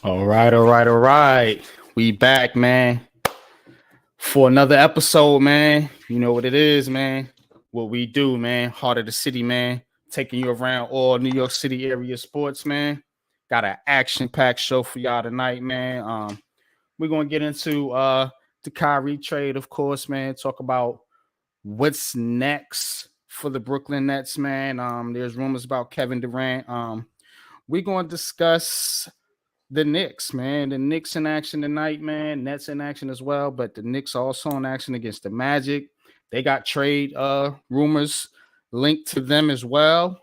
All right. We back, man, for another episode, man. You know what it is, man. What we do, man. Heart of the city, man. Taking you around all New York City area sports, man. Got an action-packed show for y'all tonight, man. We're gonna get into the Kyrie trade, of course, man. Talk about what's next for the Brooklyn Nets, man. There's rumors about Kevin Durant. We're gonna discuss the Knicks, man. The Knicks in action tonight, man. Nets in action as well, but the Knicks also in action against the Magic. They got trade rumors linked to them as well.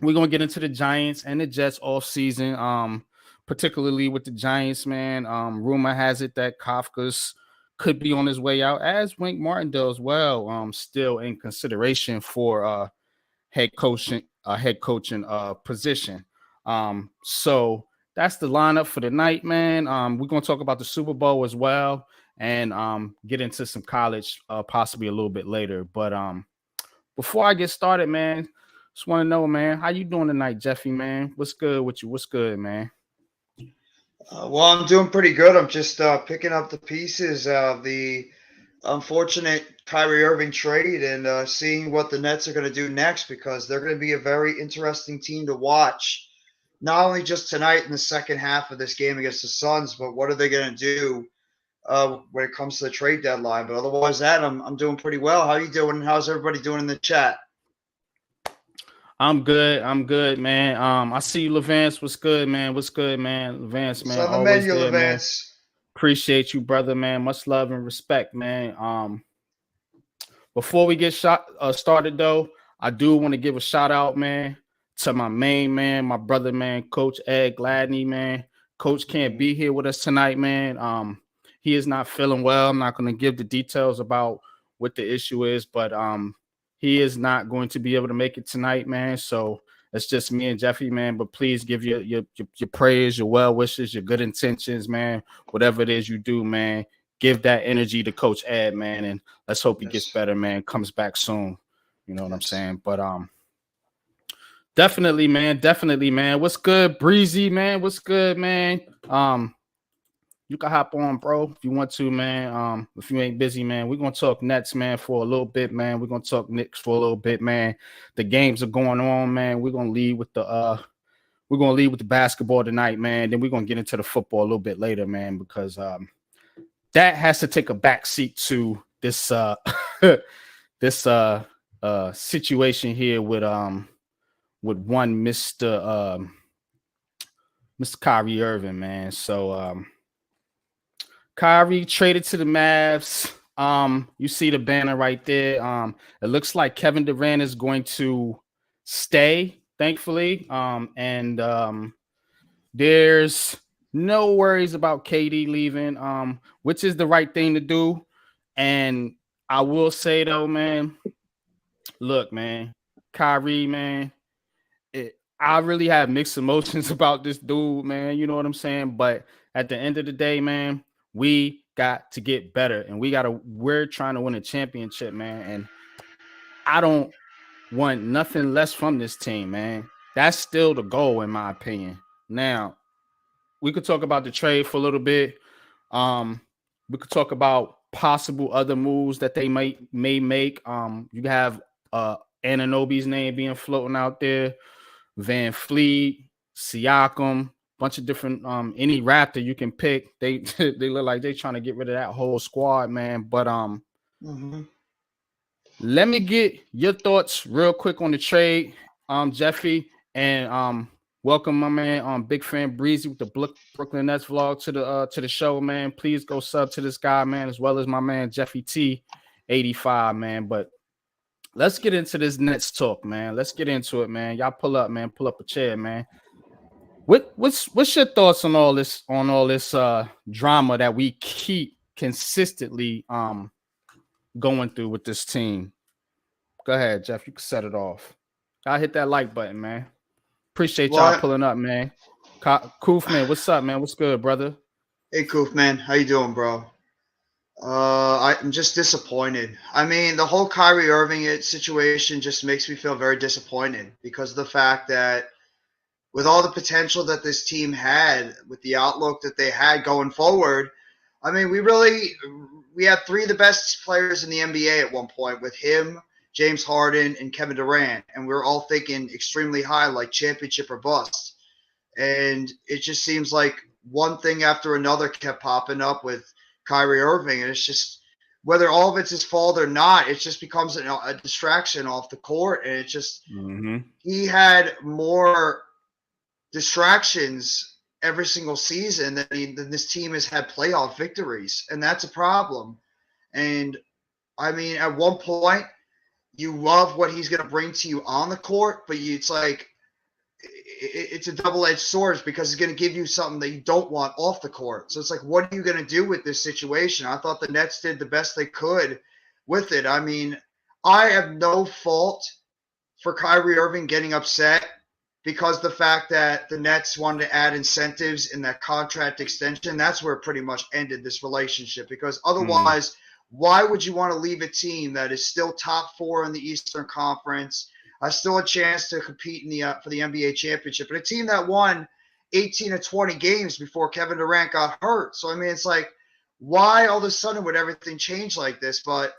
We're gonna get into the Giants and the Jets off season, particularly with the Giants, man. Rumor has it that Kafka's could be on his way out, as Wink Martindale as well. Still in consideration for head coaching position. So that's the lineup for the night, man. We're gonna talk about the Super Bowl as well, and get into some college possibly a little bit later. But before I get started, man, just want to know, man, how you doing tonight, Jeffy, man? What's good with you? What's good, man? Well, I'm doing pretty good. I'm just picking up the pieces of the unfortunate Kyrie Irving trade and seeing what the Nets are going to do next, because they're going to be a very interesting team to watch. Not only just tonight in the second half of this game against the Suns, but what are they going to do when it comes to the trade deadline? But otherwise, that I'm doing pretty well. How you doing? How's everybody doing in the chat? I'm good, man. I see you, Levance. What's good, man? What's good, man? Levance, It's man, on the always menu, there, man. Levance. Appreciate you, brother, man. Much love and respect, man. Before we get started, though, I do want to give a shout out, man, to my main man, my brother, man, Coach Ed Gladney, man. Coach can't be here with us tonight, man. He is not feeling well. I'm not going to give the details about what the issue is, but he is not going to be able to make it tonight, man. So it's just me and Jeffy, man. But please give your prayers, your well wishes, your good intentions, man. Whatever it is you do, man, give that energy to Coach Ed, man, and let's hope he gets better, man. Comes back soon. You know what I'm saying? But definitely, man. What's good, Breezy, man? What's good, man? You can hop on, bro, if you want to, man. If you ain't busy, man, we're gonna talk Nets, man, for a little bit, man. We're gonna talk Knicks for a little bit, man. The games are going on, man. We're gonna lead with the basketball tonight, man. Then we're gonna get into the football a little bit later, man, because that has to take a back seat to this this situation here with one Mr. Kyrie Irving, man. So Kyrie traded to the Mavs. You see the banner right there. It looks like Kevin Durant is going to stay, thankfully. And there's no worries about KD leaving, which is the right thing to do. And I will say, though, man, look, man, Kyrie, man, I really have mixed emotions about this dude, man. You know what I'm saying? But at the end of the day, man, we got to get better, and we're trying to win a championship, man. And I don't want nothing less from this team, man. That's still the goal, in my opinion. Now, we could talk about the trade for a little bit. We could talk about possible other moves that they may make. You have Anunoby's name being floating out there, Van Fleet, Siakam, bunch of different any Raptor you can pick. They they look like they trying to get rid of that whole squad, man. But let me get your thoughts real quick on the trade, Jeffy, and welcome my man, big fan Breezy with the Brooklyn Nets vlog to the show, man. Please go sub to this guy, man, as well as my man Jeffy T, 85, man. But let's get into this Nets talk, man. Let's get into it, man. Y'all pull up, man. Pull up a chair, man. What's your thoughts on all this drama that we keep consistently going through with this team? Go ahead, Jeff. You can set it off. I'll hit that like button, man. Appreciate y'all pulling up, man. Koof, man, what's up, man? What's good, brother? Hey, Koof, man. How you doing, bro? I'm just disappointed. I mean, the whole Kyrie Irving situation just makes me feel very disappointed because of the fact that with all the potential that this team had, with the outlook that they had going forward, I mean, we had three of the best players in the NBA at one point with him, James Harden, and Kevin Durant, and we were all thinking extremely high, like championship or bust. And it just seems like one thing after another kept popping up with Kyrie Irving, and it's just whether all of it's his fault or not, it just becomes a distraction off the court, and it just he had more distractions every single season than this team has had playoff victories, and that's a problem. And I mean, at one point, you love what he's going to bring to you on the court, but it's like it's a double-edged sword because he's going to give you something that you don't want off the court. So it's like, what are you going to do with this situation? I thought the Nets did the best they could with it. I mean, I have no fault for Kyrie Irving getting upset because the fact that the Nets wanted to add incentives in that contract extension, that's where it pretty much ended this relationship. Because otherwise, why would you want to leave a team that is still top 4 in the Eastern Conference, still a chance to compete for the NBA championship, and a team that won 18 or 20 games before Kevin Durant got hurt? So, I mean, it's like, why all of a sudden would everything change like this? But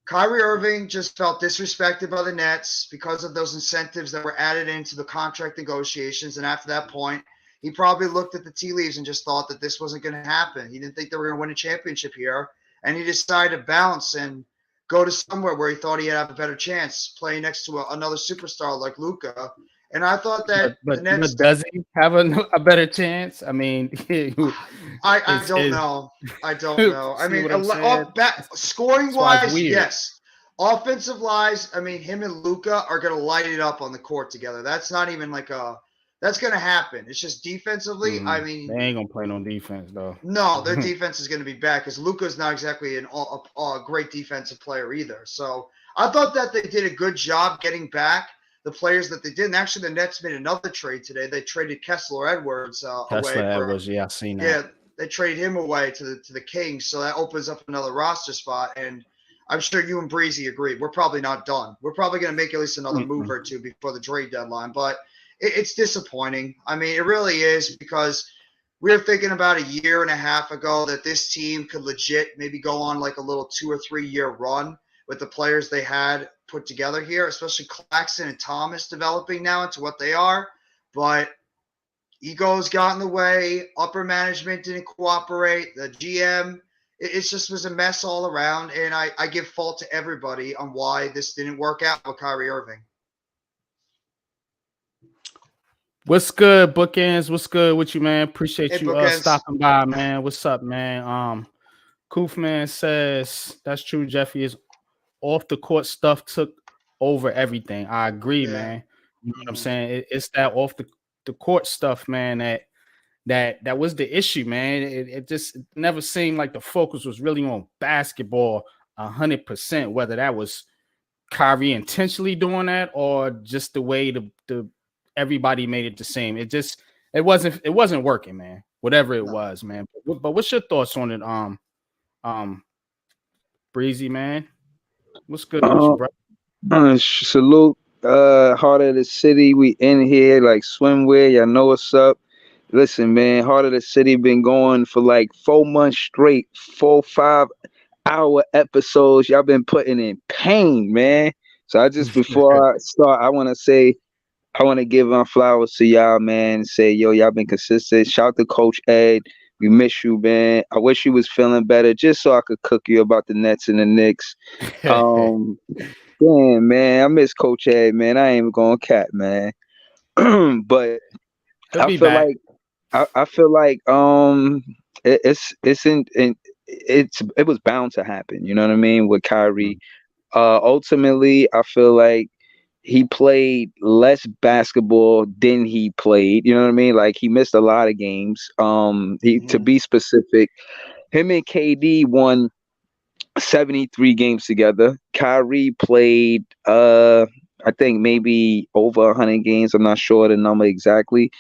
Kyrie Irving just felt disrespected by the Nets because of those incentives that were added into the contract negotiations. And after that point, he probably looked at the tea leaves and just thought that this wasn't going to happen. He didn't think they were going to win a championship here. And he decided to bounce and go to somewhere where he thought he'd have a better chance playing next to another superstar like Luka. And I thought that but the Nets, does he have a better chance? I mean, I don't know. I don't know. I mean, scoring wise, yes. Offensive wise, I mean, him and Luka are going to light it up on the court together. That's not even like that's going to happen. It's just defensively. I mean, they ain't going to play no defense though. No, their defense is going to be bad because Luka's not exactly a great defensive player either. So I thought that they did a good job getting back the players that they did. And actually, the Nets made another trade today. They traded Kessler Edwards away. Yeah, I've seen that. Yeah, they traded him away to the Kings, so that opens up another roster spot. And I'm sure you and Breezy agree. We're probably not done. We're probably going to make at least another move or two before the trade deadline. But it's disappointing. I mean, it really is, because we were thinking about a year and a half ago that this team could legit maybe go on like a little 2 or 3 year run with the players they had put together here, especially Claxton and Thomas developing now into what they are. But egos got in the way. Upper management didn't cooperate. The GM, it just was a mess all around. And I give fault to everybody on why this didn't work out with Kyrie Irving. What's good, Bookends? What's good with you, man? Appreciate you stopping by, man. What's up, man? Koofman says that's true. Jeffy is off the court stuff took over everything. I agree, man. You know what I'm saying? It's that off the court stuff, man. That was the issue, man. It just never seemed like the focus was really on basketball 100%. Whether that was Kyrie intentionally doing that or just the way the everybody made it the same. It wasn't working, man. Whatever it was, man. But what's your thoughts on it, Breezy, man? What's good with you, bro? Salute, Heart of the City. We in here like swimwear. Y'all know what's up. Listen, man, Heart of the City been going for like 4 months straight, 4-5 hour episodes. Y'all been putting in pain, man. So before I start, I want to say I want to give my flowers to y'all, man. Say, yo, y'all been consistent. Shout to Coach Ed. We miss you, man. I wish you was feeling better, just so I could cook you about the Nets and the Knicks. Um, Damn, man, I miss Coach Ed, man. I ain't even going cat, man. But He'll I be feel back. like I feel like it's in it was bound to happen. You know what I mean with Kyrie. Ultimately, I feel like he played less basketball than he played. You know what I mean? Like he missed a lot of games. He to Mhm. be specific, him and KD won 73 games together. Kyrie played I think maybe over 100 games. I'm not sure the number exactly,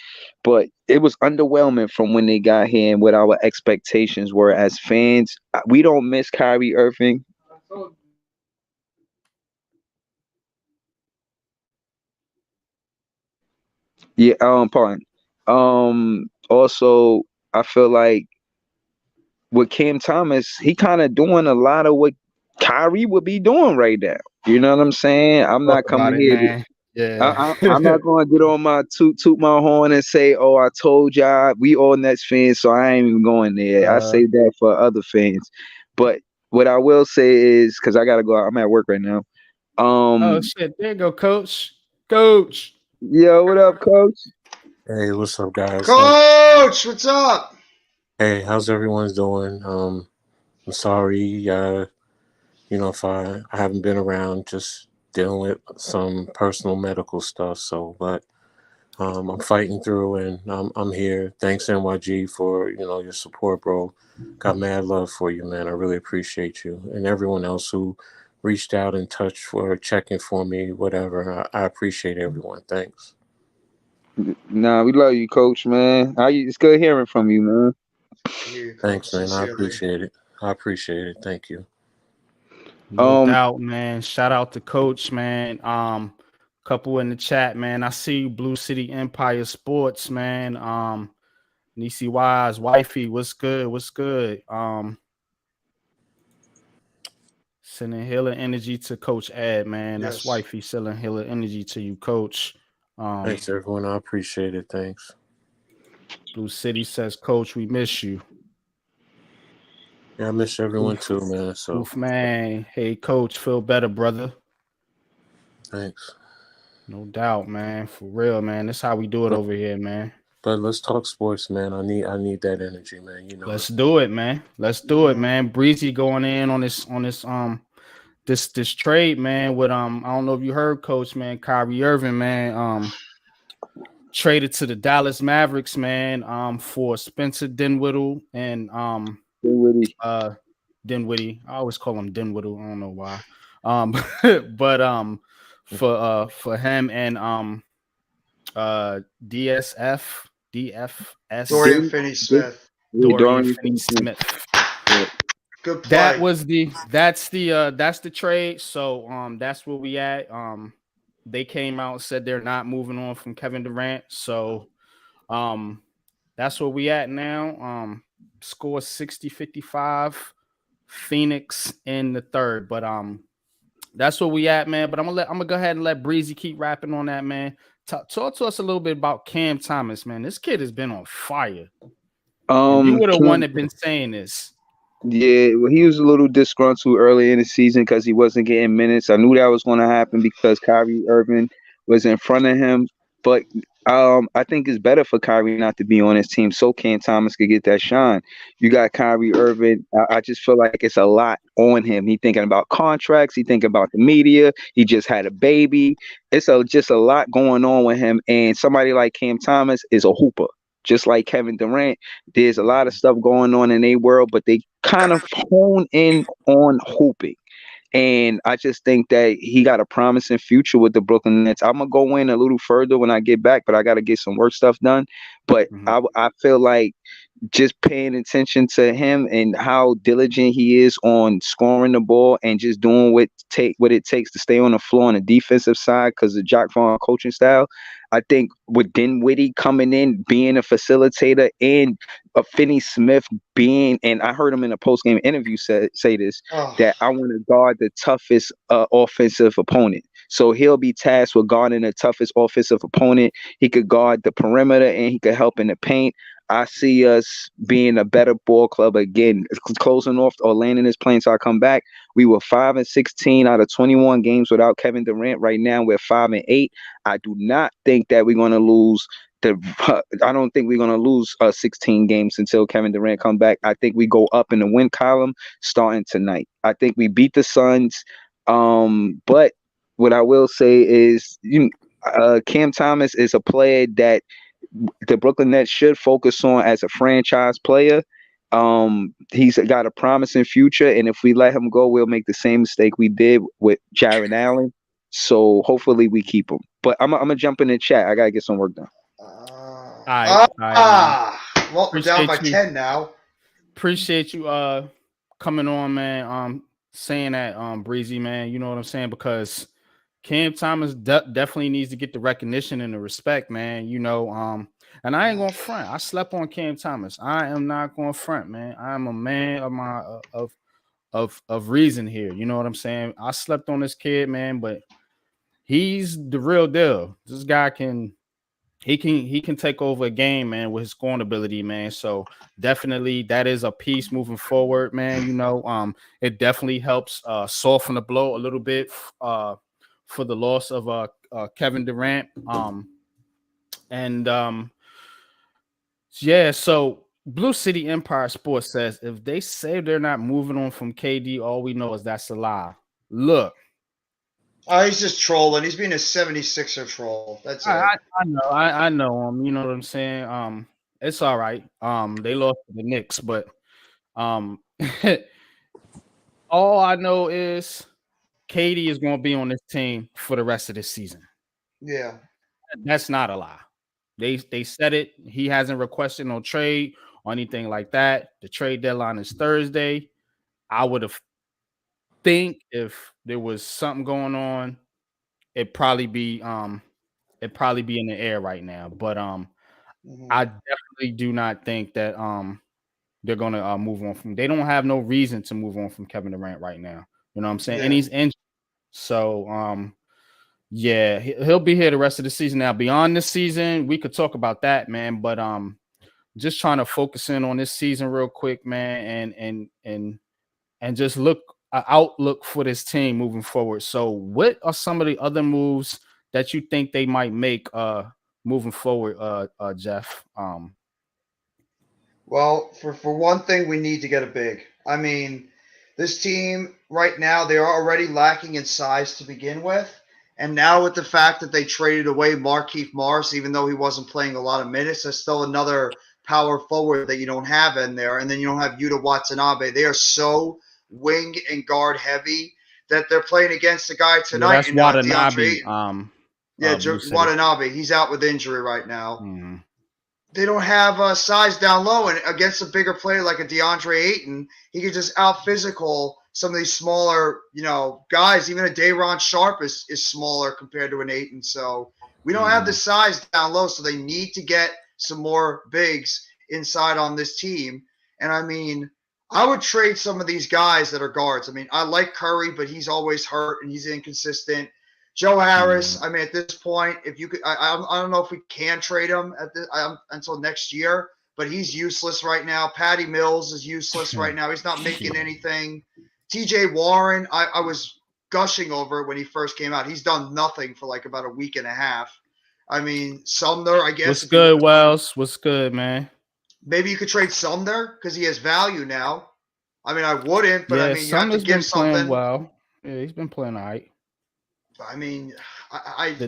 but it was underwhelming from when they got here and what our expectations were as fans. We don't miss Kyrie Irving. Yeah, pardon. Also, I feel like with Cam Thomas, he kind of doing a lot of what Kyrie would be doing right now. You know what I'm saying? I'm Talk not about coming it, here. man. Yeah. I'm not going to get on my toot my horn and say, "Oh, I told y'all we all Nets fans," so I ain't even going there. I uh, say that for other fans. But what I will say is, because I gotta go out, I'm at work right now. oh Um, shit! There you go, Coach. Coach. yo, what up, Coach? Hey, what's up, guys? Coach, what's up? Hey, how's everyone doing? I'm sorry, if I haven't been around, just dealing with some personal medical stuff. But I'm fighting through, and I'm here. Thanks, NYG, for your support, bro. Got mad love for you, man. I really appreciate you, and everyone else who reached out and touched for checking for me, whatever. I appreciate everyone. Thanks. Nah, we love you, Coach, man. It's good hearing from you, man. Here you, Coach. Thanks, man. I Sincerely. appreciate it. I appreciate it. Thank you. No Um, doubt, man. Shout out to Coach, man. Couple in the chat, man. I see you, Blue City Empire Sports, man. Nisi Wise, wifey, what's good? What's good? Sending healing energy to Coach Ed, man. That's Yes. wifey sending healing energy to you, Coach. Thanks, everyone. I appreciate it. Thanks. Blue City says, Coach, we miss you. Yeah, I miss everyone Oof, too, man. So oof, man. Hey, Coach, feel better, brother. thanks. No doubt, man. For real, man. That's how we do it But over here, man. but let's talk sports, man. I need that energy, man. You know Let's it. do it, man. Let's do it, Hmm. man. Breezy going in on this trade, man. With I don't know if you heard, Coach, man. Kyrie Irving, man. Traded to the Dallas Mavericks, man. For Spencer Dinwiddie and Dinwiddie. uh Dinwiddie. I always call him Dinwiddie. I don't know why. Um, but for him and DSF DFS Dorian Din, Din, Finney-Smith. yeah, Dorian Dorian Finney-Smith. Yeah. Good That play. was that's the trade. So that's where we at. They came out, said they're not moving on from Kevin Durant. So um that's where we at now. Score 60-55, Phoenix in the third. But that's where we at, man. But I'm gonna go ahead and let Breezy keep rapping on that, man. Talk to us a little bit about Cam Thomas, man. This kid has been on fire. And you were the one Cam, that been saying this. yeah, well, he was a little disgruntled early in the season because he wasn't getting minutes. I knew that was going to happen because Kyrie Irving was in front of him. But I think it's better for Kyrie not to be on his team so Cam Thomas could get that shine. You got Kyrie Irving. I just feel like it's a lot on him. He thinking about contracts. He thinking about the media. He just had a baby. Just a lot going on with him. And somebody like Cam Thomas is a hooper. Just like Kevin Durant, there's a lot of stuff going on in their world, but they kind of hone in on hooping. And I just think that he got a promising future with the Brooklyn Nets. I'm gonna go in a little further when I get back, but I got to get some work stuff done. But Mhm. I feel like just paying attention to him and how diligent he is on scoring the ball and just doing what it takes to stay on the floor on the defensive side because of Jack Vaughn coaching style. I think with Dinwiddie coming in, being a facilitator, and Finney Smith being, and I heard him in a post game interview say this, Oh, that I want to guard the toughest offensive opponent. So he'll be tasked with guarding the toughest offensive opponent. He could guard the perimeter and he could help in the paint. I see us being a better ball club again, closing off or landing this plane till I come back. We were 5-16 out of 21 games without Kevin Durant. Right now we're 5-8. I do not think that we're going to lose I don't think we're going to lose 16 games until Kevin Durant come back. I think we go up in the win column starting tonight. I think we beat the Suns. But what I will say is Cam Thomas is a player that the Brooklyn Nets should focus on as a franchise player. He's got a promising future, and if we let him go, we'll make the same mistake we did with Jaron Allen. So hopefully we keep him. But I'm gonna jump in the chat. I gotta get some work done. All right, well, we're down by 10 now. Appreciate you coming on, man. Saying that, Breezy, man. You know what I'm saying? Because Cam Thomas definitely needs to get the recognition and the respect, man. You know, and I ain't gonna front. I slept on Cam Thomas. I am not gonna front, man. I am a man of my of reason here. You know what I'm saying? I slept on this kid, man, but he's the real deal. This guy can take over a game, man, with his scoring ability, man. So definitely that is a piece moving forward, man. You know, it definitely helps soften the blow a little bit for the loss of Kevin Durant. Yeah, so Blue City Empire Sports says if they say they're not moving on from KD, all we know is that's a lie. Look. He's just trolling. He's being a 76er troll. That's it. I know him. You know what I'm saying? It's all right. They lost to the Knicks, but all I know is KD is going to be on this team for the rest of this season. Yeah. That's not a lie. They said it. He hasn't requested no trade or anything like that. The trade deadline is Thursday. I would have think if there was something going on, it'd probably be in the air right now. But I definitely do not think that they're gonna move on from. They don't have no reason to move on from Kevin Durant right now. You know what I'm saying? Yeah. And he's injured. So yeah, he'll be here the rest of the season. Now, beyond this season, we could talk about that, man. But just trying to focus in on this season real quick, man, and just outlook for this team moving forward. So, what are some of the other moves that you think they might make moving forward, Jeff? Well, for one thing, we need to get a big. I mean, this team right now, they are already lacking in size to begin with. And now with the fact that they traded away Markieff Morris, even though he wasn't playing a lot of minutes, there's still another power forward that you don't have in there. And then you don't have Yuta Watanabe. They are so wing and guard heavy that they're playing against the guy tonight. That's Watanabe. Watanabe. He's out with injury right now. Mm-hmm. They don't have size down low, and against a bigger player like a DeAndre Ayton, he could just out physical some of these smaller, guys. Even a Day'Ron Sharpe is smaller compared to an Ayton. So we don't have the size down low, so they need to get some more bigs inside on this team. And I mean, I would trade some of these guys that are guards. I mean, I like Curry, but he's always hurt and he's inconsistent. Joe Harris, I mean, at this point, if you could, I don't know if we can trade him until next year, but he's useless right now. Patty Mills is useless right now. He's not making anything. TJ Warren, I was gushing over it when he first came out. He's done nothing for like about a week and a half. I mean, Sumner, I guess. What's good, Wells? What's good, man? Maybe you could trade Sumner because he has value now. I mean, I wouldn't, but I mean, you have to give something. Well, yeah, he's been playing all right. I mean,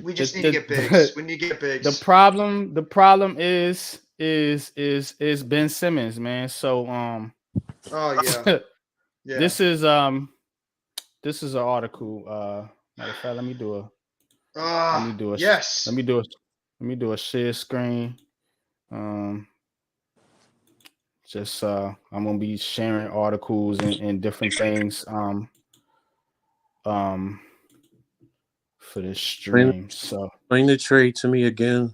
we just need to get bigs. We need to get bigs. The problem is Ben Simmons, man. So oh yeah. Yeah. This is an article. Matter of fact, let me do a share screen. I'm gonna be sharing articles and different things. For this stream. So explain the trade to me again.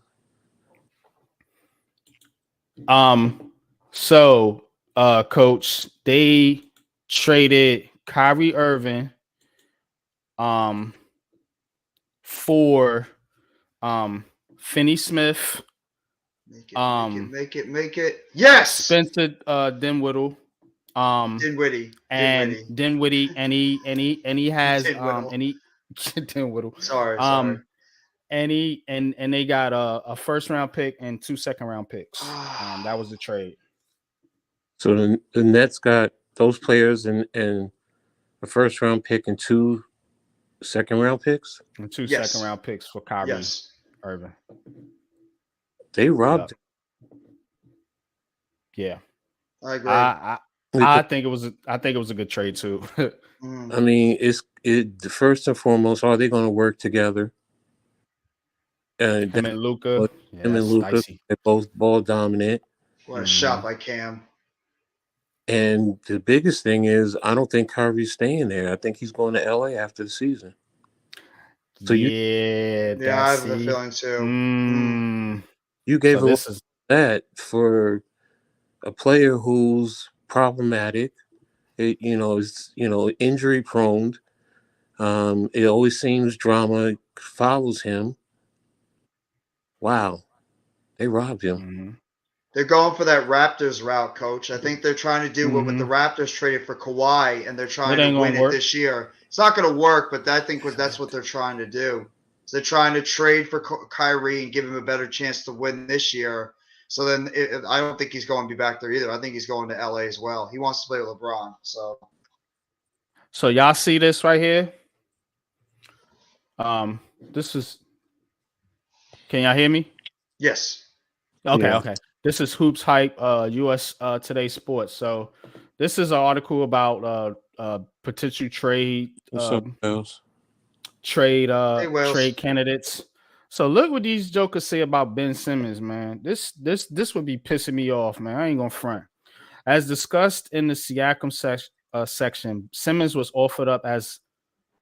Coach, they traded Kyrie Irving for Finney Smith, Make it. Yes, Spencer Dinwiddie, and Dinwiddie, Dinwiddie, and he has Dinwiddie. and he Dinwiddie, Sorry. and they got a first round pick and 2 second-round picks. That was the trade. So the Nets got those players and a first round pick and 2 second-round picks. And 2 Yes. second-round picks for Kyrie Irving. They robbed. Yeah, I agree. I think it was a good trade too. I mean, first and foremost, are they going to work together? Him and Luka. Him and Luka, they're both ball dominant. What a shot by Cam. And the biggest thing is, I don't think Kyrie's staying there. I think he's going to LA after the season. So I have a feeling too. You gave that for a player who's problematic. Is injury prone. It always seems drama follows him. Wow, they robbed him. They're going for that Raptors route, Coach. I think they're trying to do what the Raptors traded for Kawhi, and they're trying to win it this year. It's not going to work, but I think that's what they're trying to do. So they're trying to trade for Kyrie and give him a better chance to win this year. So then I don't think he's going to be back there either. I think he's going to LA as well. He wants to play with LeBron. So y'all see this right here? This is. Can y'all hear me? Yes. Okay. This is Hoops Hype, US Today Sports. So this is an article about potential trade candidates. So look what these jokers say about Ben Simmons, man. This would be pissing me off, man. I ain't gonna front. As discussed in the Siakam section, Simmons was offered up to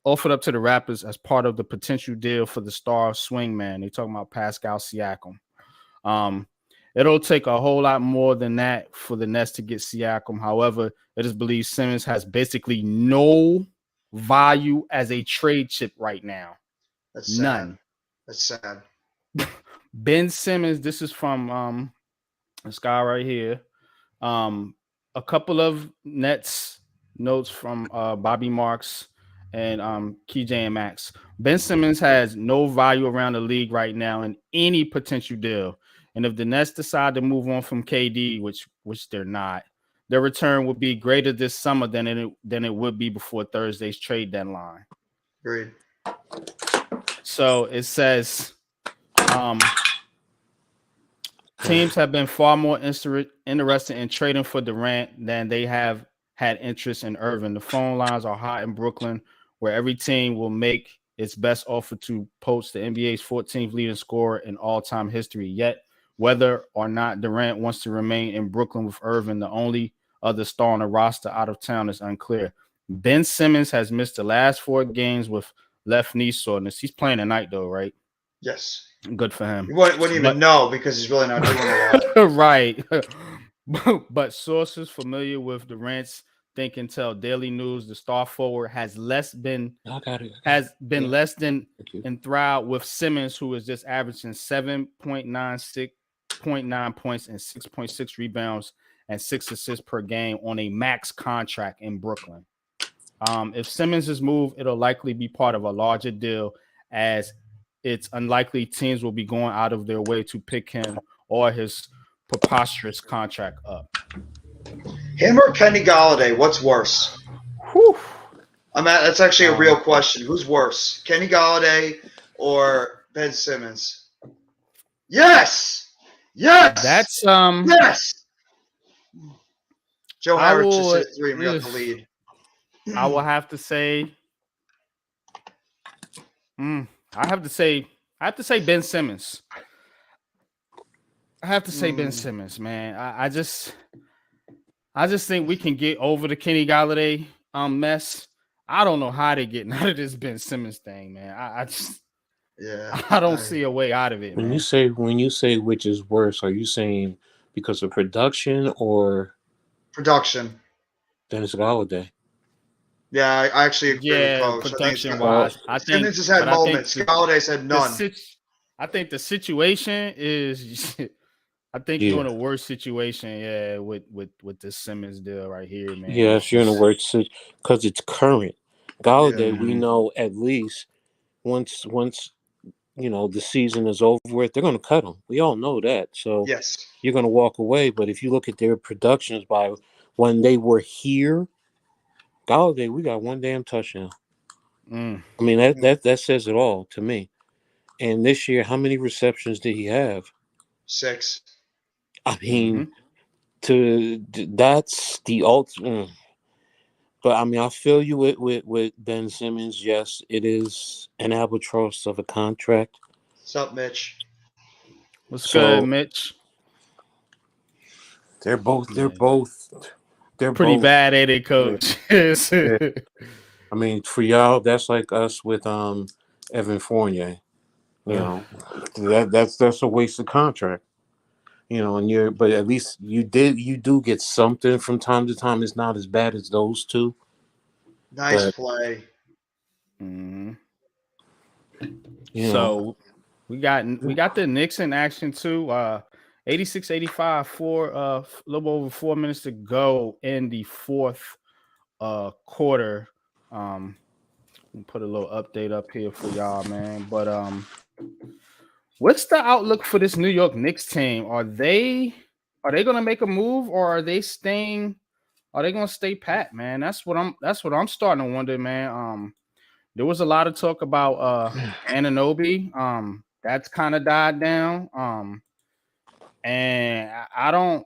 the Raptors as part of the potential deal for the star swingman. They're talking about Pascal Siakam. It'll take a whole lot more than that for the Nets to get Siakam. However, it is believed Simmons has basically no value as a trade chip right now. That's none. That's sad. Ben Simmons, this is from this guy right here. A couple of Nets notes from Bobby Marks and KJ and Max. Ben Simmons has no value around the league right now in any potential deal. And if the Nets decide to move on from KD, which they're not, their return would be greater this summer than it would be before Thursday's trade deadline. Agreed. So it says teams have been far more interested in trading for Durant than they have had interest in Irving. The phone lines are hot in Brooklyn, where every team will make its best offer to poach the NBA's 14th leading scorer in all-time history. Yet, whether or not Durant wants to remain in Brooklyn with Irving, the only other star on the roster out of town, is unclear. Ben Simmons has missed the last 4 games with left knee soreness. He's playing tonight, though, right? Yes. Good for him. You wouldn't even know because he's really not doing a lot. Right. But sources familiar with Durant's thinking tell Daily News the star forward has been less than enthralled with Simmons, who is just averaging 7.9 points and 6.6 rebounds and 6 assists per game on a max contract in Brooklyn. If Simmons is moved, it'll likely be part of a larger deal, as it's unlikely teams will be going out of their way to pick him or his preposterous contract up. Him or Kenny Galladay, what's worse? Whew. That's actually a real question. Who's worse, Kenny Galladay or Ben Simmons? Yes. That's yes. Joe Harris just hit 3 and we got the lead. I will have to say, I have to say Ben Simmons. I have to say Ben Simmons, man. I just think we can get over the Kenny Galladay mess. I don't know how they get out of this Ben Simmons thing, man. I don't see a way out of it. When man. you say which is worse, are you saying because of production or production? Dennis Galladay. Yeah, I actually agree with Yeah, Coach. I think it's production got, wise, I think. Simmons has had But I think moments. Galladay's had none. I think the situation is. I think you're in Yeah. a worse situation, yeah, with this Simmons deal right here, man. Yes, you're in a worse situation because it's current. Galladay, we Mhm. know at least once the season is over with, they're going to cut him. We all know that. So Yes. you're going to walk away. But if you look at their productions by when they were here, Galladay, we got one damn touchdown. Mm. I mean, that says it all to me. And this year, how many receptions did he have? 6. I mean, that's the ultimate. But I mean, I feel you with Ben Simmons. Yes, it is an albatross of a contract. What's up, Mitch? What's good, So Mitch? they're both Pretty bad, ain't it, yeah, Coach? yeah. I mean, for y'all, that's like us with Evan Fournier. You know, that's a wasted contract. You know, but at least you do get something from time to time. It's not as bad as those two. Nice But play. Mhm. you know, So we got the Knicks in action too. 86-85, a little over 4 minutes to go in the fourth quarter. We'll put a little update up here for y'all, man. But what's the outlook for this New York Knicks team? Are they gonna make a move, or are they staying? Are they gonna stay pat, man? That's what I'm starting to wonder, man. There was a lot of talk about Anunoby. That's kind of died down. And I don't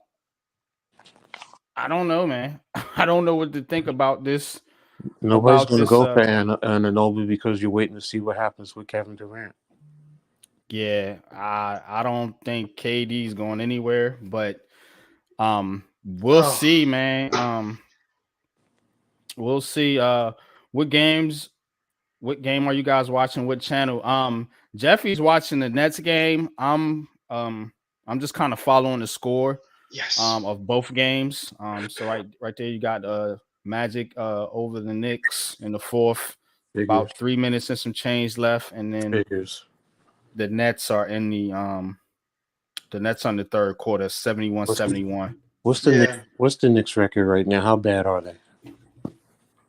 know, man. I don't know what to think about this. nobody's going to go for Anunoby because you're waiting to see what happens with Kevin Durant. Yeah, I don't think KD's going anywhere, but we'll see, man. We'll see. What game are you guys watching? What channel? Jeffy's watching the Nets game. I'm just kind of following the score of both games. So right there you got Magic over the Knicks in the fourth. Figures. About 3 minutes and some change left, and then the Nets are in the Nets on the third quarter, 71-71. What's the Knicks record right now? How bad are they?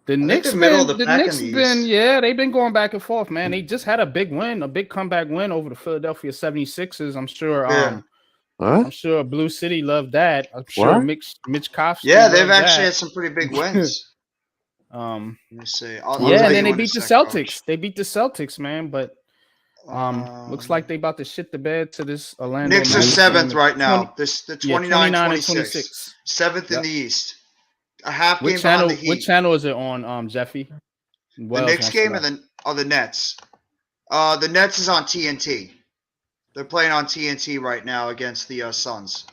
The Knicks been they've been going back and forth, man. They just had a big win, a big comeback win over the Philadelphia 76ers. I'm sure I'm sure Blue City loved that. I'm sure Mitch Kofsky. Yeah, they've actually had some pretty big wins. Let me see. And then they beat the Celtics. Coach. They beat the Celtics, man, but looks like they about to shit the bed to this Orlando. Knicks are 7th right now. The 29-26. 7th in the East. A half game behind the Heat. What channel is it on, Jeffy? The Knicks game or the Nets? The Nets is on TNT. They're playing on TNT right now against the Suns.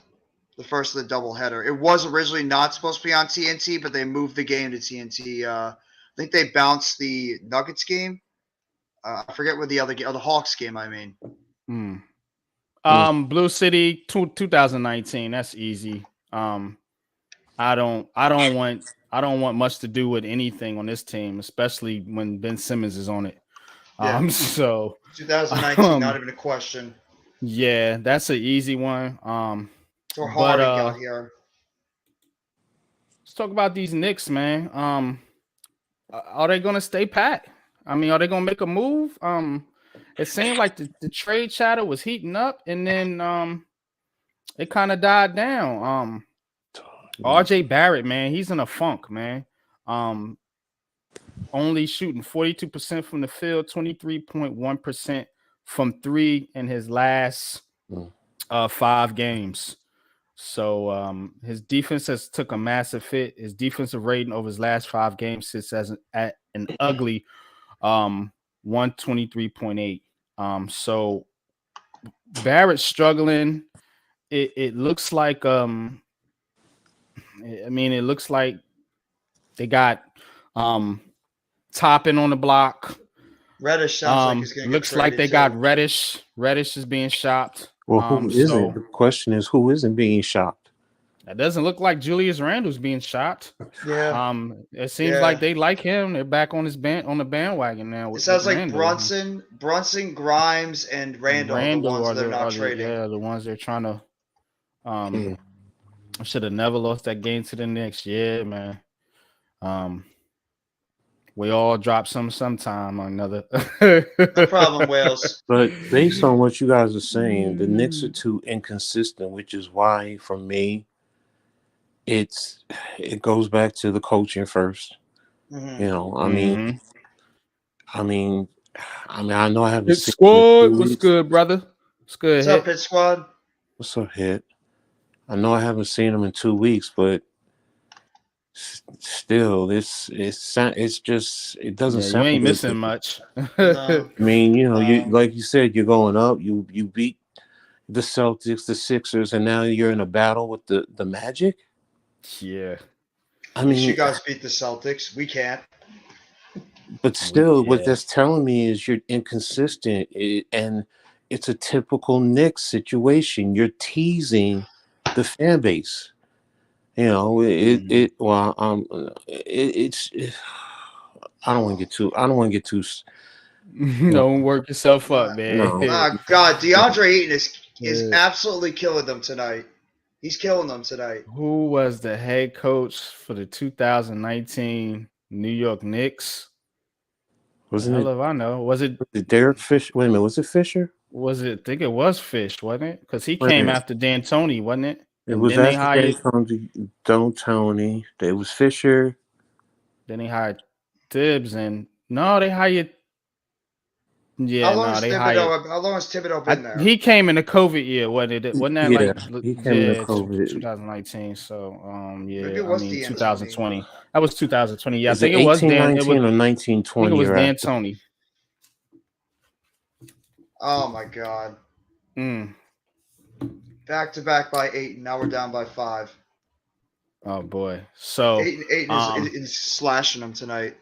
The first of the doubleheader. It was originally not supposed to be on TNT, but they moved the game to TNT. I think they bounced the Nuggets game. I forget what the other game, the Hawks game. I mean. Blue City 2019. That's easy. I don't want much to do with anything on this team, especially when Ben Simmons is on it. So 2019, not even a question. Yeah, that's an easy one. So hard got here. Let's talk about these Knicks, man. Are they gonna stay pat? I mean, are they gonna make a move? It seemed like the trade chatter was heating up, and then it kind of died down. RJ Barrett, man, he's in a funk, man. Only shooting 42% from the field, 23.1% from three in his last 5 games. So his defense has took a massive hit. His defensive rating over his last 5 games sits at an ugly 123.8. So Barrett's struggling. It looks like it looks like they got Toppin on the block. Reddish sounds like he's going to looks like they got Reddish. Reddish is being shopped. Well, who isn't? The question is, who isn't being shopped? That doesn't look like Julius Randle's being shot. Yeah. It seems Yeah. like they like him. They're back on the bandwagon now It with sounds like Randle. Brunson, Grimes, and Randall are the ones they're not trading. The ones they're trying to. Hmm. Should have never lost that game to the Knicks. Yeah, man. We all drop sometime or another. No problem, Wales. But based on what you guys are saying, the Knicks are too inconsistent, which is why, for me, it goes back to the coaching first. Mhm. You know, I mean, I know I haven't Hit seen him in 2 squad. What's weeks. good, brother? What's good? What's up, Hit Squad? What's up, Hit? I know I haven't seen him in 2 weeks, but still, it's just it doesn't Yeah, you sound ain't good. missing much. No. I mean, you know, you No. like you said, you're going up. You beat the Celtics, the Sixers, and now you're in a battle with the Magic. Yeah, I At least you mean, guys beat the Celtics. We can't. but still, what yeah. that's telling me is you're inconsistent, and it's a typical Knicks situation. You're teasing the fan base. You know, well, it's. I don't want to get too. I don't want to get too. You know, Don't work yourself up, man. no. God, DeAndre Ayton is Yeah. absolutely killing them tonight. He's killing them tonight. Who was the head coach for the 2019 New York Knicks? Wasn't Hell it? if I know. Was it? Derek Fisher? Wait a minute. Was it Fisher? Was it? I think it was Fish, wasn't it? Because he Wait a came minute. after D'Antoni, wasn't it? It And was then they after they hired. come to Don't Tony. It was Fisher. Then they hired Tibbs, and no, they hired. Yeah, no, they hired. How long has Thibodeau been there? He came in the COVID year, wasn't it? Wasn't that Yeah, like he came to yeah, COVID. 2019? So Maybe yeah, it I was mean D'Antoni. 2020. That was 2020. Yeah, I Is it think it was Dan. It was 1819 or I 1920 think it was you're Dan after? Tony. Oh my God! Mm. Back to back by 8, and now we're down by 5. Oh boy. So Ayton is slashing them tonight.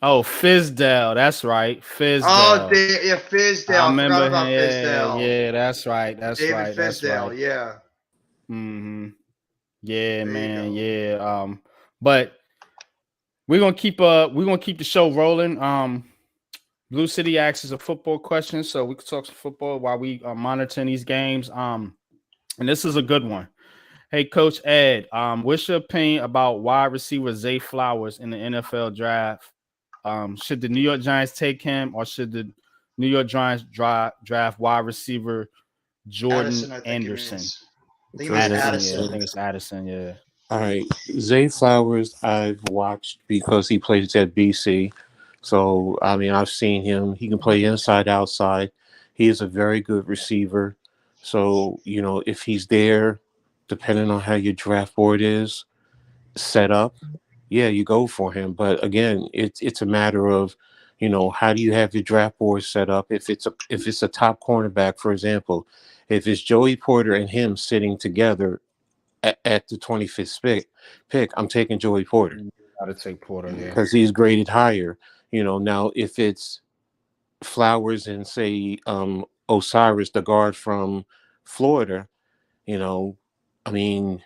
oh Fizdale, that's right. Fizdale. Oh, yeah, Fizdale. I I remember forgot him. about Yeah, Fizdale. yeah, that's right. That's David right. That's Fizdale. right. Yeah. Mm-hmm. Yeah, There man. you go. Yeah. But we're gonna keep the show rolling. Blue City asks us a football question, so we can talk some football while we are monitoring these games. And this is a good one. Hey, Coach Ed, what's your opinion about wide receiver Zay Flowers in the NFL draft? Should the New York Giants take him, or should the New York Giants draft wide receiver Jordan Addison, I think Anderson? I think it means Addison. Yeah, I think it's Addison. Yeah. All right. Zay Flowers, I've watched because he plays at BC. So, I mean, I've seen him. He can play inside, outside. He is a very good receiver. So, you know, if he's there, depending on how your draft board is set up, yeah, you go for him. But again, it's a matter of, you know, how do you have your draft board set up? If it's a top cornerback, for example, if it's Joey Porter and him sitting together at the 25th pick, I'm taking Joey Porter Gotta take Porter, yeah. because he's graded higher. You know, now if it's Flowers and say Osiris, the guard from Florida, you know, I mean,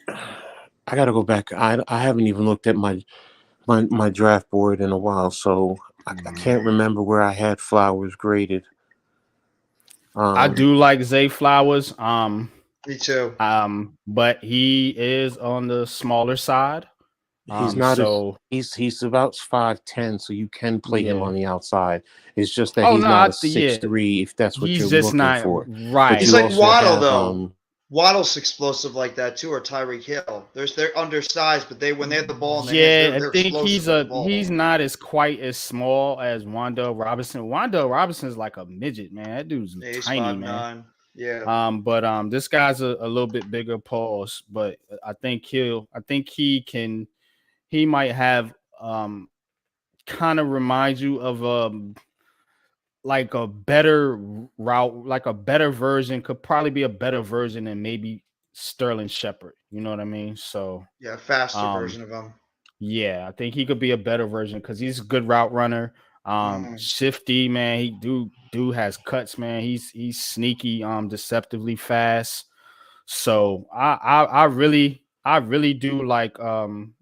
I got to go back. I haven't even looked at my draft board in a while, so I can't remember where I had Flowers graded. I do like Zay Flowers. Me too. But he is on the smaller side. He's not so he's about 5'10", so you can play him yeah. on the outside. It's just that Oh, he's no, not a yeah. 6'3", if that's what He's you're just looking not for. right. But He's you like also Waddle, have, though. Waddle's explosive like that too, or Tyreek Hill. They're undersized, but when they have the ball in their hands, they're I think explosive with the ball. he's not as quite as small as Wandale Robinson. Wandale Robinson's like a midget, man. That dude's He's tiny, 5'9". man. Yeah. But this guy's a little bit bigger, pause. But I think he might have kind of remind you of like a better route, like a better version, could probably be a better version than maybe Sterling Shepard. You know what I mean? So Yeah, faster version of him. yeah, I think he could be a better version because he's a good route runner. Shifty, man. He do has cuts, man. He's sneaky, deceptively fast. So I really do like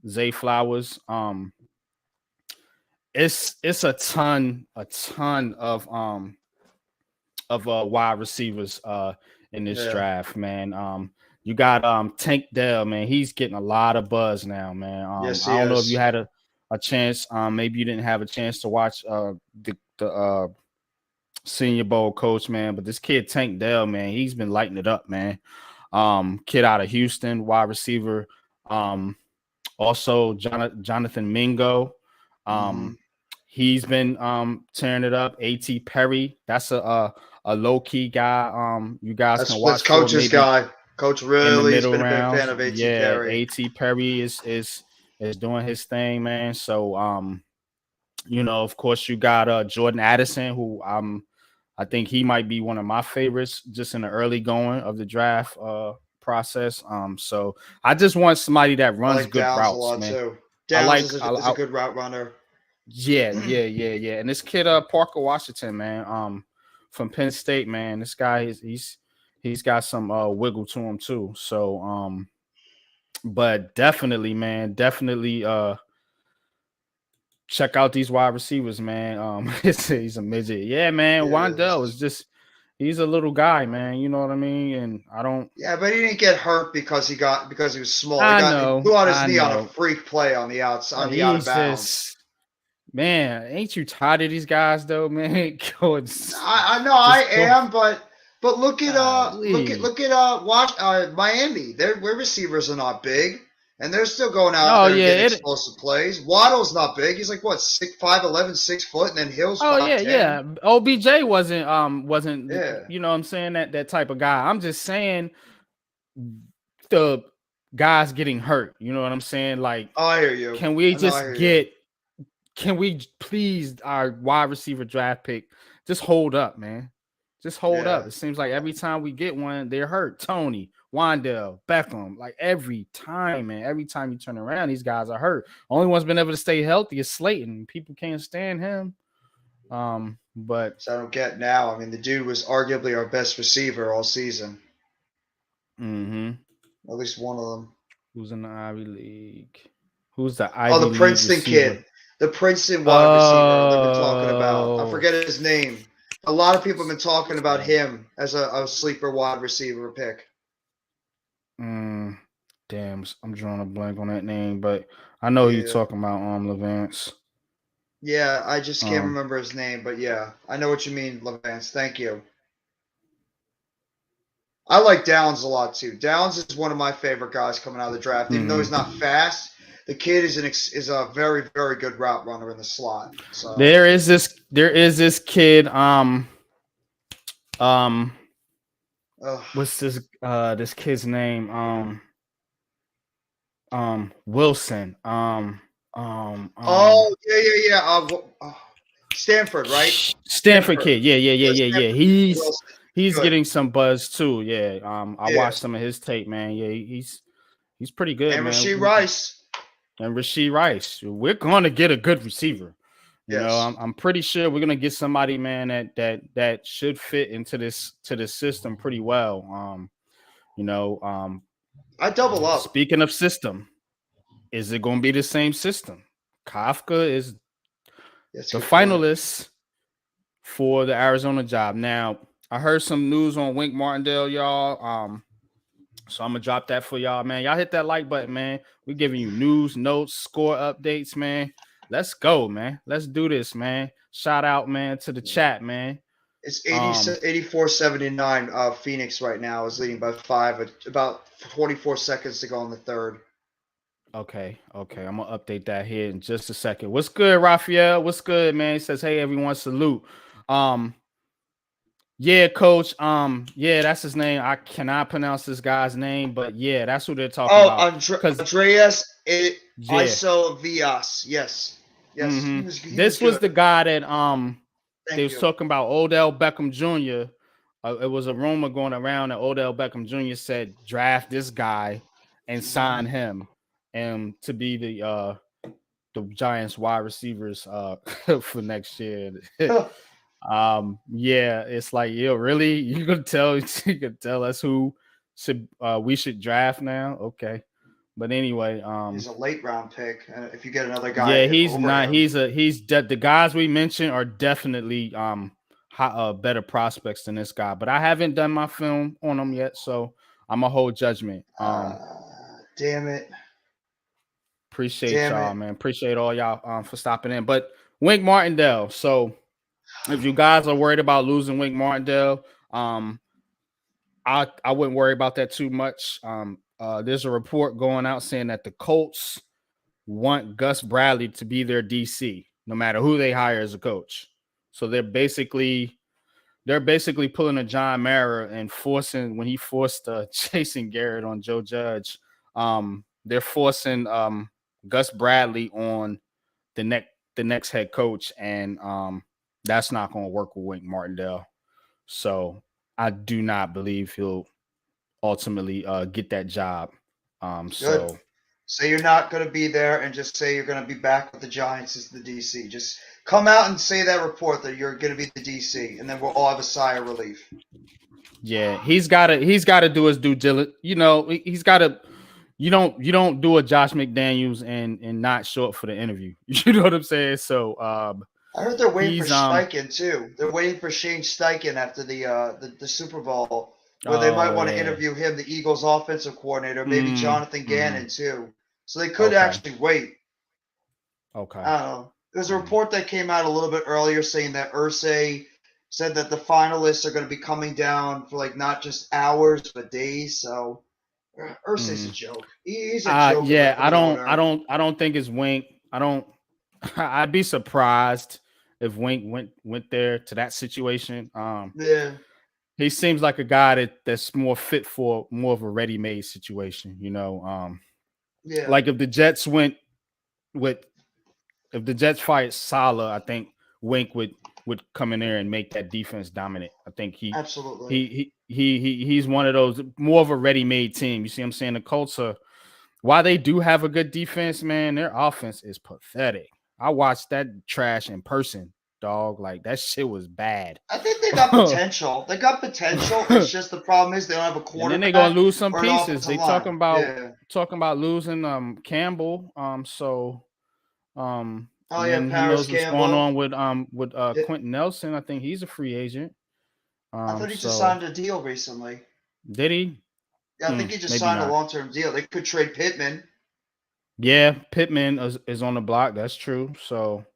Zay Flowers. It's a ton of wide receivers in this Yeah. draft, man. You got Tank Dell, man. He's getting a lot of buzz now, man. Yes, I he don't know if you is. had a chance. Maybe you didn't have a chance to watch the Senior Bowl coach, man. But this kid Tank Dell, man, he's been lighting it up, man. Kid out of Houston, wide receiver. Also Jonathan Mingo. Mhm. He's been tearing it up. A.T. Perry, that's a low key guy. You guys can That's watch for coach's maybe guy. Coach in the really has middle been a big fan rounds. of A.T. Yeah, Perry. A.T. Perry is doing his thing, man. So of course you got Jordan Addison, who I think he might be one of my favorites just in the early going of the draft process. So I just want somebody that I runs like good Downs a routes, lot man. too. I Downs like is I, a I good route runner. yeah. And this kid Parker Washington, man, from Penn State, man. This guy he's got some wiggle to him too. So but definitely, man, check out these wide receivers, man. He's a midget. Yeah, man. He Wandell is. is just he's a little guy, man. You know what I mean? And I don't Yeah, but he didn't get hurt because he was small. He I blew out his knee on a know. freak play on the outside, on the out of He's bounds. just man, ain't you tired of these guys though, man? Going I know I just go am, but look at golly. Miami. Their receivers are not big, and they're still going out Oh there and yeah, getting explosive plays. Waddle's not big. He's like what 5'11", 6 foot, and then Hill's oh yeah, 5'10". yeah. OBJ wasn't Yeah. you know what I'm saying that type of guy. I'm just saying the guys getting hurt. You know what I'm saying? Like, Oh, I hear you. can we I know. I just hear you. get? Can we please our wide receiver draft pick just hold up, man? Just hold up. Yeah. It seems like every time we get one, they're hurt. Tony, Wandell, Beckham, like every time, man. Every time you turn around, these guys are hurt. Only one's been able to stay healthy is Slayton. People can't stand him. But So I don't get now. I mean, the dude was arguably our best receiver all season. mhm. At least one of them. Who's in the Ivy League? Who's the Oh, Ivy the League Princeton receiver? kid. The Princeton wide receiver they've been talking about. I Oh, forget his name. A lot of people have been talking about him as a sleeper wide receiver pick. damn, I'm drawing a blank on that name, but I know you're Yeah. talking about Levance. Yeah, I just can't Um, remember his name, but yeah, I know what you mean, Levance. Thank you. I like Downs a lot too. Downs is one of my favorite guys coming out of the draft. Even though he's not fast, the kid is a very, very good route runner in the slot. So there is this kid. What's this kid's name? Wilson. Oh yeah. Stanford, right? Stanford kid. Yeah. Stanford Wilson. He's Good. getting some buzz too. Yeah. I Yeah. watched some of his tape, man. Yeah, he's pretty good, And man. Rashee Rice. And Rashee Rice. We're gonna get a good receiver. You know, Yes. I'm pretty sure we're gonna get somebody, man, that should fit into this system pretty well. I double up. Speaking of system, is it gonna be the same system? Kafka is That's the a good point. finalist for the Arizona job. Now, I heard some news on Wink Martindale, y'all. So I'm gonna drop that for y'all, man. Y'all hit that like button, man. We're giving you news, notes, score updates, man. Let's go, man. Let's do this, man. Shout out, man, to the chat, man. It's 84-79. Phoenix right now is leading by 5. About 24 seconds to go in the third. Okay. I'm gonna update that here in just a second. What's good, Raphael? What's good, man? He says, hey, everyone, salute. Yeah, coach. Yeah, that's his name. I cannot pronounce this guy's name, but yeah, that's who they're talking about. Andreas yeah. Iso Vias. Yes. This was the guy that Thank they was you. talking about Odell Beckham Jr. It was a rumor going around that Odell Beckham Jr. said draft this guy and sign him and to be the Giants wide receivers for next year. Yeah, it's like, yo, really? You could tell us who we should draft now. Okay, but anyway, He's a late round pick. If you get another guy, yeah, he's over not. him. The guys we mentioned are definitely better prospects than this guy. But I haven't done my film on him yet, so I'm a hold judgment. Damn it. Appreciate y'all, man. Appreciate all y'all for stopping in. But Wink Martindale. So if you guys are worried about losing Wink Martindale, I wouldn't worry about that too much. There's a report going out saying that the Colts want Gus Bradley to be their DC, no matter who they hire as a coach. So they're basically pulling a John Mara and forcing, when he forced Jason Garrett on Joe Judge, they're forcing Gus Bradley on the next head coach, and that's not going to work with Wink Martindale. So I do not believe he'll ultimately get that job. So you're not going to be there, and just say you're going to be back with the Giants as the DC. Just come out and say that report that you're going to be the DC, and then we'll all have a sigh of relief. Yeah, he's got to do his due diligence. He's got to. You don't do a Josh McDaniels and not show up for the interview. You know what I'm saying? So I heard they're waiting for Steichen too. They're waiting for Shane Steichen after the Super Bowl, where they might want to interview him, the Eagles offensive coordinator, maybe Jonathan Gannon too. So they could actually wait. Okay. I don't know. There's a report that came out a little bit earlier saying that Irsay said that the finalists are going to be coming down for not just hours but days. So Irsay's a joke. He's a joke. Yeah, I don't think it's Wink. I'd be surprised if Wink went there to that situation. Yeah. He seems like a guy that's more fit for more of a ready-made situation, Yeah. Like if the Jets fired Saleh, I think Wink would come in there and make that defense dominant. I think he's one of those, more of a ready-made team. You see what I'm saying? The Colts while they do have a good defense, man, their offense is pathetic. I watched that trash in person, dog. Like, that shit was bad. I think they got potential. It's just the problem is they don't have a quarterback. And then they're gonna lose some pieces. They talking about losing Campbell. Paris knows what's going on with Quentin Nelson. I think he's a free agent. I thought he just signed a deal recently. Did he? Yeah, I think he just signed a long-term deal. They could trade Pittman. Yeah, Pittman is on the block. That's true. So,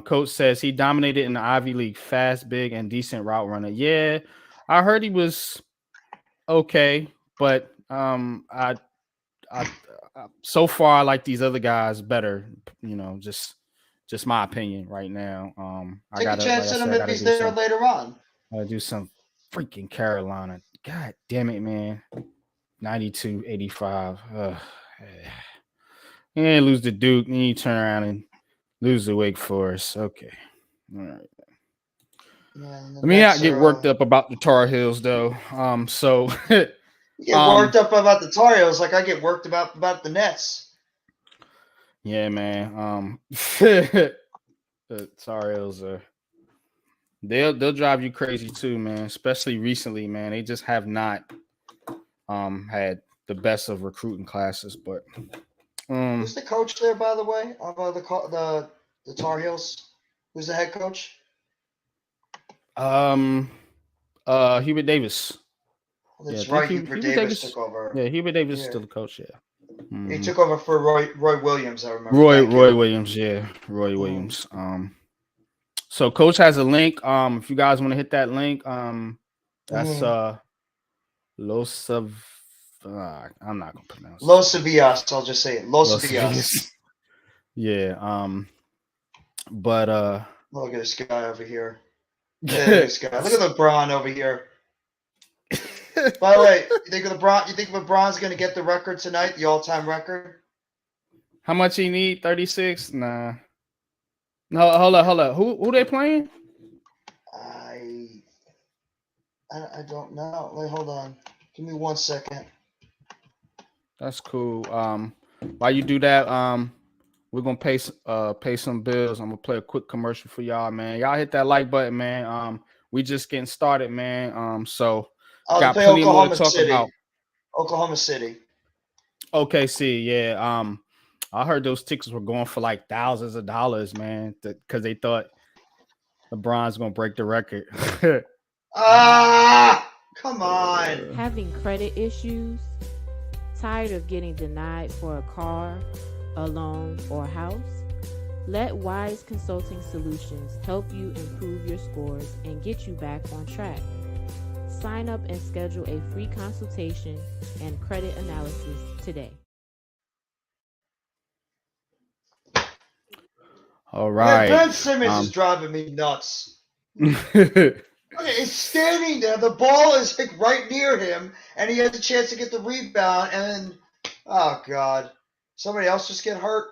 coach says he dominated in the Ivy League, fast, big, and decent route runner. Yeah, I heard he was okay, but I so far I like these other guys better. Just my opinion right now. Take a chance on him if he's there later on. I do some freaking Carolina. God damn it, man. 92-85. And lose to Duke. Then you turn around and lose to Wake Forest. Okay. All right. Yeah, Let me not get worked up about the Tar Heels, though. So you get worked up about the Tar Heels like I get worked about the Nets. Yeah, man. The Tar Heels they'll drive you crazy too, man. Especially recently, man. They just have not had the best of recruiting classes. But who's the coach there, by the way, of the Tar Heels? Who's the head coach? Hubert Davis. That's right. Hubert Davis took over. Yeah, Hubert Davis is still the coach. Yeah. Mm-hmm. He took over for Roy Williams. I remember. Roy Williams. Yeah, Roy Williams. So coach has a link. If you guys want to hit that link, that's Los of. I'm not gonna pronounce Los Avias. I'll just say it. Los Avias. Yeah. But look at this guy over here. Yeah, this guy. Look at LeBron over here. By the way, you think LeBron's gonna get the record tonight, the all-time record? How much he need? 36? Nah. No, hold up. Who they playing? I don't know. Wait, hold on. Give me 1 second. That's cool. While you do that, we're gonna pay some bills. I'm gonna play a quick commercial for y'all, man. Y'all hit that like button, man. We just getting started, man. So got plenty more to talk about. Oklahoma City. OKC, yeah. I heard those tickets were going for like thousands of dollars, man, because they thought LeBron's gonna break the record. Come on. Having credit issues? Tired of getting denied for a car, a loan, or a house? Let Wise Consulting Solutions help you improve your scores and get you back on track. Sign up and schedule a free consultation and credit analysis today. All Man, right. Ben Simmons is driving me nuts. Okay, he's standing there. The ball is like right near him, and he has a chance to get the rebound. And then, oh god, somebody else just get hurt.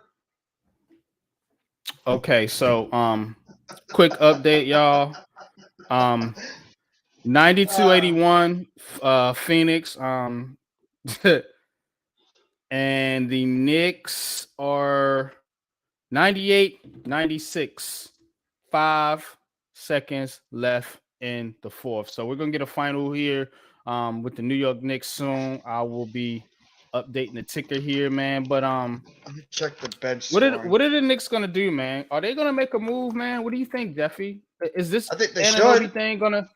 Okay, so quick update, y'all. 92-81 Phoenix. And the Knicks are 98-96. 5 seconds left in the fourth. So we're gonna get a final here with the New York Knicks soon. I will be updating the ticker here, man. But Let me check the bench what scoring. are the Knicks gonna do, man? Are they gonna make a move, man? What do you think, Jeffy? Is this I think they Anunoby should. thing gonna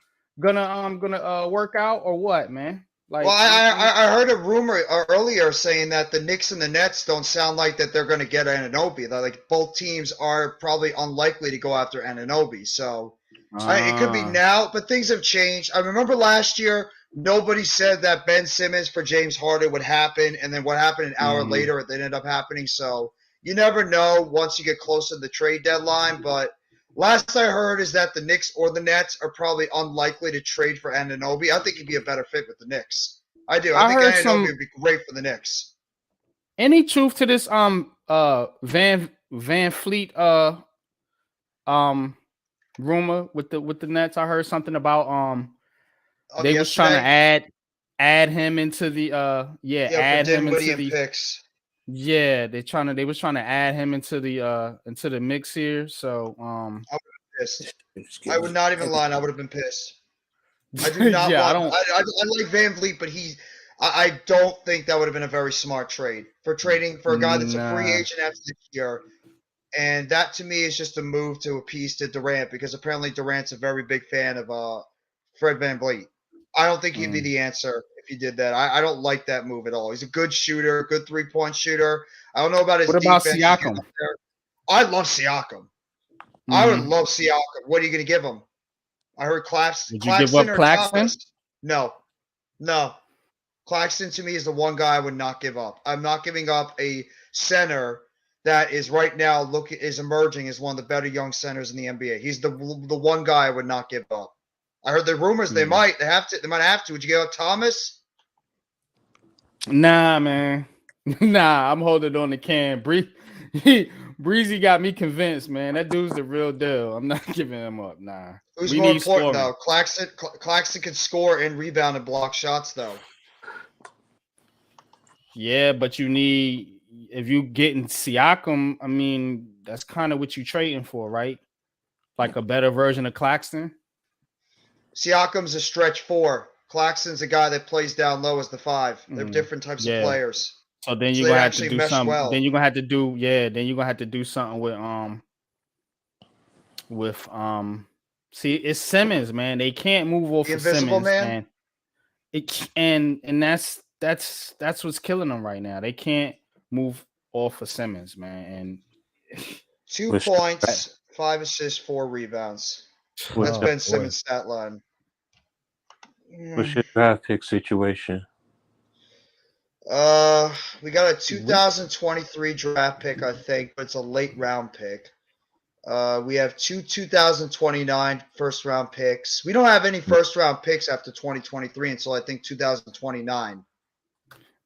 work out or what, man? Like, Well, I heard a rumor earlier saying that the Knicks and the Nets don't sound like that they're going to get Anunoby. That like both teams are probably unlikely to go after Anunoby. So it could be now, but things have changed. I remember last year nobody said that Ben Simmons for James Harden would happen, and then what happened an hour later it ended up happening. So you never know once you get closer to the trade deadline. But last I heard is that the Knicks or the Nets are probably unlikely to trade for Anunoby. I think he'd be a better fit with the Knicks. I do. I think Anunoby would be great for the Knicks. Any truth to this Van Fleet rumor with the Nets? I heard something about they was trying to add him into the add him into the picks. Yeah, they was trying to add him into the mix here. So I would have been pissed. I would not even lie. I would have been pissed. I do not want. I like Van Vliet, but I don't think that would have been a very smart trade for trading for a guy that's a free agent after this year. And that to me is just a move to appease to Durant because apparently Durant's a very big fan of Fred VanVleet. I don't think he'd be the answer if he did that. I don't like that move at all. He's a good shooter, good 3-point shooter. I don't know about his defense. What about Siakam? I love Siakam. I would love Siakam. What are you going to give him? I heard Claxton. Did you give up Claxton? No. Claxton to me is the one guy I would not give up. I'm not giving up a center that is right now is emerging as one of the better young centers in the NBA. He's the one guy I would not give up. I heard the rumors they might have to. Would you give up Thomas? Nah, man. Nah, I'm holding on to Cam. Breezy got me convinced, man. That dude's the real deal. I'm not giving him up. Nah. Who's more important though? Claxton can score and rebound and block shots though. Yeah, but if you getting Siakam, I mean, that's kind of what you trading for, right? Like a better version of Claxton. Siakam's a stretch 4. Claxton's a guy that plays down low as the 5. They're different types of players. So then you're gonna have to do something. Well. Then you're gonna have to do Then you're gonna have to do something with See, it's Simmons, man. They can't move off of Simmons, man. And that's what's killing them right now. They can't move off of Simmons, man. And 2 points, 5 assists, 4 rebounds. That's Ben Simmons' stat line. What's your draft pick situation? We got a 2023 draft pick, I think, but it's a late round pick. We have 2 2029 first round picks. We don't have any first round picks after 2023 until I think 2029.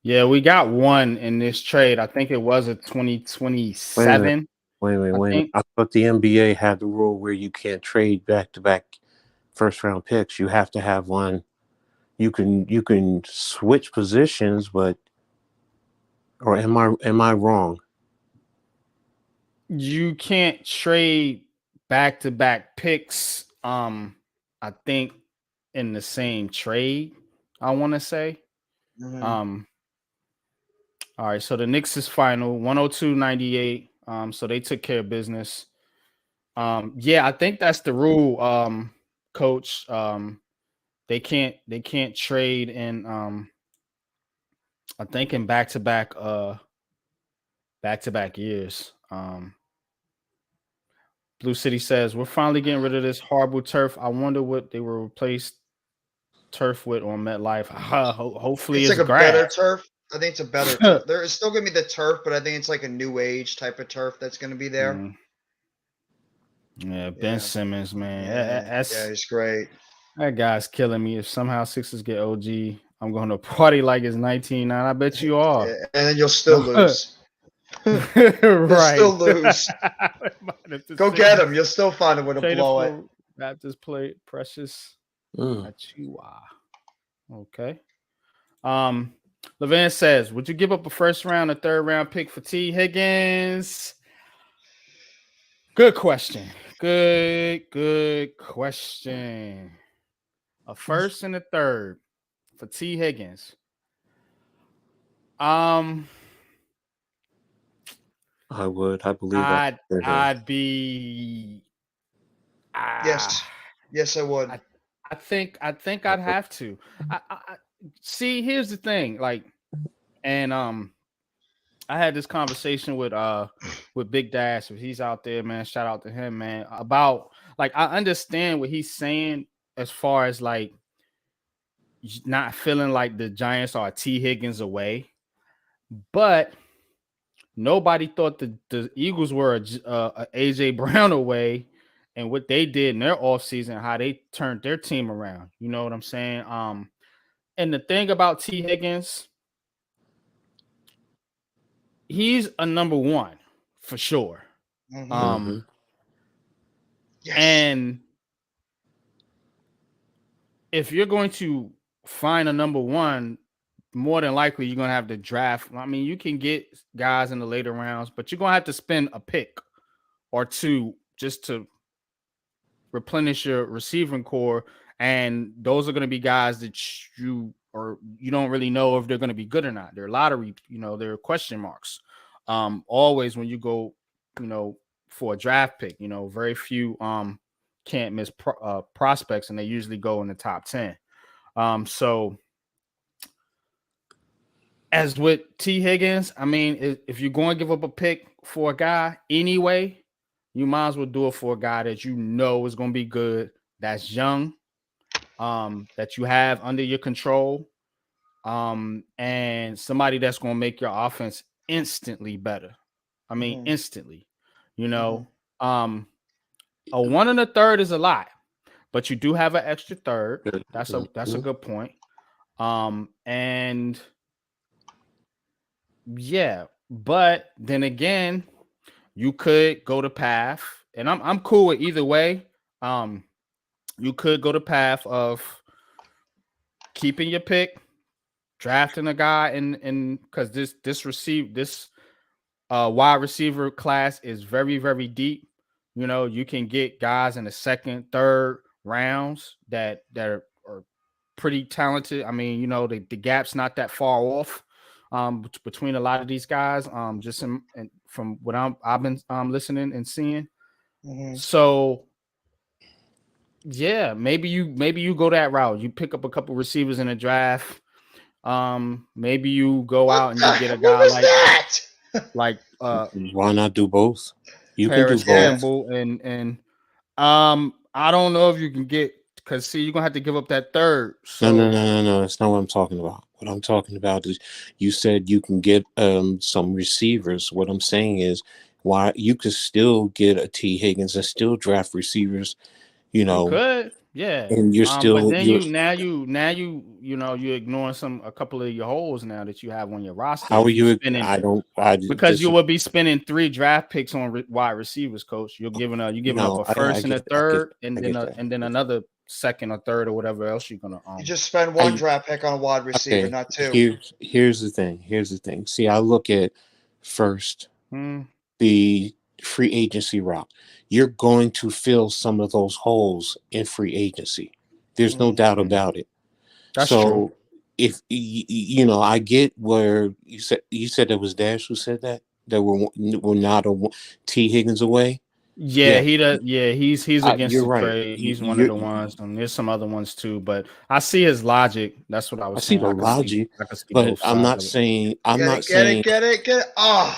Yeah, we got one in this trade. I think it was a 2027. Wait. I thought the NBA had the rule where you can't trade back-to-back first round picks. You have to have one. You can switch positions, but or am I wrong? You can't trade back-to-back picks. I think in the same trade, I want to say. Mhm. All right, so the Knicks is final 102-98. So they took care of business. Yeah, I think that's the rule, coach. They can't trade in I think in back-to-back years. Blue City says we're finally getting rid of this horrible turf. I wonder what they will replace turf with on MetLife. Hopefully It's like it's a better grass. turf. I think it's a better turf. There is still gonna be the turf, but I think it's like a new age type of turf that's gonna be there. Mm. Yeah, Ben Yeah. Simmons, man. Yeah, he's great. That guy's killing me. If somehow Sixers get OG, I'm going to party like it's 1999. I bet you are. Yeah, and then you'll still lose. You'll still Right. lose. Go get him. You'll still find a way to Traded blow it. for Raptors play Precious Mm. Achua. Okay. Levan says, would you give up a first round, a third round pick for T. Higgins? Good question. Good question. A first and a third for T. Higgins. I would. I believe I'd be. Yes, I would. I think I'd have to. I see. Here's the thing, like, and I had this conversation with Big Dash. If he's out there, man, shout out to him, man. About like I understand what he's saying as far as like not feeling like the Giants are T. Higgins away, but nobody thought the Eagles were a AJ Brown away, and what they did in their offseason, how they turned their team around. You know what I'm saying? And the thing about T. Higgins, he's a number one for sure. Mhm. Yes. And if you're going to find a number one, more than likely you're going to have to draft. I mean, you can get guys in the later rounds, but you're going to have to spend a pick or two just to replenish your receiving core. And those are going to be guys that you don't really know if they're going to be good or not. They're lottery, they're question marks. Always when you go, for a draft pick, very few can't miss prospects, and they usually go in the top 10. So as with T. Higgins, I mean, if you're going to give up a pick for a guy anyway, you might as well do it for a guy that you know is going to be good, that's young, that you have under your control, and somebody that's going to make your offense instantly better. I mean, instantly. A 1 and a third is a lot, but you do have an extra third. That's a good point. And yeah, but then again, you could go the path, and I'm cool with either way. You could go the path of keeping your pick, drafting a guy, and because this wide receiver class is very, very deep. You can get guys in the second, third rounds that are pretty talented. I mean, the gap's not that far off between a lot of these guys. Just from what I've been listening and seeing. So yeah, maybe you go that route. You pick up a couple receivers in the draft. Maybe you go out and you get a guy like why not do both? You Paris can do both. Campbell and I don't know if you can get, because see, you're gonna have to give up that third. So No. That's not what I'm talking about. What I'm talking about is you said you can get some receivers. What I'm saying is why you could still get a T. Higgins and still draft receivers. You could, yeah. And you're still, but then you're ignoring a couple of your holes now that you have on your roster. How are you? Because you will be spending 3 draft picks on wide receivers, coach. You're giving up a first and a third, and then another second or third or whatever else you're gonna. You just spend one draft pick on a wide receiver, not 2. Here's the thing. See, I look at first the free agency route. You're going to fill some of those holes in free agency. There's no doubt about it. That's true. if you know, I get where you said it was Dash who said that we're not a T Higgins away. Yeah, Yeah, he does. Yeah, he's against you're the right. trade. He's one of the ones. There's some other ones too, but I see his logic. That's what I I was see saying. the logic, I could see but both sides of it. Get it, get it, get it, get it. Oh,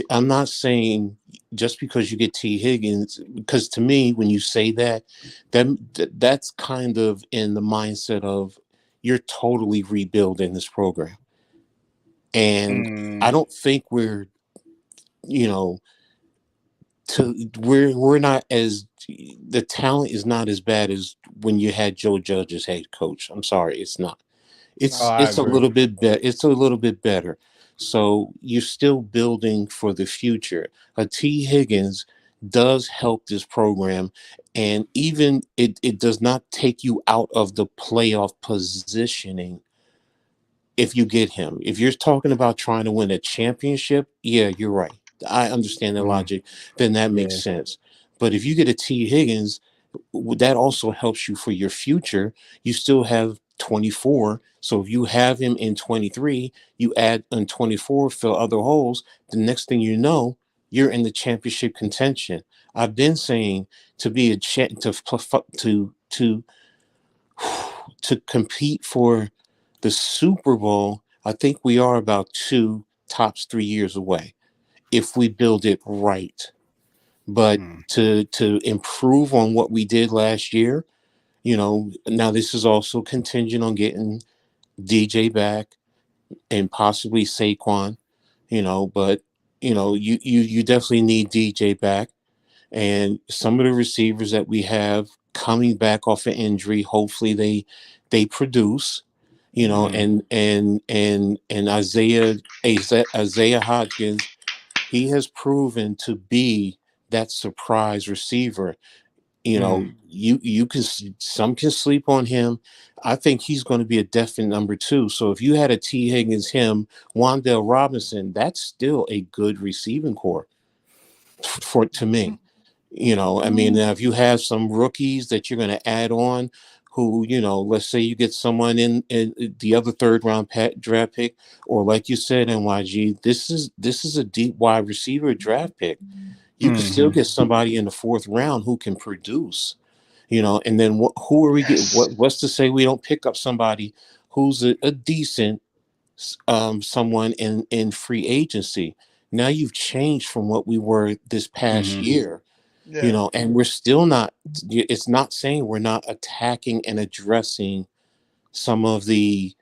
I'm not saying just because you get T Higgins, because to me, when you say that, that's kind of in the mindset of you're totally rebuilding this program, and I Mm, don't think we're, you know, we're not as the talent is not as bad as when you had Joe Judge as head coach. I'm sorry, it's not. oh, I It's a agree. little bit better. It's a little bit better. So you're still building for the future. A T Higgins does help this program, and even it does not take you out of the playoff positioning if you get him. If you're talking about trying to win a championship, yeah, you're right. I understand the Mm, logic. Then that makes yeah. sense. But if you get a T Higgins, that also helps you for your future. You still have 24. So if you have him in 23, you add in 24, fill other holes. The next thing you know, you're in the championship contention. I've been saying to be a to compete for the Super Bowl. I think we are about two, tops 3 years away if we build it right. But Mm, to improve on what we did last year, you know, now this is also contingent on getting DJ back and possibly Saquon, you know, but you definitely need DJ back, and some of the receivers that we have coming back off an injury, hopefully they produce, you know, mm, mm, and Isaiah Hodgins, he has proven to be that surprise receiver. You know, mm, you can some can sleep on him. I think he's going to be a definite number two. So if you had a T Higgins, him, Wandale Robinson, that's still a good receiving core for to me. You know, I mean, now if you have some rookies that you're going to add on, who, you know, let's say you get someone in the other third round draft pick, or like you said, NYG, this is a deep wide receiver draft pick. You could still mhm, get somebody in the fourth round who can produce, you know, and then who are we get? yes, What's to say we don't pick up somebody who's a decent someone in free agency? Now you've changed from what we were this past mhm, year, you yeah, know, and we're still not. It's not saying we're not attacking and addressing some of the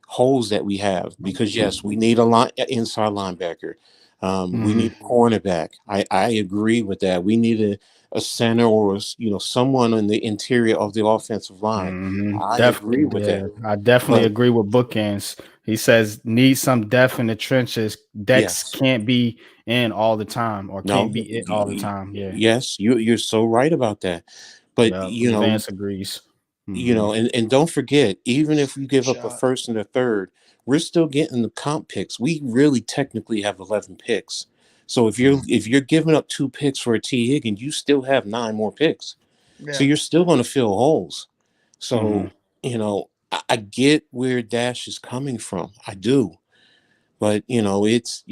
holes that we have, because yes, we need a inside linebacker. We mhm, need a cornerback. I agree with that. We need a center, or you know, someone in the interior of the offensive line. I agree Definitely, with yeah. that. I definitely But agree with Bookends. He says need some depth in the trenches. Dex yes, can't be in all the time or can't no, be it all the time. Yeah. yes, you're so right about that. But Yeah. Vance agrees. Hmm. and don't forget, even if you good give up a shot. first and a third, we're still getting the comp picks. We really technically have 11 picks. So if you're giving up 2 picks for a T Higgins, you still have 9 more picks. So Yeah, you're still going to fill holes. Hmm. So, I get where Dash is coming from. I do. But, it's,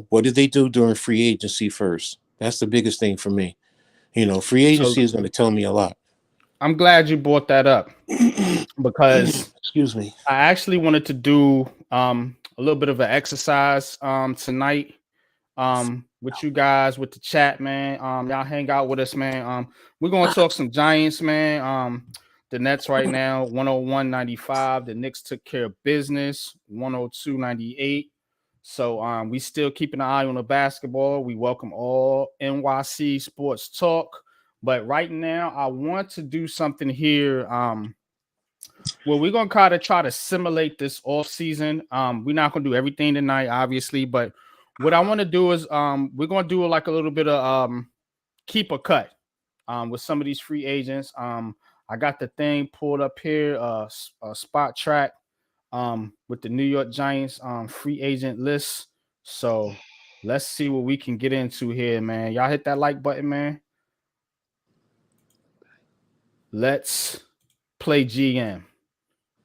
what did they do during free agency first? That's the biggest thing for me. Free So agency is going to tell me a lot. I'm glad you brought that up because Excuse me. I actually wanted to do a little bit of an exercise tonight with you guys with the chat, man. Y'all hang out with us, man. We're gonna talk some Giants, man. The Nets right now 101.95. The Knicks took care of business 102.98. So we still keeping an eye on the basketball. We welcome all NYC sports talk. But right now, I want to do something here. Well, we're gonna kind of try to simulate this off season. We're not gonna do everything tonight, obviously, but what I want to do is we're gonna do like a little bit of keep a cut with some of these free agents. I got the thing pulled up here, a spot track with the New York Giants free agent list. So let's see what we can get into here, man. Y'all hit that like button, man. Let's play GM.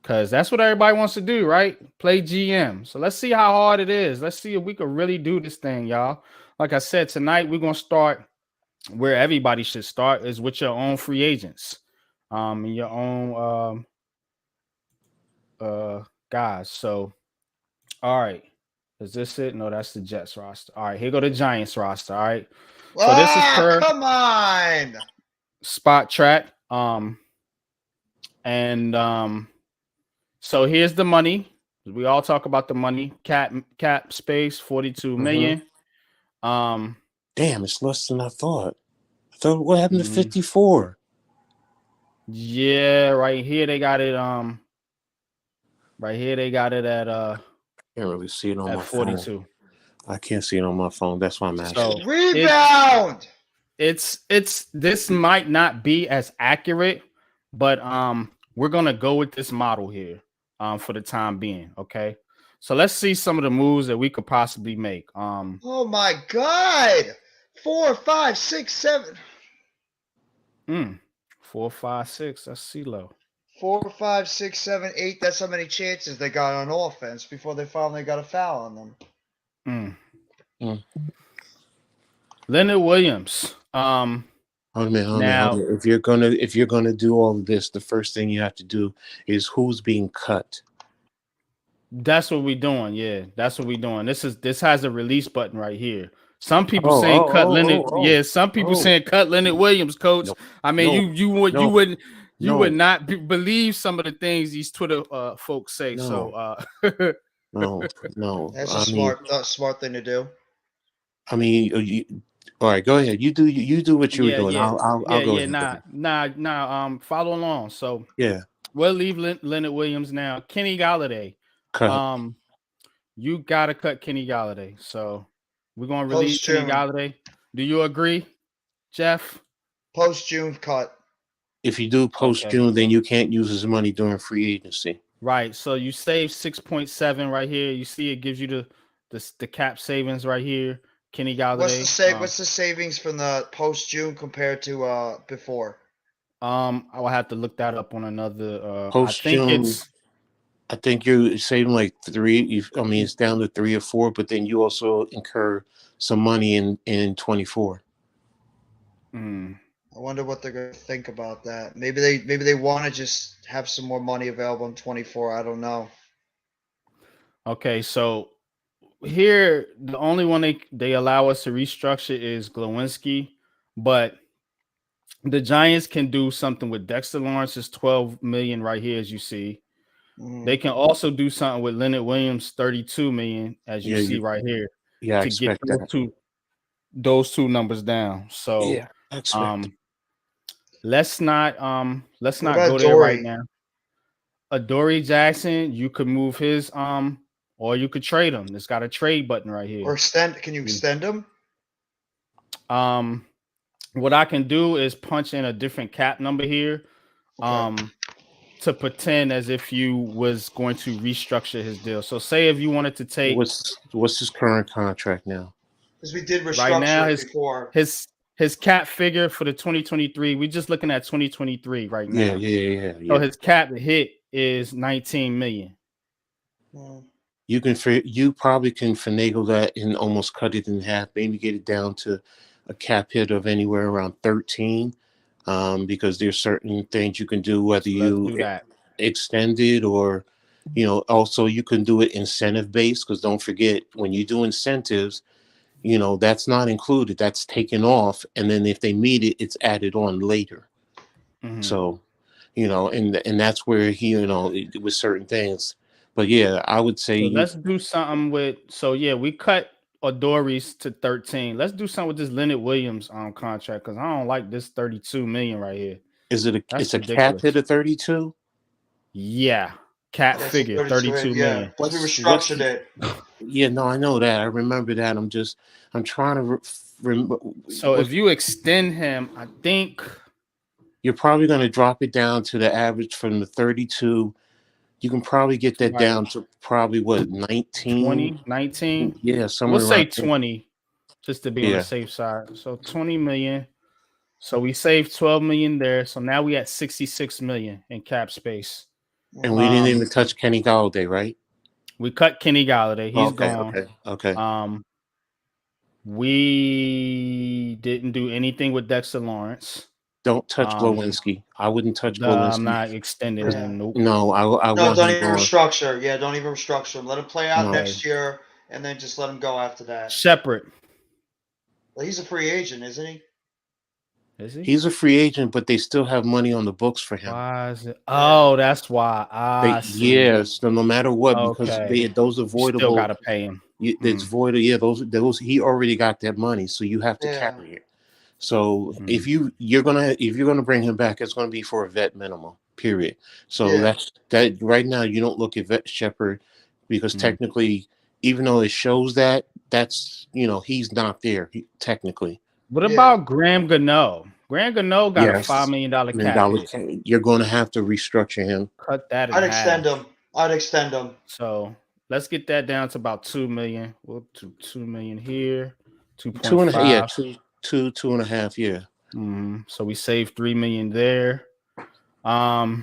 Because that's what everybody wants to do, right? Play GM. So let's see how hard it is. Let's see if we could really do this thing, y'all. Like I said, tonight we're gonna start where everybody should start is with your own free agents, and your own guys. So, all right, is this it? No, that's the Jets roster. All right, here go the Giants roster. All right, so this is per come on. spot track. And so here's the money. We all talk about the money. Cap space 42 million. Damn, it's less than I thought. I thought what happened to Mhm. 54? Yeah, right here they got it. Right here they got it at Can't really see it on at my 42. phone. I can't see it on my phone. That's why I'm asking. So Rebound. it's this might not be as accurate, but we're gonna go with this model here for the time being. Okay, so let's see some of the moves that we could possibly make. Oh my God. 4, 5, 6, 7. 4, 5, 6. That's CeeLo. 4, 5, 6, 7, 8. That's how many chances they got on offense before they finally got a foul on them. Leonard Williams. Hold on a minute. Now If you're gonna do all of this, the first thing you have to do is who's being cut. that's what we're doing. Yeah, that's what we're doing. This has a release button right here. Some people saying cut Leonard. Yeah, some people saying cut Leonard Williams, coach. No, I mean, you would no. not believe some of the things these Twitter folks say. No. So No. That's a smart thing to do. I mean, all right, go ahead. You do what you were doing. Yeah, I'll go ahead. Nah. Follow along. So Yeah. we'll leave Leonard Williams now. Kenny Galladay. Cut. You gotta cut Kenny Galladay. So we're gonna release Kenny Galladay. Do you agree, Jeff? Post June cut. If you do post June, then you can't use his money during free agency. Right. So you save 6.7 right here. You see it gives you the cap savings right here. Kenny Galladay. What's the savings from the post June compared to before? I will have to look that up on another. Post June. I think you're saving like 3. I mean, it's down to 3 or 4, but then you also incur some money in 24. I wonder what they're going to think about that. Maybe they want to just have some more money available in 24. I don't know. Okay, so here the only one they allow us to restructure is Glowinski, but the Giants can do something with Dexter Lawrence's 12 million right here, as you see. They can also do something with Leonard Williams, 32 million, as you see right here. Yeah, to get those two numbers down. So let's not go there right now. Adoree Jackson, you could move his or you could trade him. It's got a trade button right here. Or can you extend him? What I can do is punch in a different cap number here. To pretend as if you was going to restructure his deal. So say if you wanted to take what's his current contract now? Because we did restructure right now before. His cap figure for the 2023. We're just looking at 2023 right now. Yeah. So his cap hit is 19 million. You probably can finagle that and almost cut it in half, maybe get it down to a cap hit of anywhere around 13. Because there's certain things you can do, whether you extend it or, also you can do it incentive based. Because don't forget, when you do incentives, that's not included. That's taken off, and then if they meet it, it's added on later. So, and that's where with certain things. But yeah, I would say let's do something with. So yeah, we cut Adoree's to 13. Let's do something with this Leonard Williams contract because I don't like this 32 million right here. It's a cap hit of 32? Yeah. Cap figure 32 million. We restructured it. Yeah, no, I know that. I remember that. I'm trying to remember. So if you extend him, I think you're probably going to drop it down to the average from the 32. You can probably get that down to probably what, 19? 20, 19? Yeah, somewhere we'll say 20 just to be on the safe side. So 20 million. So we saved 12 million there. So now we at 66 million in cap space. And we didn't Um, even touch Kenny Galladay, right? we cut Kenny Galladay. He's Okay, gone. okay. We didn't do anything with Dexter Lawrence. Don't touch Glowinski. I wouldn't touch I'm Glowinski. not extending him. Nope. No, I No, want don't him even gone. restructure. Yeah, don't even restructure him. Let him play out No. next year, and then just let him go after that. Shepard. Well, he's a free agent, isn't he? Is he? He's a free agent, but they still have money on the books for him. Why is it? Oh, that's why. I see. Yes, so no matter what, because Okay. those You avoidable. still gotta pay him. It's voidable. Yeah, those he already got that money, so you have to carry it. So if you're gonna bring him back, it's gonna be for a vet minimum. Period. So that's that. Right now, you don't look at Vet Shepard because technically, even though it shows that's he's not there technically. What about Graham Gano? Graham Gano got a $5 million cap hit. You're going to have to restructure him. Cut that in I'd half. extend him. So let's get that down to about $2 million. We'll do $2 million here. 2.5. 2.5. Yeah, two and a half. Yeah. So we saved $3 million there. Darnay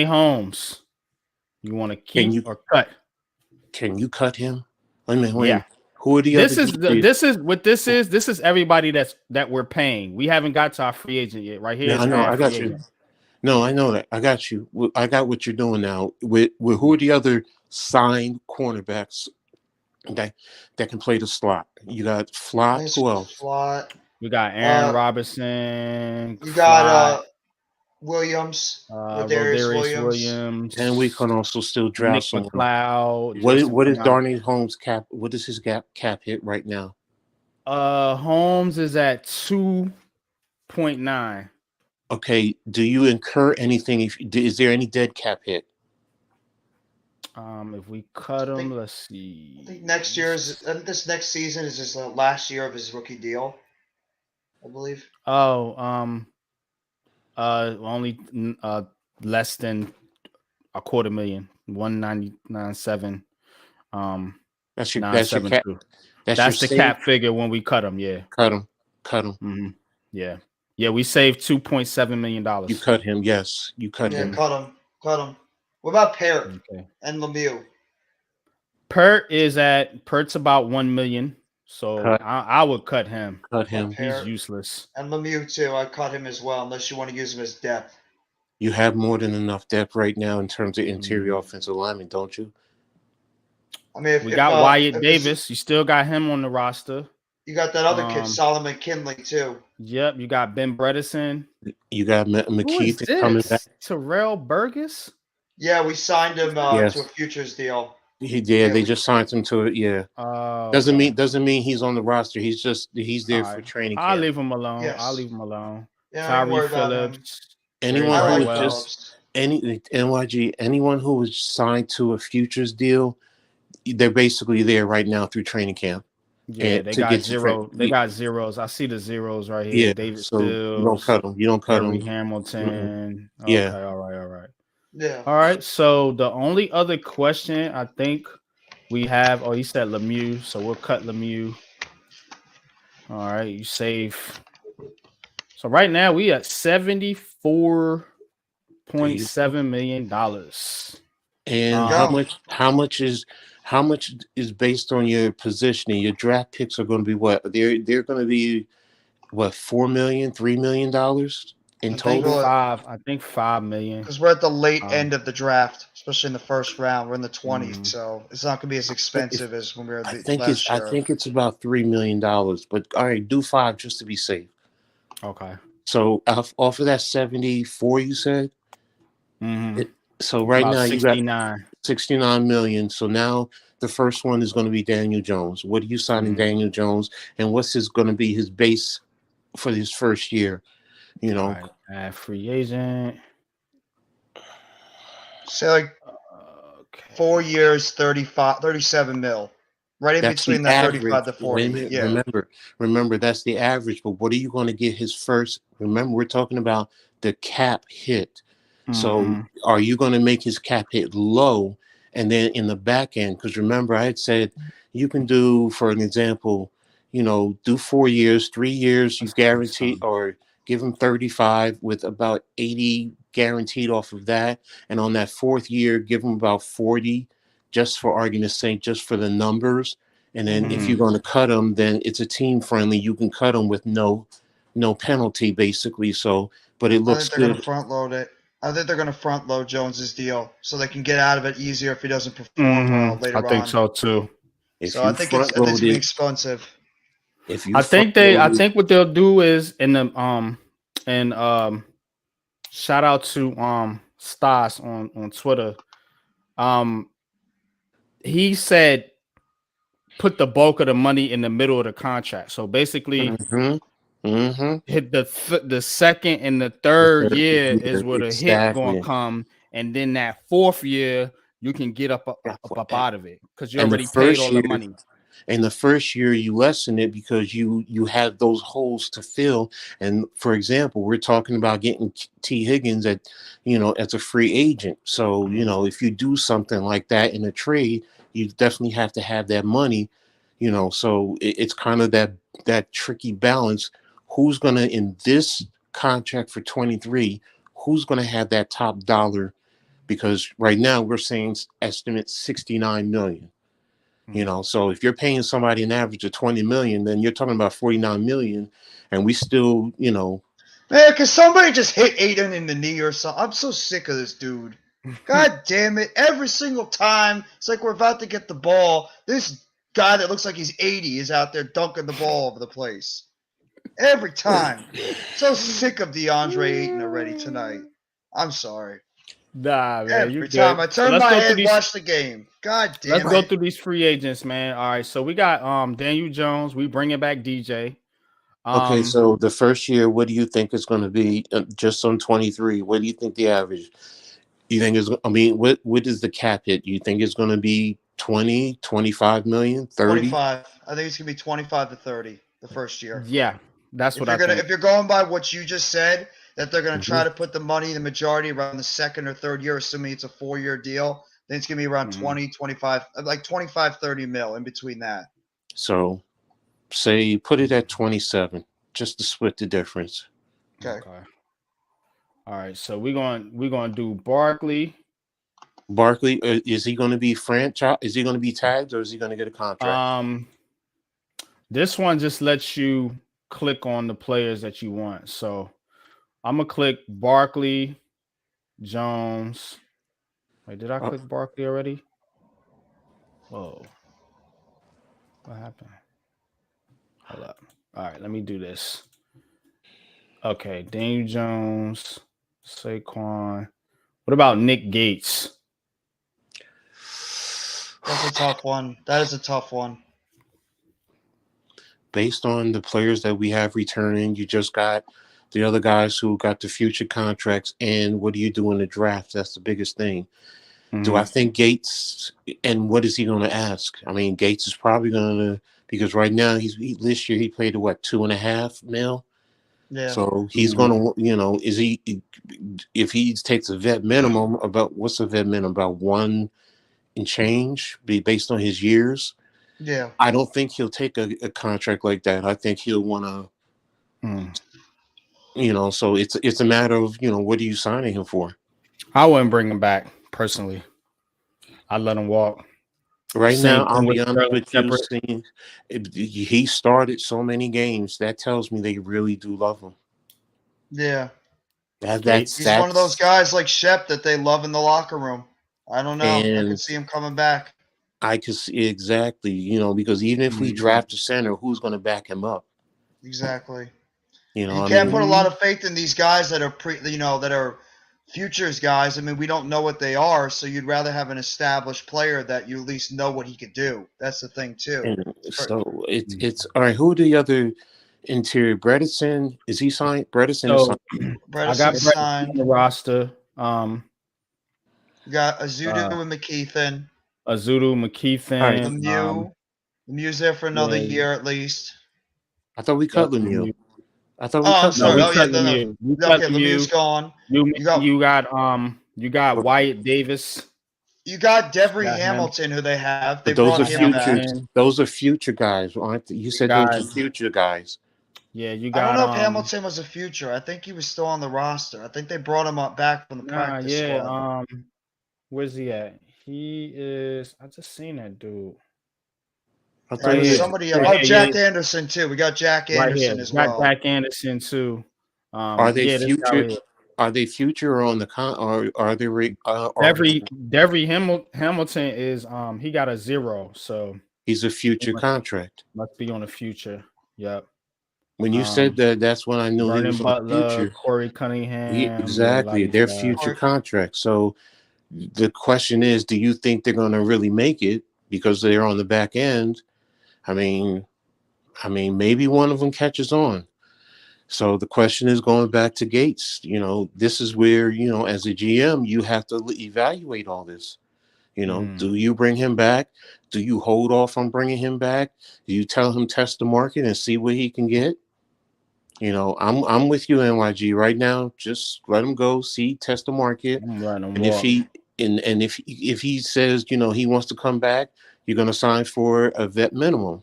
Holmes. You want to keep or cut? Can you cut him? Wait. Yeah. Who are the this other? This is everybody that we're paying. We haven't got to our free agent yet. Right here. Yeah, I know. I got you. No, I know that. I got you. I got what you're doing now. With who are the other signed cornerbacks that can play the slot? You got Flott. Who else? Flott. We got Aaron Robinson. You got Williams. Rodarius Williams. And we can also still draft someone. McLeod. What is Darnay Holmes cap? What is his cap hit right now? Holmes is at 2.9. Okay. Do you incur anything? Is there any dead cap hit? If we cut him, let's see. I think this next season is his last year of his rookie deal, I believe. Only less than $250,000, 199.7. That's your cap. That's the cap figure when we cut him. Yeah, cut him. Yeah. We saved $2.7 million. You cut him. Yes, you cut him. Cut him. What about Pert and Lemieux? Pert's about $1 million. So I would cut him. He's useless. And Lemieux too. I cut him as well, unless you want to use him as depth. You have more than enough depth right now in terms of interior offensive linemen, don't you? I mean, we got Wyatt Davis. You still got him on the roster. You got that other kid, Solomon Kinley, too. Yep, you got Ben Bredesen. You got McKeith coming back. Terrell Burgess. Yeah, we signed him to a futures deal. They just signed him to it. Yeah, doesn't mean he's on the roster. He's there for training camp. I'll leave him alone. Yes. I'll leave him alone. Yeah, Tyree Phillips. Anyone who was signed to a futures deal, they're basically there right now through training camp. Yeah, they got zero. They got zeros. I see the zeros right here. Yeah, David so Stills. you don't cut them. Hamilton. Mm-hmm. Yeah. Okay, all right. Yeah. All right. So the only other question I think we have, he said Lemieux, so we'll cut Lemieux. All right, you save. So right now we at $74.7 million. And how much is based on your positioning? Your draft picks are going to be what? They're going to be what, $4 million, $3 million in total? I think $5 million. Because we're at the late end of the draft, especially in the first round. We're in the 20s, so it's not going to be as expensive as when we were last year. I think it's about $3 million. But all right, do 5 just to be safe. Okay. So off of that 74, you said. So right about now 69. You got 69 million. So now the first one is going to be Daniel Jones. What are you signing Daniel Jones, and what's going to be his base for his first year? Free agent. Say 4 years, 37 mil. Right in between that 35 to 40. Yeah. Remember, that's the average. But what are you going to get his first? Remember, we're talking about the cap hit. So are you going to make his cap hit low? And then in the back end, because remember, I had said you can do, for an example, do 4 years, 3 years, you guarantee give him 35 with about 80 guaranteed off of that. And on that 4th year, give him about 40, just for argument's sake, just for the numbers. And then if you're going to cut him, then it's a team friendly. You can cut him with no penalty, basically. So, but it I looks think they're going to good. front load it. I think they're going to front load Jones's deal so they can get out of it easier if he doesn't perform well I later think on. so too. If So you I think it's front going load to be it, expensive. if you I front think load what they'll do is and shout out to Stas on Twitter. He said put the bulk of the money in the middle of the contract. So basically, hit the second and the third year is where the hit gonna exactly. come, and then that 4th year you can get up out of it because you And the already paid first all year, the money. and the first year you lessen it because you have those holes to fill. And for example, we're talking about getting T. Higgins as a free agent. So if you do something like that in a trade, you definitely have to have that money. So it's kind of that tricky balance. Who's gonna, in this contract for 23, who's gonna have that top dollar? Because right now we're saying estimate 69 million. So if you're paying somebody an average of 20 million, then you're talking about 49 million, and we still, Man, because somebody just hit Aiden in the knee or something. I'm so sick of this dude. God damn it. Every single time, it's like we're about to get the ball. This guy that looks like he's 80 is out there dunking the ball over the place. Every time. So sick of DeAndre Ayton already tonight. I'm sorry. Nah, man, you Every time I good. So turn let's my go through head, these. watch the game. God Let's damn go it. through these free agents, man. All right, so we got Daniel Jones. We bringing back DJ. okay, so the first year, what do you think is going to be just on 23? What do you think the average? You think is? I mean, what is the cap hit? You think it's going to be 20, 25 million, 30? 25. I think it's gonna be 25 to 30 the first year. Yeah, that's If what I think. you're going by what you just said, that they're gonna try Mhm. to put the money, the majority around the 2nd or 3rd year, assuming it's a 4-year deal, then it's gonna be around 20, 25, like 25, 30 mil in between that. So say put it at 27, just to split the difference. Okay. All right, so we're going to do Barkley. Barkley, is he going to be franchise? Is he going to be tagged, or is he going to get a contract? This one just lets you click on the players that you want. So I'm gonna click Barkley, Jones. Wait, did I click Barkley already? Whoa, what happened? Hold up. All right, let me do this. Okay, Daniel Jones, Saquon. What about Nick Gates? That's a tough one. That is a tough one. Based on the players that we have returning, you just got the other guys who got the future contracts, and what do you do in the draft? That's the biggest thing. Do I think Gates, and what is he going to ask? I mean, Gates is probably going to, because right now this year he played at what, 2.5 mil? Yeah. So he's going to, is he, if he takes a vet minimum, about what's a vet minimum? About 1 and change, be based on his years. Yeah. I don't think he'll take a contract like that. I think he'll want to, so it's a matter of, what are you signing him for? I wouldn't bring him back personally. I'd let him walk. Right Same now, thing I'll with be honest Sterling with you, Shepard. he started so many games. That tells me they really do love him. Yeah. Gates. He's one of those guys like Shep that they love in the locker room. I don't know. I And could see him coming back. I could see exactly, because even if we draft a center, who's going to back him up? Exactly. You You can't put a lot of faith in these guys that are that are futures guys. I mean, we don't know what they are, so you'd rather have an established player that you at least know what he could do. That's the thing too. And so it's all right. Who are the other interior? Bredesen, is he signed? Bredesen is So signed. I got Bredesen Brett signed. on the roster. You got Azudu and McKeithen. Azudu, McKeithen. Lemieux's there for another year at least. I thought we cut Lemieux. I'm sorry. No, Oh yeah, Lemieux. okay. Lemieux's gone. You got Wyatt Davis. You got Devery Got him. Hamilton, who they have. They But those brought are him future. back. Those are future guys, aren't they? You said those are future guys. Yeah, you I don't got know if Hamilton was a future. I think he was still on the roster. I think they brought him up back from the practice yeah, squad. where's he at? He is. I just seen that dude. I There thought Right was he here. had somebody. Right Oh, here. Yeah, Jack Anderson too. We got Jack right here. Anderson as Got well. Jack Anderson too. Are they Yeah, this guy right future? here. Are they future or on the con? Or are they Devery artists? Hamilton is he got a 0, so He's a he future contract. must be on the future. Yep. When you said that, that's when I knew he Vernon was on the Butler, future. Corey Cunningham, yeah, a lot Exactly, of these they're guys. future contracts. So the question is, do you think they're going to really make it because they're on the back end? I mean, maybe one of them catches on. So the question is going back to Gates. This is where, as a GM, you have to evaluate all this. Do you bring him back? Do you hold off on bringing him back? Do you tell him test the market and see what he can get? I'm with you, NYG, right now. Just let him go, see, test the market, I'm letting him and if walk. he says he wants to come back, you're going to sign for a vet minimum.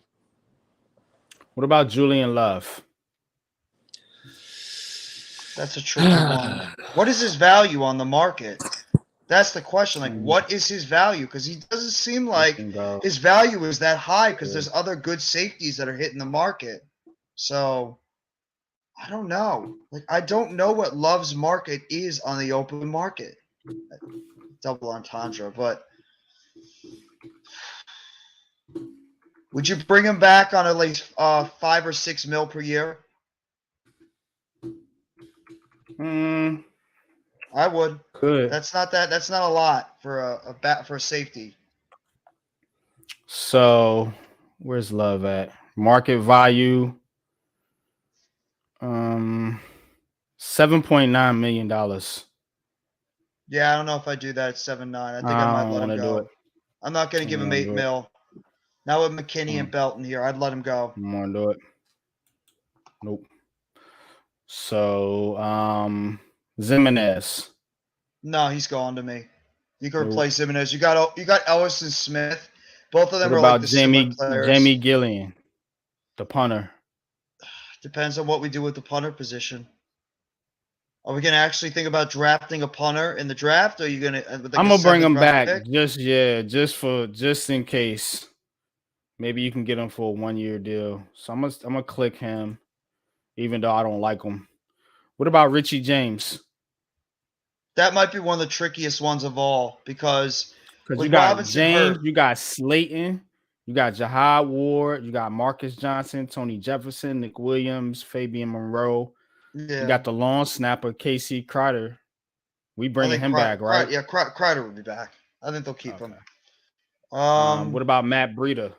What about Julian Love? That's a tricky one. What is his value on the market? That's the question. Like, what is his value? Because he doesn't seem like his value is that high because there's other good safeties that are hitting the market. So I don't know. Like, I don't know what Love's market is on the open market. Double entendre, but would you bring him back on at least 5 or 6 mil per year? I would. Could. That's not a lot for a safety. So where's Love at? Market value. $7.9 million. Yeah, I don't know if I do that at 7-9. I think I I might don't let him want to do go. it. I'm not going to give him 8 mil. Now with McKinney and Belton here, I'd let him go. I don't want to do it. Nope. So Zimenez. No, he's gone to me. You can replace Zimenez. You got Ellis and Smith. Both of them What are about like the similar players. Jamie Gillian, the punter? Depends on what we do with the punter position. Are we gonna actually think about drafting a punter in the draft? Or are you gonna? I'm gonna bring him back just in case. Maybe you can get him for a 1-year deal. So I'm gonna click him, even though I don't like him. What about Richie James? That might be one of the trickiest ones of all because you got James, you got Slayton, you got Jahad Ward, you got Marcus Johnson, Tony Jefferson, Nick Williams, Fabian Monroe. Yeah. You got the long snapper Casey Crider. We bringing him back, right? Yeah, Crider would be back. I think they'll keep him. What about Matt Breida?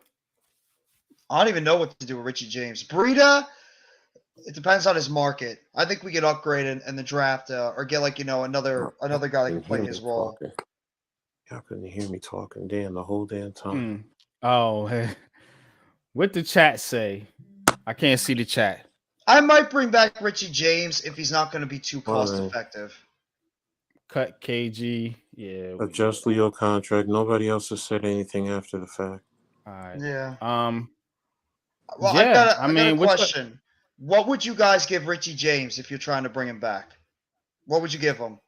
I don't even know what to do with Richie James. Breida, it depends on his market. I think we could upgrade in the draft or get another guy that can play his role. Y'all couldn't hear me talking the whole damn time. Oh, hey. What the chat say? I can't see the chat. I might bring back Richie James if he's not going to be too cost effective. Cut KG. Yeah. Adjust Leo contract. Nobody else has said anything after the fact. All right. Yeah. Well, yeah, I got a question. What would you guys give Richie James if you're trying to bring him back? What would you give him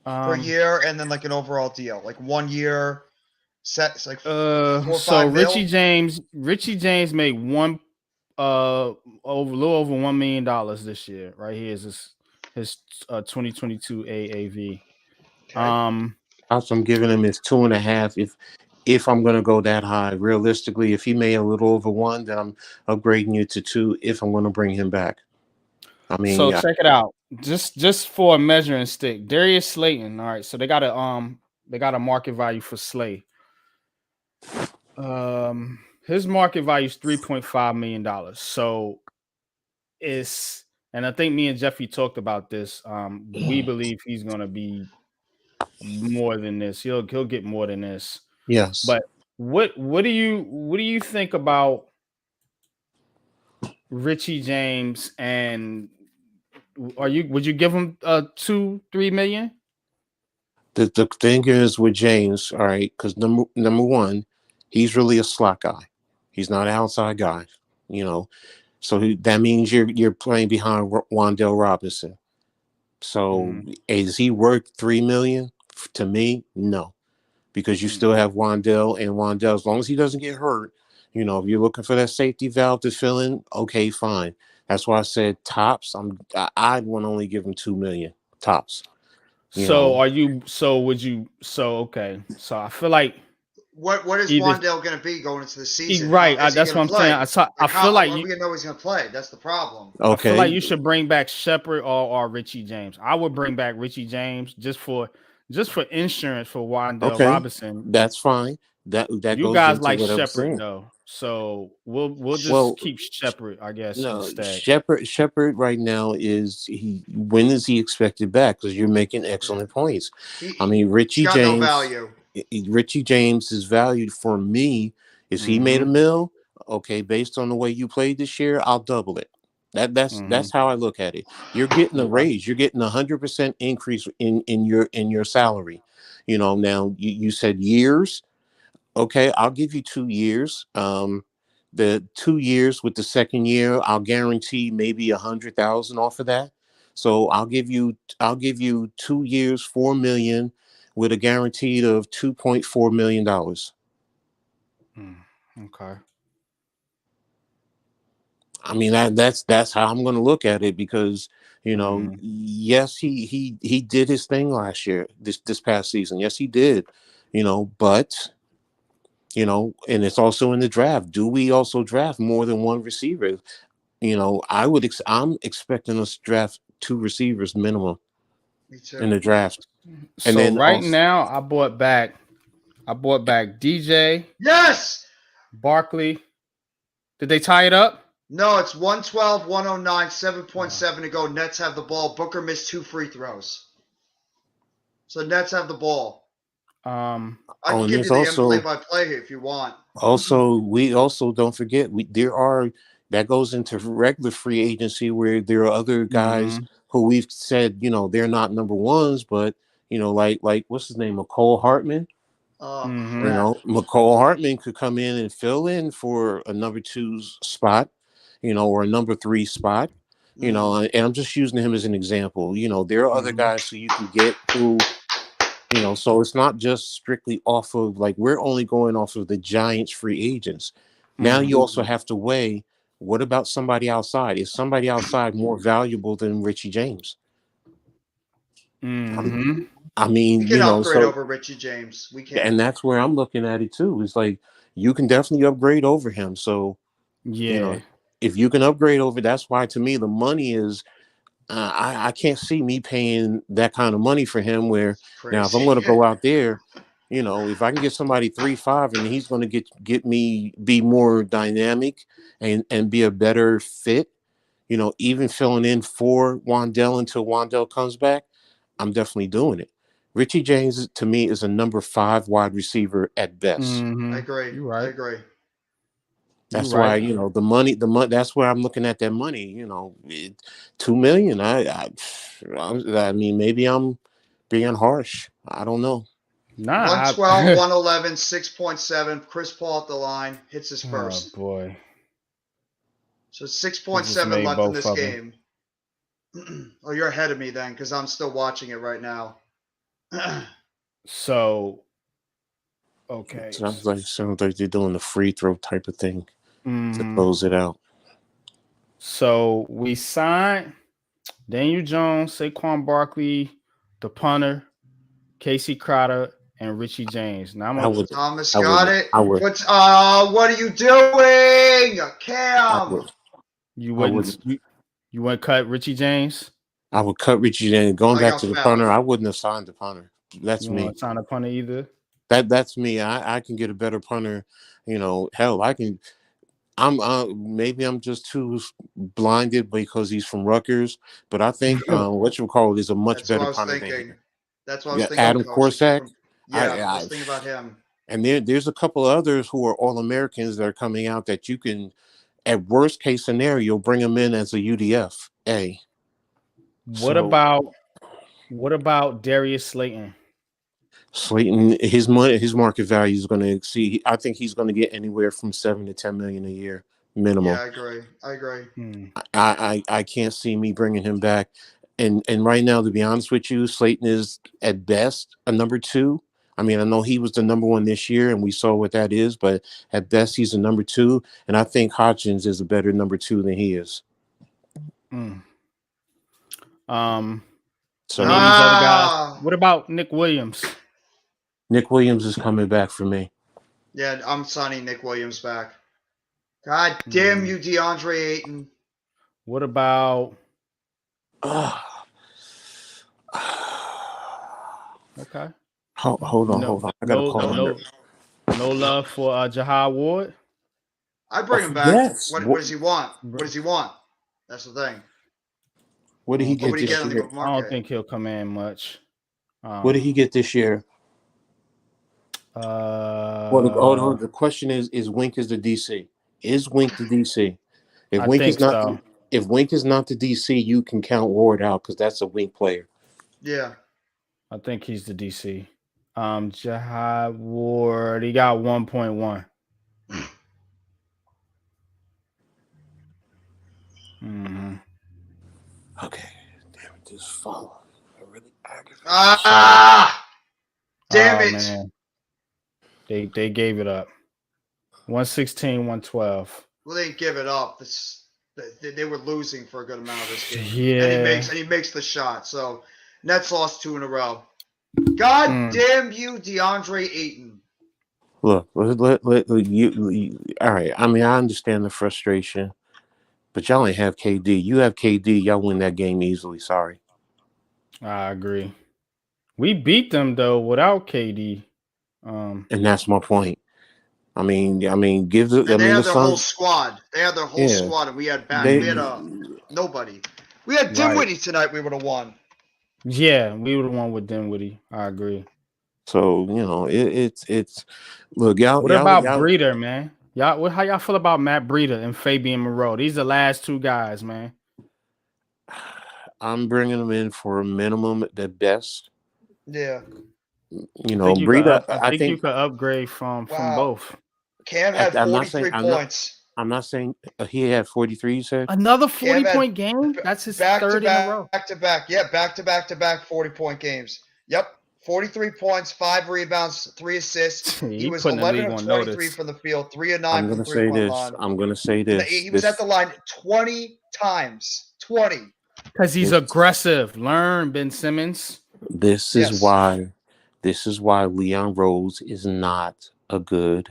per year, and then like an overall deal, like 1 year set? It's like 4 or 5 mil? Richie James made a little over $1 million this year. Right here is his 2022 AAV. Okay. I'm giving him his 2.5 if I'm gonna go that high. Realistically, if he made a little over 1, then I'm upgrading you to 2 if I'm gonna bring him back. Check it out. Just for a measuring stick, Darius Slayton. All right, so they got a market value for Slay. His market value is $3.5 million. So and I think me and Jeffy talked about this. We believe he's gonna be more than this. He'll get more than this. Yes. But what do you think about Richie James, and would you give him 2-3 million? The thing is with James, all right, because number one, he's really a slot guy. He's not an outside guy. So that means you're playing behind Wandale Robinson. So is he worth $3 million? To me, no, because you still have Wandale, and Wandale, as long as he doesn't get hurt, if you're looking for that safety valve to fill in, okay, fine. That's why I said tops. I'd want to only give him $2 million tops. So would you? So okay. So I feel like what is Wandale going to be going into the season? Right. Is he That's going what to I'm saying. play? I feel like are we going to know he's going to play? That's the problem. I feel like Okay. you should bring back Shepard or Richie James. I would bring back Richie James just for insurance for Wandale Okay. Robinson. That's fine. That You goes guys into like what I was Shepard saying. though, so we'll just Well, keep Shepard, I guess, no, instead. Shepard right now when is he expected back? Because you're making excellent points. I mean, He's got no value. Richie James is valued for me. Is he made a mill? Okay, based on the way you played this year, I'll double it. That's how I look at it. You're getting a raise. You're getting 100% increase in your salary. Now you said years. Okay, I'll give you 2 years. The 2 years with the second year, I'll guarantee maybe 100,000 off of that. So I'll give you 2 years, 4 million, with a guaranteed of $2.4 million. Okay. I mean that's how I'm going to look at it, because yes, he did his thing last year, this past season. Yes, he did. But. And it's also in the draft. Do we also draft more than one receiver? I'm expecting us to draft 2 receivers minimum in the draft. And So then right also, now, I bought back DJ. Yes. Barkley. Did they tie it up? No, it's 112, 109, 7.7 to go. Nets have the ball. Booker missed 2 free throws. So Nets have the ball. I can give you the play-by-play if you want. Also, we also don't forget that goes into regular free agency, where there are other guys who we've said they're not number ones, but like what's his name, McCole Hartman. McCole Hartman could come in and fill in for a number 2 spot, or a number 3 spot, and I'm just using him as an example. There are other guys who you can get who. So it's not just strictly off of, like, we're only going off of the Giants free agents. Now you also have to weigh, what about somebody outside? Is somebody outside more valuable than Richie James? I mean, we can upgrade over Richie James. We can. And that's where I'm looking at it too. It's like, you can definitely upgrade over him. So, if you can upgrade over, that's why, to me, the money is, I can't see me paying that kind of money for him. Where now, if I'm going to go out there, if I can get somebody 3-5 and he's going to get me be more dynamic and be a better fit, even filling in for Wandale until Wandale comes back, I'm definitely doing it. Richie James, to me, is a number 5 wide receiver at best. I agree. You're right. I agree. That's why, the money, that's where I'm looking at that money, $2 million. I mean, maybe I'm being harsh. I don't know. 112, 111, 6.7. Chris Paul at the line hits his first. Oh boy. So 6.7 left in this game. Oh, you're ahead of me then, because I'm still watching it right now. So, okay. Sounds like they're doing the free throw type of thing to close it out. So we signed Daniel Jones, Saquon Barkley, the punter, Casey Crowder, and Richie James. Now Thomas got it. What are you doing, Cam? You wouldn't cut Richie James? I would cut Richie James. Going back to the punter, I wouldn't have signed the punter. That's me. You won't sign a punter either? That's me. I can get a better punter. Hell, I can. Maybe I'm just too blinded because he's from Rutgers, but I think whatchamacallit is a much better punter than him. That's what I was thinking. Adam Corsack. I was thinking about him. And there's a couple others who are All-Americans that are coming out that you can, at worst case scenario, bring them in as a UDF. What about Darius Slayton? Slayton, his market value is going to exceed. I think he's going to get anywhere from $7 to $10 million a year minimum. Yeah, I agree. I can't see me bringing him back. And right now, to be honest with you, Slayton is at best a number 2. I mean, I know he was the number 1 this year, and we saw what that is. But at best, he's a number 2, and I think Hodgins is a better number 2 than he is. So some of these other guys. What about Nick Williams? Nick Williams is coming back for me. Yeah, I'm signing Nick Williams back. God damn you, DeAndre Ayton. What about? Okay. Hold on. I gotta call him. No love for Jahad Ward. I bring him back. Yes. What does he want? What does he want? That's the thing. What did he get this year? I don't think he'll come in much. What did he get this year? Well, the question is Wink is the DC? Is Wink the DC? If Wink is not, if Wink is not the DC, you can count Ward out because that's a Wink player. Yeah, I think he's the DC. Jahad Ward, he got 1.1. Okay, damn it, this phone. Really aggravating. Damn it! Man. They gave it up. 116, 112. Well, they didn't give it up. They were losing for a good amount of this game. Yeah. And he makes the shot. So Nets lost 2 in a row. God damn you, DeAndre Ayton. Look, you all right. I mean, I understand the frustration, but y'all ain't have KD. You have KD, y'all win that game easily. Sorry. I agree. We beat them though without KD. And that's my point. I mean, give the. They had their whole squad. They had their whole squad, and we had nobody. We had Dinwiddie tonight. We would have won. Yeah, we would have won with Dinwiddie. I agree. So it's look, y'all. What about Breeder, man? Y'all, how y'all feel about Matt Breeder and Fabian Moreau? These are the last 2 guys, man. I'm bringing them in for a minimum at best. Yeah. Breeder. I think you could upgrade from both. Cam had 43 points. I'm not saying he had 43. You said another 40-point game. That's his third in a row. Back to back. Yeah, back to back 40-point games. Yep. 43 points, 5 rebounds, 3 assists. He was 11 of 23 from the field, 3 of 9 from the 3-point line. I'm going to say this. He was at the line 20 times. 20. Because he's aggressive. Learn, Ben Simmons. This is why Leon Rose is not a good.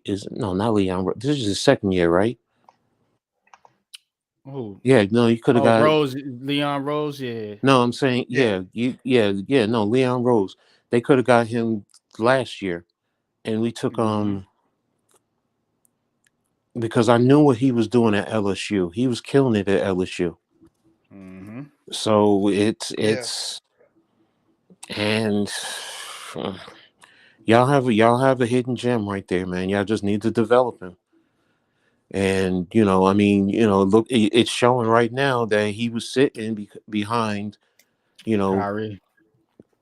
Not Leon Rose. This is his second year, right? Oh yeah, no, you could have got Leon Rose. Yeah, no, I'm saying no, Leon Rose. They could have got him last year, and we took because I knew what he was doing at LSU. He was killing it at LSU. So it's and. Y'all have a hidden gem right there, man. Y'all just need to develop him. And look, it's showing right now that he was sitting behind,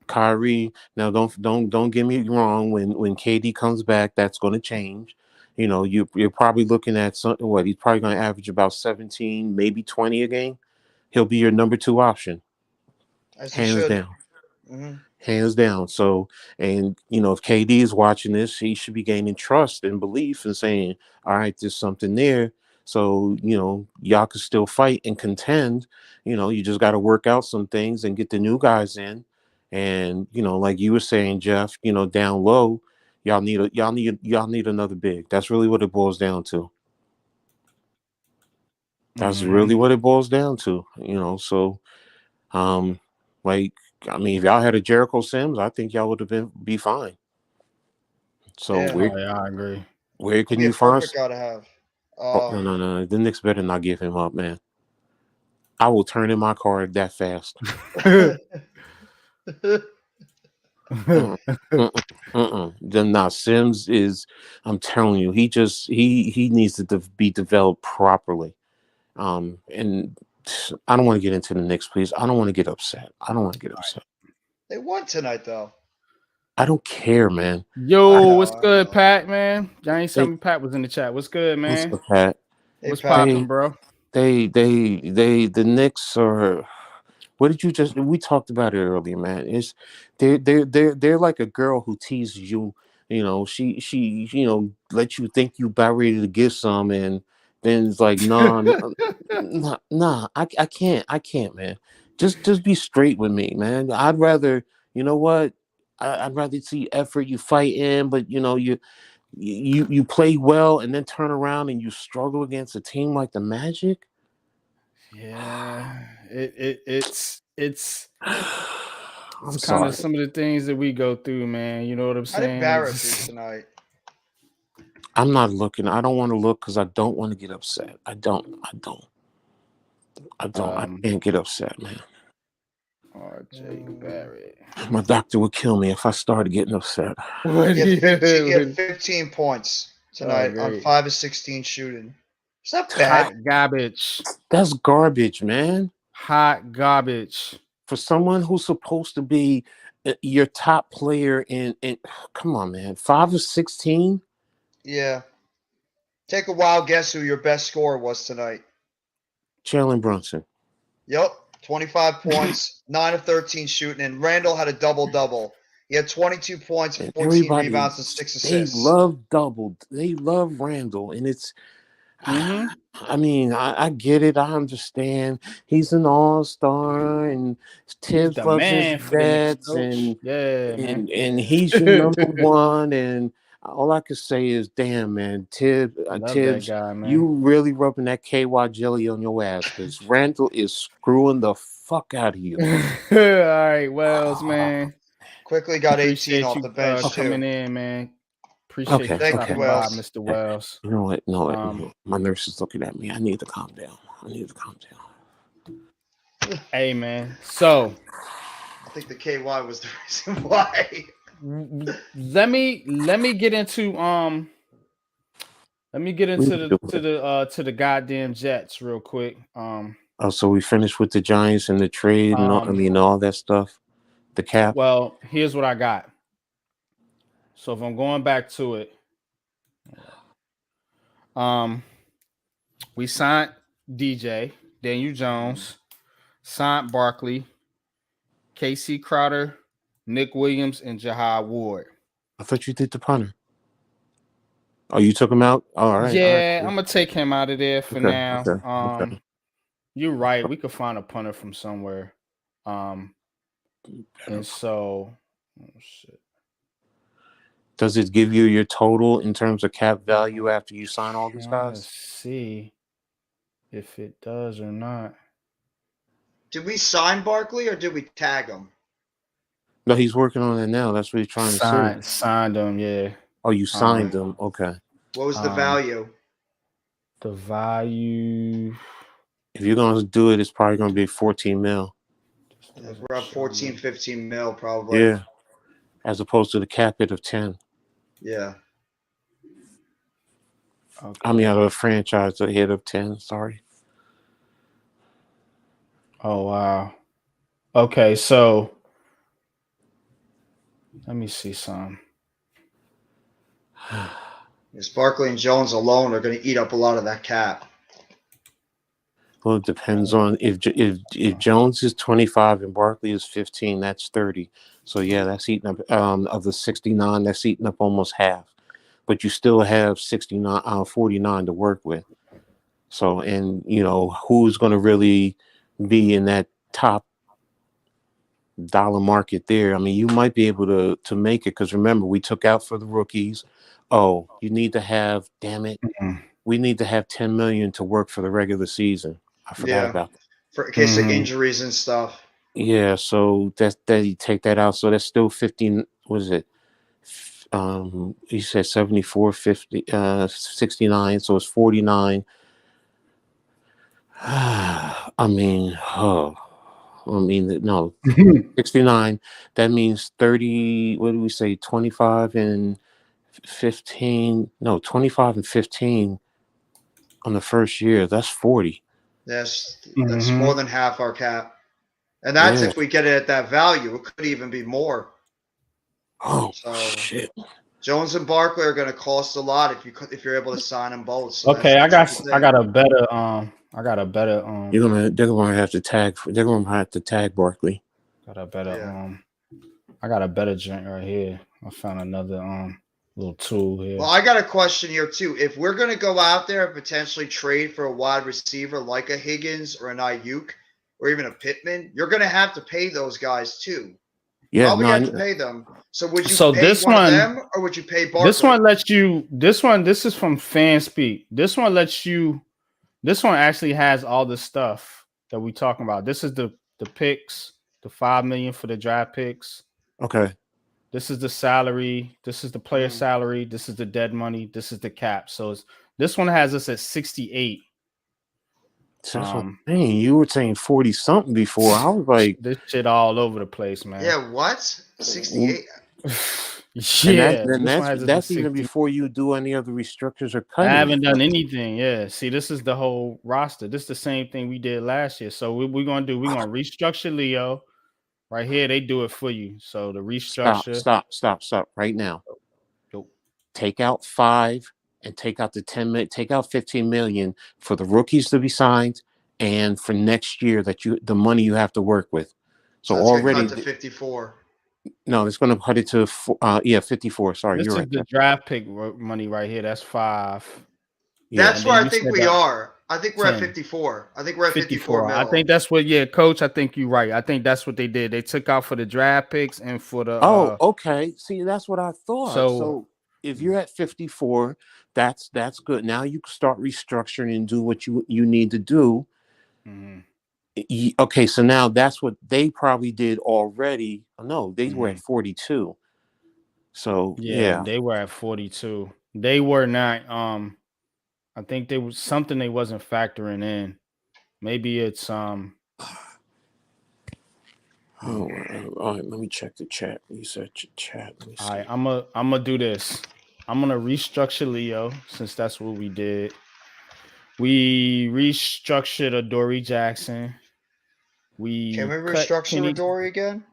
Kyrie. Now, don't get me wrong. When KD comes back, that's going to change. You're probably looking at something. What he's probably going to average about 17, maybe 20 a game. He'll be your number 2 option, hands down. Hands down. So, and if KD is watching this, he should be gaining trust and belief and saying, all right, there's something there. So, y'all can still fight and contend. You just got to work out some things and get the new guys in. And, like you were saying, Jeff, down low, y'all need another big. That's really what it boils down to. That's really what it boils down to, so, if y'all had a Jericho Sims, I think y'all would have be fine. So I agree. Where can you find? Gotta have. No. The Knicks better not give him up, man. I will turn in my card that fast. Then now Sims is. I'm telling you, he needs to be developed properly. And I don't want to get into the Knicks, please. I don't want to get upset. They won tonight, though. I don't care, man. Yo, what's good, Pat, man? Johnny, Pat was in the chat. What's good, man? What's up, Pat? What's Pat. popping, bro? The Knicks are. What did you just? We talked about it earlier, man. It's they're like a girl who teases you. You know, she let you think you about ready to get some, and then it's like, nah. I can't, man. Just be straight with me, man. I'd rather, you know what? I'd rather see effort, you fight in, but you play well and then turn around and you struggle against a team like the Magic. Yeah, it's I'm kind of sorry. some of the things that we go through, man. You know what I'm How did saying? Barrett do tonight? I'm not looking. I don't want to look because I don't want to get upset. I Um, can't get upset, man. RJ Barrett. My doctor would kill me if I started getting upset. What He do had 15, he had you? 15 points Oh, tonight on great. 5 of 16 shooting. It's not bad. Hot garbage. That's garbage, man. Hot garbage. For someone who's supposed to be your top player in come on, man. 5 of 16? Yeah. Take a wild guess who your best scorer was tonight. Jalen Brunson. Yep. 25 points, 9 of 13 shooting, and Randall had a double-double. He had 22 points, And 14 everybody, rebounds, and 6 they assists. love double. They love Randall. And it's Mm-hmm. I mean, I get it. I understand. He's an all-star, and He's Tibbs the loves his man for the Knicks, vets, coach. Yeah, man. and he's your number one. And all I could say is, damn, man, Love that Tibbs, guy, you man. really rubbing that KY jelly on your ass because Randall is screwing the fuck out of you. All right, Wells, man. Quickly got 18 Appreciate off you the bench, coming too. in, man. Appreciate Okay, you Thank you, stopping by, Wells. Mr. Wells. You know what? No, Um, my nurse is looking at me. I need to calm down. hey, man. So I think the KY was the reason why. let me get into to the goddamn Jets real quick. Oh, so we finished with the Giants and the trade and all that stuff. The cap. Well, here's what I got. So if I'm going back to it, we signed DJ, Daniel Jones, signed Barkley, KC Crowder, Nick Williams, and Jahad Ward. I thought you did the punter. Oh, you took him out? Oh, all right. Yeah, Cool. I'm gonna take him out of there for Okay, now. okay. You're right. We could find a punter from somewhere. And so, oh shit. Does it give you your total in terms of cap value after you sign all these Trying to guys? see if it does or not. Did we sign Barkley or did we tag him? No, he's working on it now. That's what he's trying to say. Signed him, yeah. Oh, you signed him. Okay. What was the value? The value. If you're going to do it, it's probably going to be 14 mil. Yeah, we're at 14, 15 mil probably. Yeah. As opposed to the cap hit of 10. Yeah. Okay. I mean, out of a franchise, a hit of 10. Sorry. Oh, wow. Okay, so let me see some. Yes, Barkley and Jones alone are going to eat up a lot of that cap. Well, it depends on if Jones is 25 and Barkley is 15, that's 30. So yeah, that's eating up of the 69, that's eating up almost half. But you still have 49 to work with. So, and who's going to really be in that top dollar market there? I mean, you might be able to make it because remember, we took out for the rookies. Oh, you need to have, damn it, we need to have 10 million to work for the regular season. I forgot about that. For in case of injuries and stuff. Yeah, so that you take that out. So that's still 15. What is it? You said 74, 50, 69. So it's 49. I mean, no, 69. That means 30. What do we say? 25 and 15. No, 25 and 15 on the first year. That's 40. That's more than half our cap. And that's if we get it at that value. It could even be more. Oh, shit. Jones and Barkley are going to cost a lot if you're able to sign them both. So Okay, that's the I thing. got a better They're gonna have to tag. They're gonna have to tag Barkley. got a better Yeah. I got a better joint right here. I found another little tool here. Well, I got a question here too. If we're going to go out there and potentially trade for a wide receiver like a Higgins or an Ayuk or even a Pittman, you're going to have to pay those guys too. Yeah, How would no, you have to pay them? So would you So pay this one of one- them or would you pay Barkley? This is from Fanspeak. This one actually has all the stuff that we talking about. This is the picks, the 5 million for the draft picks. okay. This is the salary. This is the player salary. This is the dead money. This is the cap. So this one has us at 68. So that's what I'm saying. You were saying 40 something before. I was like, This shit all over the place, man. Yeah, what? 68? Yeah, and this one has us at that's even 60. before you do any other restructures or I cutting. haven't done anything. Yeah. See, this is the whole roster. This is the same thing we did last year. So we're gonna restructure Leo. Right here, they do it for you. So the restructure. Stop right now. Go. Take out 5 and take out the 10 million, take out 15 million for the rookies to be signed and for next year the money you have to work with. So that's already cut to 54. no, it's going to cut it to 54. Sorry, This you're is right. the draft pick money right here. That's 5. Yeah. That's And where then I you think said we that are. I think we're 10. at 54. I think we're at 54 I think that's what. Yeah, coach. I think you're right. I think that's what they did. They took out for the draft picks and for the. Oh, okay. See, that's what I thought. So- So if you're at 54, that's good. Now you can start restructuring and do what you need to do. Mhm. Okay, so now that's what they probably did already. No, they were at Mhm. 42. So Yeah, they were at 42. They were not. I think there was something they wasn't factoring in. Maybe it's Oh, all right. Let me check the chat. You said chat. Let me see. All right, I'm gonna do this. I'm gonna restructure Leo since that's what we did. We restructured Adoree Jackson. Can we cut restructure Kenny. Adoree again?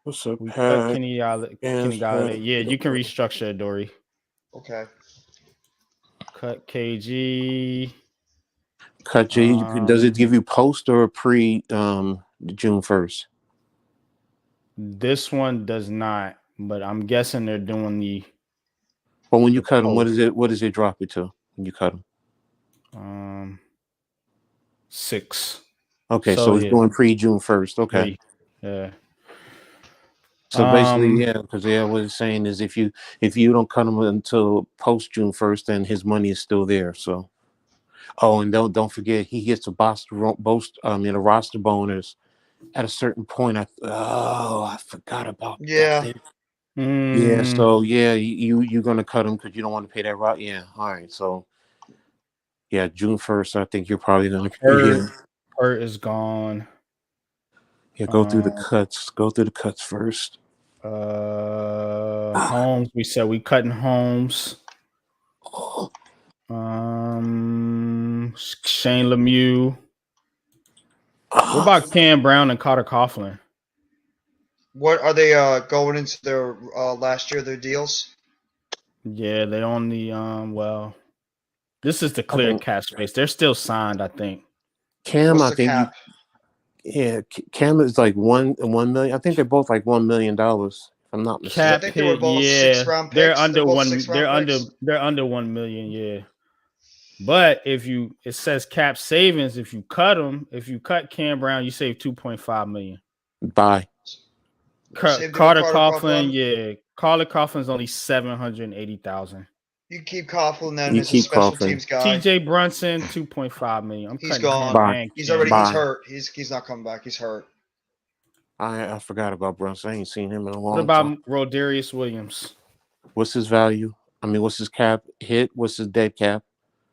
What's up, We Pat? cut Kenny Galladay. Yeah, you can restructure Adoree. Okay. Cut KG. Cut J. Does it give you post or pre June 1st? This one does not, but I'm guessing they're doing the. But when you cut them, post. what does it drop it to when you cut them? 6. Okay, so it's yeah. going pre June 1st. Okay. 3. Yeah. So basically, yeah, because what it's saying is if you don't cut him until post June 1st, then his money is still there. So, and don't forget he gets a roster bonus at a certain point. I forgot about Yeah. that thing. Yeah, so yeah, you're gonna cut him because you don't want to pay that route. Yeah, all right. So yeah, June 1st, I think you're probably gonna Hurt is gone. Yeah, go through the cuts. Go through the cuts first. Holmes. We said we cutting Holmes. Shane Lemieux. What about Cam Brown and Carter Coughlin? What are they going into their last year of their deals? Yeah, they only well. This is the clear cap space. They're still signed, I think. Cam, What's I the think cap? Cam is like $1 million. I think they're both like $1 million. If I'm not mistaken. I think they were both 6-round picks. They're under both 1. 6-round picks. They're under 1 million. Yeah, but it says cap savings. If you cut Cam Brown, you save 2.5 million. Bye. Carter Coughlin, yeah, Carter Coughlin's only 780,000. You keep Coughlin then You as a keep special Coughlin. teams guy. TJ Brunson, 2.5 million. He's gone. Bye. He's Bye. hurt. He's not coming back. He's hurt. I forgot about Brunson. I ain't seen him in a long What about time. Rodarius Williams? What's his value? I mean, what's his cap hit? What's his dead cap?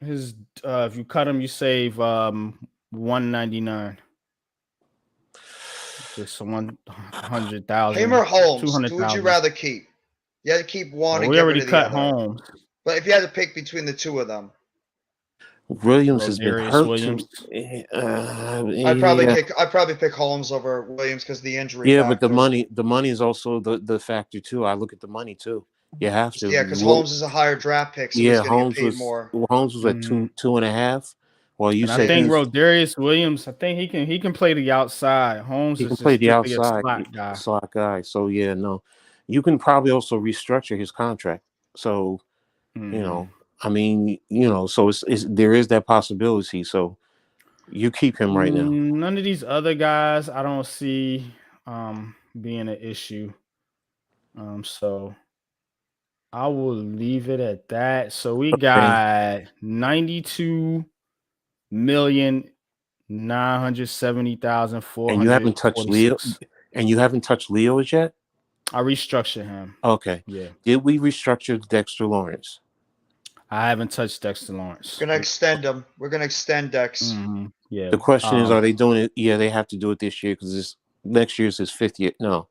His if you cut him, you save 199. Just 100,000. Him or Holmes? 200,000. Who would you rather keep? You had to keep one. Well, and we get already rid of cut the other. Holmes. But if you had to pick between the two of them, Williams has been Rodarius hurt Williams. I'd probably pick Holmes over Williams because the injury. Yeah, factor. but the money is also the factor too. I look at the money too. You have to. Yeah, because Well, Holmes is a higher draft pick, so he's yeah, going to get paid more. Holmes was at Mhm. 2.5. Well, you And I said think Yeah. Rodarius Williams, I think he can play the outside. Holmes he is can play just the strictly a outside slot guy. slot guy. So yeah, no, you can probably also restructure his contract. So Mhm. I mean, so it's there is that possibility. So you keep him right now. None of these other guys I don't see being an issue. So I will leave it at that. So we Okay. got 92,970,446. And you haven't touched Leo, and you haven't touched Leo's yet. I restructured him. Okay. Yeah. Did we restructure Dexter Lawrence? I haven't touched Dexter Lawrence. We're going to extend him. We're going to extend Dex. Yeah. The question is, are they doing it? Yeah, they have to do it this year because this next year is his 5th year. No,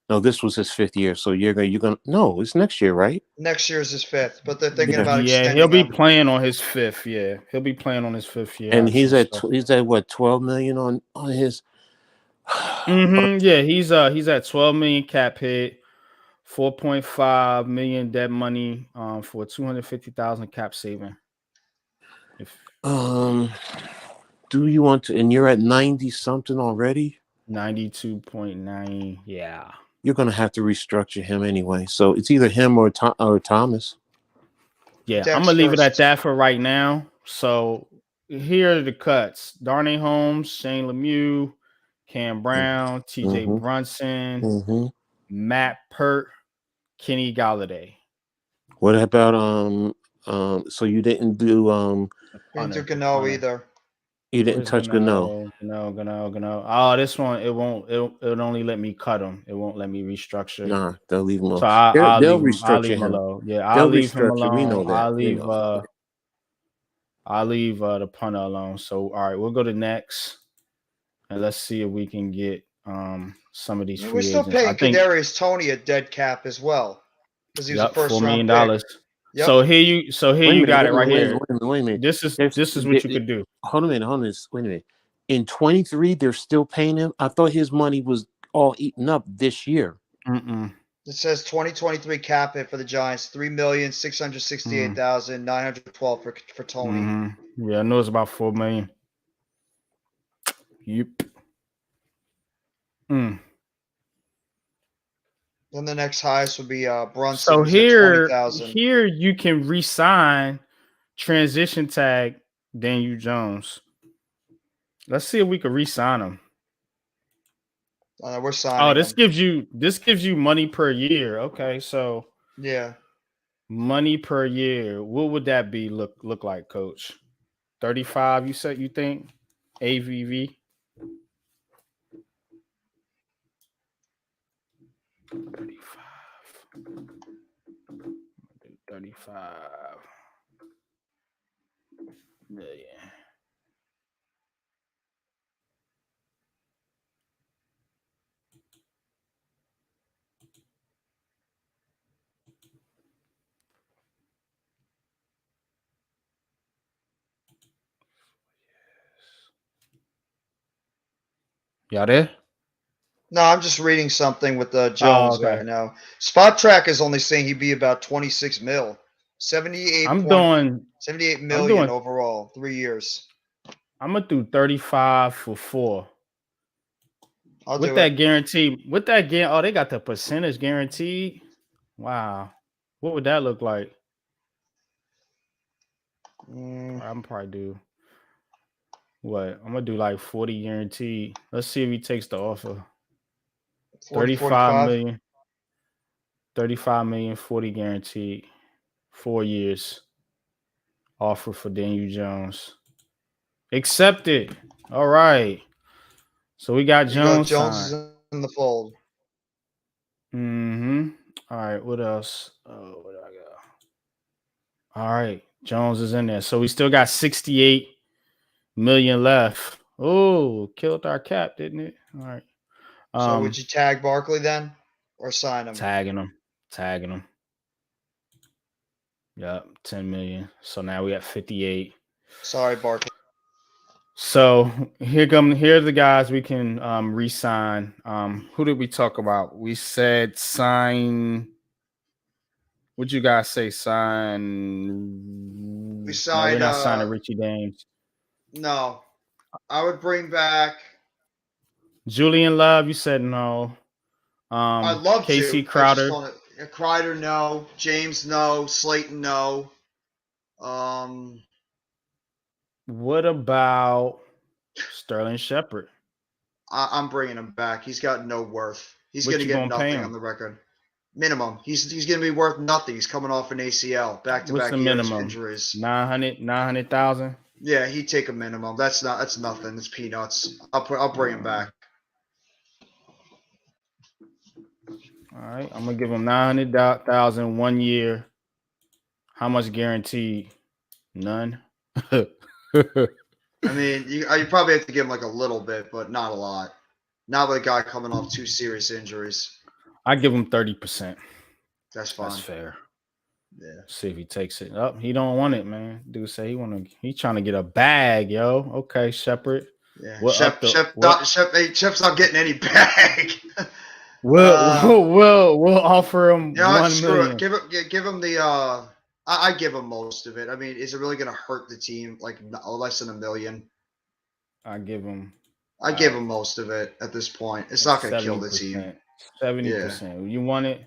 no, this was his 5th year. So you're gonna no, it's next year, right? Next year's his 5th, but they're thinking about Yeah, extending he'll be him. playing on his 5th. Yeah, he'll be playing on his 5th year. And option, so. he's at what, 12 million on his. Yeah, he's at 12 million cap hit, 4.5 million dead money for 250,000 cap saving. Do you want to? And you're at 90 something already. 92.9. Yeah. You're gonna have to restructure him anyway. So it's either him or Thomas. Yeah, Dex I'm gonna leave it at first. that for right now. So here are the cuts: Darnay Holmes, Shane Lemieux, Cam Brown, T.J. Brunson, Mm-hmm. Matt Pert, Kenny Galladay. What about so you didn't do Didn't do Gano either. you didn't Where's touch Gano. Gano. Oh, this one it won't. It'll only let me cut him. It won't let me restructure. Nah, they'll leave him alone. So I'll They'll leave him. I'll leave restructure him him. alone. Yeah, I'll They'll leave him restructure. We know alone. that. I'll leave the punter alone. So all right, we'll go to next, and let's see if we can get some of these free We're still agents. I paying think Kadarius Toney a dead cap as well because he was a $4 first million. round pick. Yep. So here you got it right here. Wait a minute. This is what you could do. Hold a minute. Wait a minute. In 23, they're still paying him. I thought his money was all eaten up this year. It says 2023 cap hit for the Giants, 3,668,912 for Toney. Yeah, I know it's about 4 million. Yep. Then the next highest would be Brunson. So who's at 20,000. here you can re-sign transition tag Daniel Jones. Let's see if we can re-sign him. We're signing. This gives you money per year. Okay, so yeah, money per year. What would that be look like, Coach? 35. You said you think AVV. 35 million. Y'all there? No, I'm just reading something with Jones right now. Spot Track is only saying he'd be about 26 mil. 78 million overall, 3 years. I'm gonna do 35 for 4. With that guarantee, they got the percentage guaranteed. Wow, what would that look like? I'm probably do what? I'm gonna do like 40 guaranteed. Let's see if he takes the offer. 35 million. 35 million, 40 guaranteed. 4 years. Offer for Daniel Jones. Accepted. All right. So we got Jones. Jones is in the fold. All right. What else? Oh, what do I got? All right. Jones is in there. So we still got 68 million left. Oh, killed our cap, didn't it? All right. So would you tag Barkley then or sign him? Tagging him. Yep, 10 million. So now we have 58. Sorry, Barkley. So here are the guys we can re-sign. Who did we talk about? We said sign What you guys say? Sign? We No, signed. we're not signing Richie Dames. No, I would bring back. Julian Love. You said no. I'd love Casey to. I just Crowder. don't. Kreider, no. James, no. Slayton, no. What about Sterling Shepard? I'm bringing him back. He's got no worth. He's What going to you get gonna pay nothing him? on the record. Minimum. He's going to be worth nothing. He's coming off an ACL, What's back-to-back the years minimum? injuries. 900,000. Yeah, he'd take a minimum. That's nothing. It's peanuts. I'll bring him back. All right, I'm gonna give him 900,000 1 year. How much guaranteed? None. I mean, you probably have to give him like a little bit, but not a lot. Not with a guy coming off 2 serious injuries. I give him 30%. That's fine. That's fair. Yeah. See if he takes it up. He don't want it, man. Dude say he trying to get a bag, yo. Okay, Shepard. Yeah. What Shep's not getting any bag. We'll offer him You know what? 1 Screw million. it. Give him the. I give him most of it. I mean, is it really going to hurt the team? Like less than $1 million. I give him most of it at this point. It's not going to kill the team. 70%. You want it?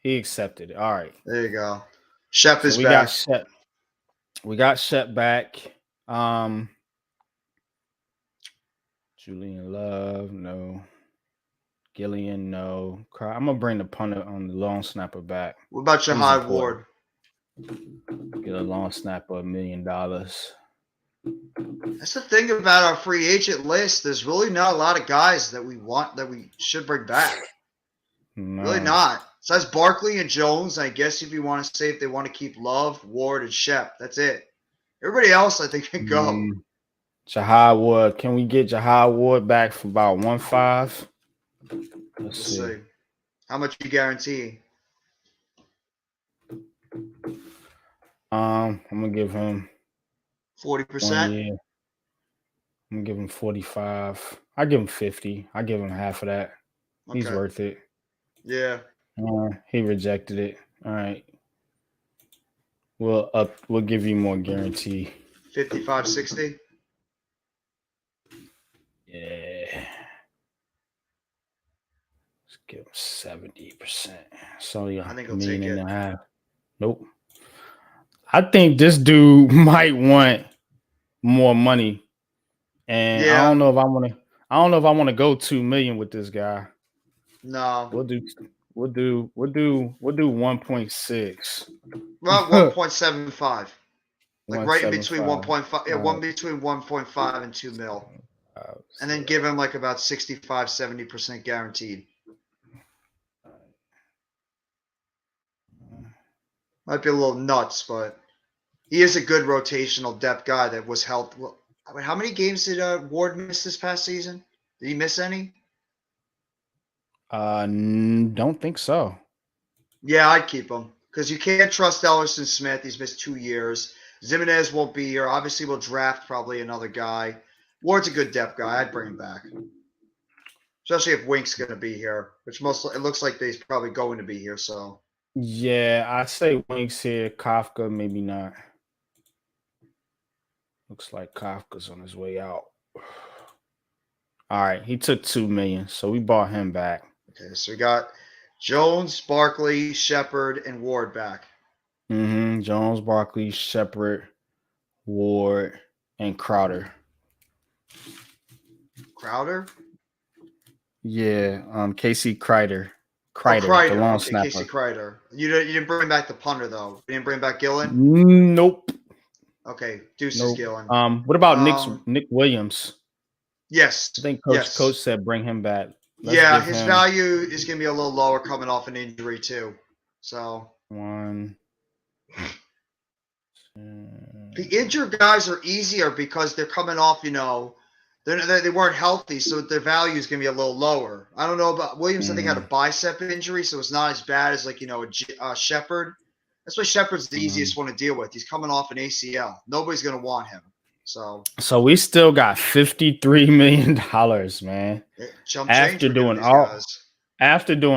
He accepted it. All right. There you go. Shep is we back. got Shep. We got Shep back. Julian Love, no. Gillian, no. I'm gonna bring the punter on the long snapper back. What about Jahai Ward? Get a long snapper, $1 million. That's the thing about our free agent list. There's really not a lot of guys that we should bring back. No. Really not. Besides Barkley and Jones, I guess if you want to say if they want to keep Love, Ward, and Shep, that's it. Everybody else, I think, can go. Jahai Ward. Can we get Jahai Ward back for about 1.5? Let's see. How much you guarantee? I'm gonna give him 40%. I'm gonna give him 45. I give him 50. I give him half of that. Okay. He's worth it. Yeah. He rejected it. All right. We'll give you more guarantee. 55, 60. Yeah. Let's give him 70%. So yeah, I think he'll take it. $1.5 million. Nope. I think this dude might want more money. And I don't know if I want to go 2 million with this guy. No. We'll do 1.6. Well, 1.75. Like right in between 1.5. Yeah, 1 between 1.5 and 2 mil. And then give him like about 65, 70% guaranteed. Might be a little nuts, but he is a good rotational depth guy that was helped. Well, I mean, how many games did Ward miss this past season? Did he miss any? Don't think so. Yeah, I'd keep him because you can't trust Ellerson Smith. He's missed 2 years. Zimenez won't be here. Obviously, we'll draft probably another guy. Ward's a good depth guy. I'd bring him back, especially if Wink's going to be here, which it looks like he's probably going to be here. So yeah, I say Wink's here. Kafka maybe not. Looks like Kafka's on his way out. All right, he took 2 million, so we bought him back. Okay, so we got Jones, Barkley, Shepard, and Ward back. Jones, Barkley, Shepard, Ward, and Crowder. Crowder? Yeah, Casey Kreider. Kreider, the long okay, snapper. Casey Kreider. You didn't bring back the punter though. You didn't bring back Gillen? Nope. Okay, Deuces Gillen. What about Nick Williams? Yes. I think Coach said bring him back. His value is going to be a little lower coming off an injury too. So 1. The injured guys are easier because they're coming off, they weren't healthy, so their value is going to be a little lower. I don't know about Williams. I think had a bicep injury, so it's not as bad as a Shepard. That's why Shepard's the easiest one to deal with. He's coming off an ACL. Nobody's going to want him. So we still got $53 million, man. After doing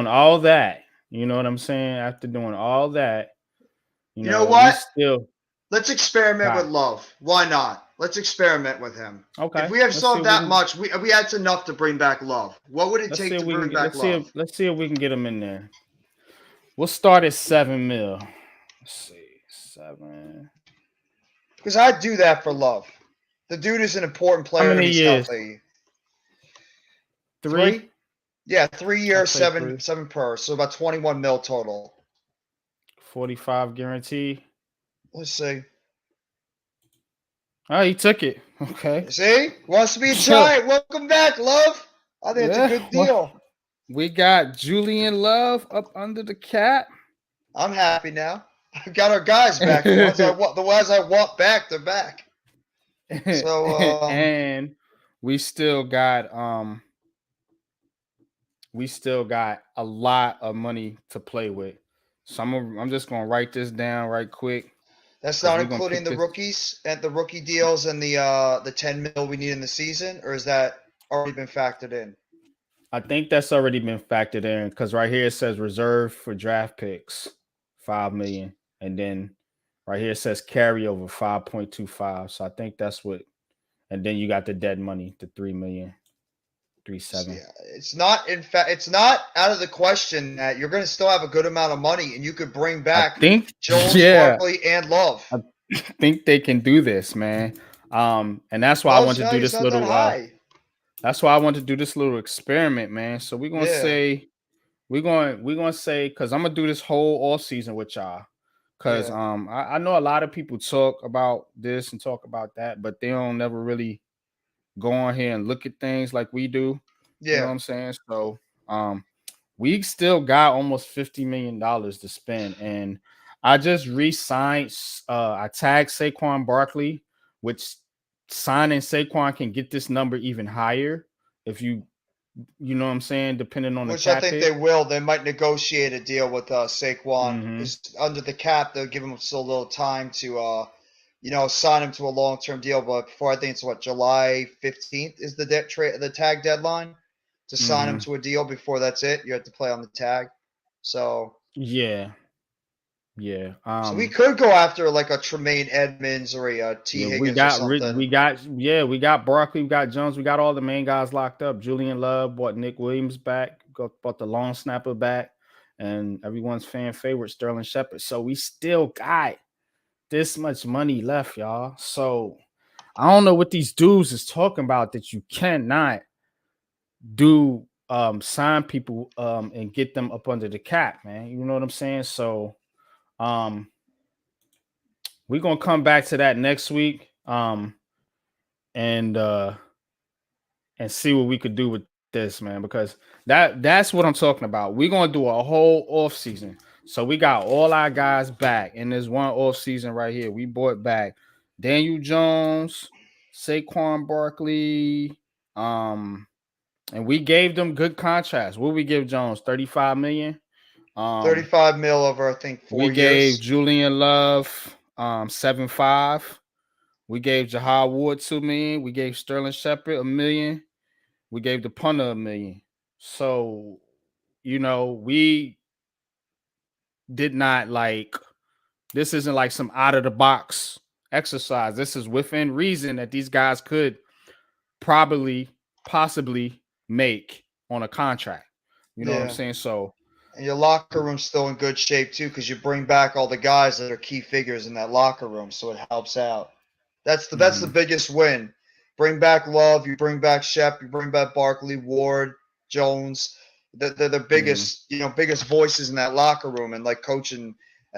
all that, You know what I'm saying? After doing all that, You know we what? still Let's experiment with got Love. Why not? Let's experiment with him. If okay. we have Let's still see have if we that can much, we had enough to bring back Love. What would it let's see take if to we can bring get back Love? let's see if we can get him in there. We'll start at 7 mil. Let's see, 7. Because I'd do that for Love. The dude is an important How player and many he's years? healthy. 3? Yeah, 3 I'll years, say seven 3. seven per. So about 21 mil total. 45 guarantee. Let's see. Oh, he took it. Okay. See? Wants to be a Giant. Welcome back, Love. I think it's a Yeah. good deal. We got Julian Love up under the cap. I'm happy now. I got our guys back. The ones I want back, they're back. So and we still got a lot of money to play with. So I'm just gonna write this down right quick. that's 'Cause not we're gonna including kick the this. rookies and the rookie deals and the 10 mil we need in the season, or is that already been factored in? I think that's already been factored in because right here it says reserve for draft picks, 5 million, and then right here it says carryover 5.25. So I think that's what, and then you got the dead money, the 3 million, 3.7. Yeah, it's not in fact it's not out of the question that you're going to still have a good amount of money and you could bring I back think, Jones, yeah, Barkley, and Love. I think they can do this, man. And that's why I Love's want to do value's this not that little. high. That's why I want to do this little experiment, man. So we're gonna Yeah, say we're gonna say because I'm gonna do this whole off season with y'all. Cause yeah, I know a lot of people talk about this and talk about that, but they don't never really go on here and look at things like we do. You know what yeah. I'm saying? So we still got almost $50 million to spend. And I just re-signed I tagged Saquon Barkley, which signing Saquon can get this number even higher if you know what I'm saying, depending on the Which I cap think they hit. will. They might negotiate a deal with Saquon Mm-hmm. because under the cap they'll give him still a little time to sign him to a long term deal. But before I think it's July 15th is the tag deadline to sign him Mm-hmm. to a deal. Before that's it, you have to play on the tag. So Yeah. Yeah. we could go after like a Tremaine Edmonds or a T Yeah, Higgins or something. we got Barkley, we got Jones, we got all the main guys locked up. Julian Love bought Nick Williams back, bought the long snapper back, and everyone's fan favorite Sterling Shepard. So we still got this much money left, y'all. So I don't know what these dudes is talking about that you cannot do sign people and get them up under the cap, man. You know what I'm saying? So we're gonna come back to that next week. And see what we could do with this, man, because that's what I'm talking about. We're gonna do a whole off season. So we got all our guys back in this one off season right here. We brought back Daniel Jones, Saquon Barkley, and we gave them good contracts. What we give Jones? 35 million. 35 mil over I think 4 We gave years. Julian Love 7.5. We gave Jahar Ward 2 million. We gave Sterling Shepard $1 million. We gave the punter $1 million. So, we did not this isn't like some out of the box exercise. This is within reason that these guys could possibly make on a contract. You know what I'm Yeah. saying? So, And your locker room's still in good shape too, because you bring back all the guys that are key figures in that locker room, so it helps out. That's the biggest win. Bring back Love, you bring back Shep, you bring back Barkley, Ward, Jones. They're the biggest, biggest voices in that locker room. And like Coach and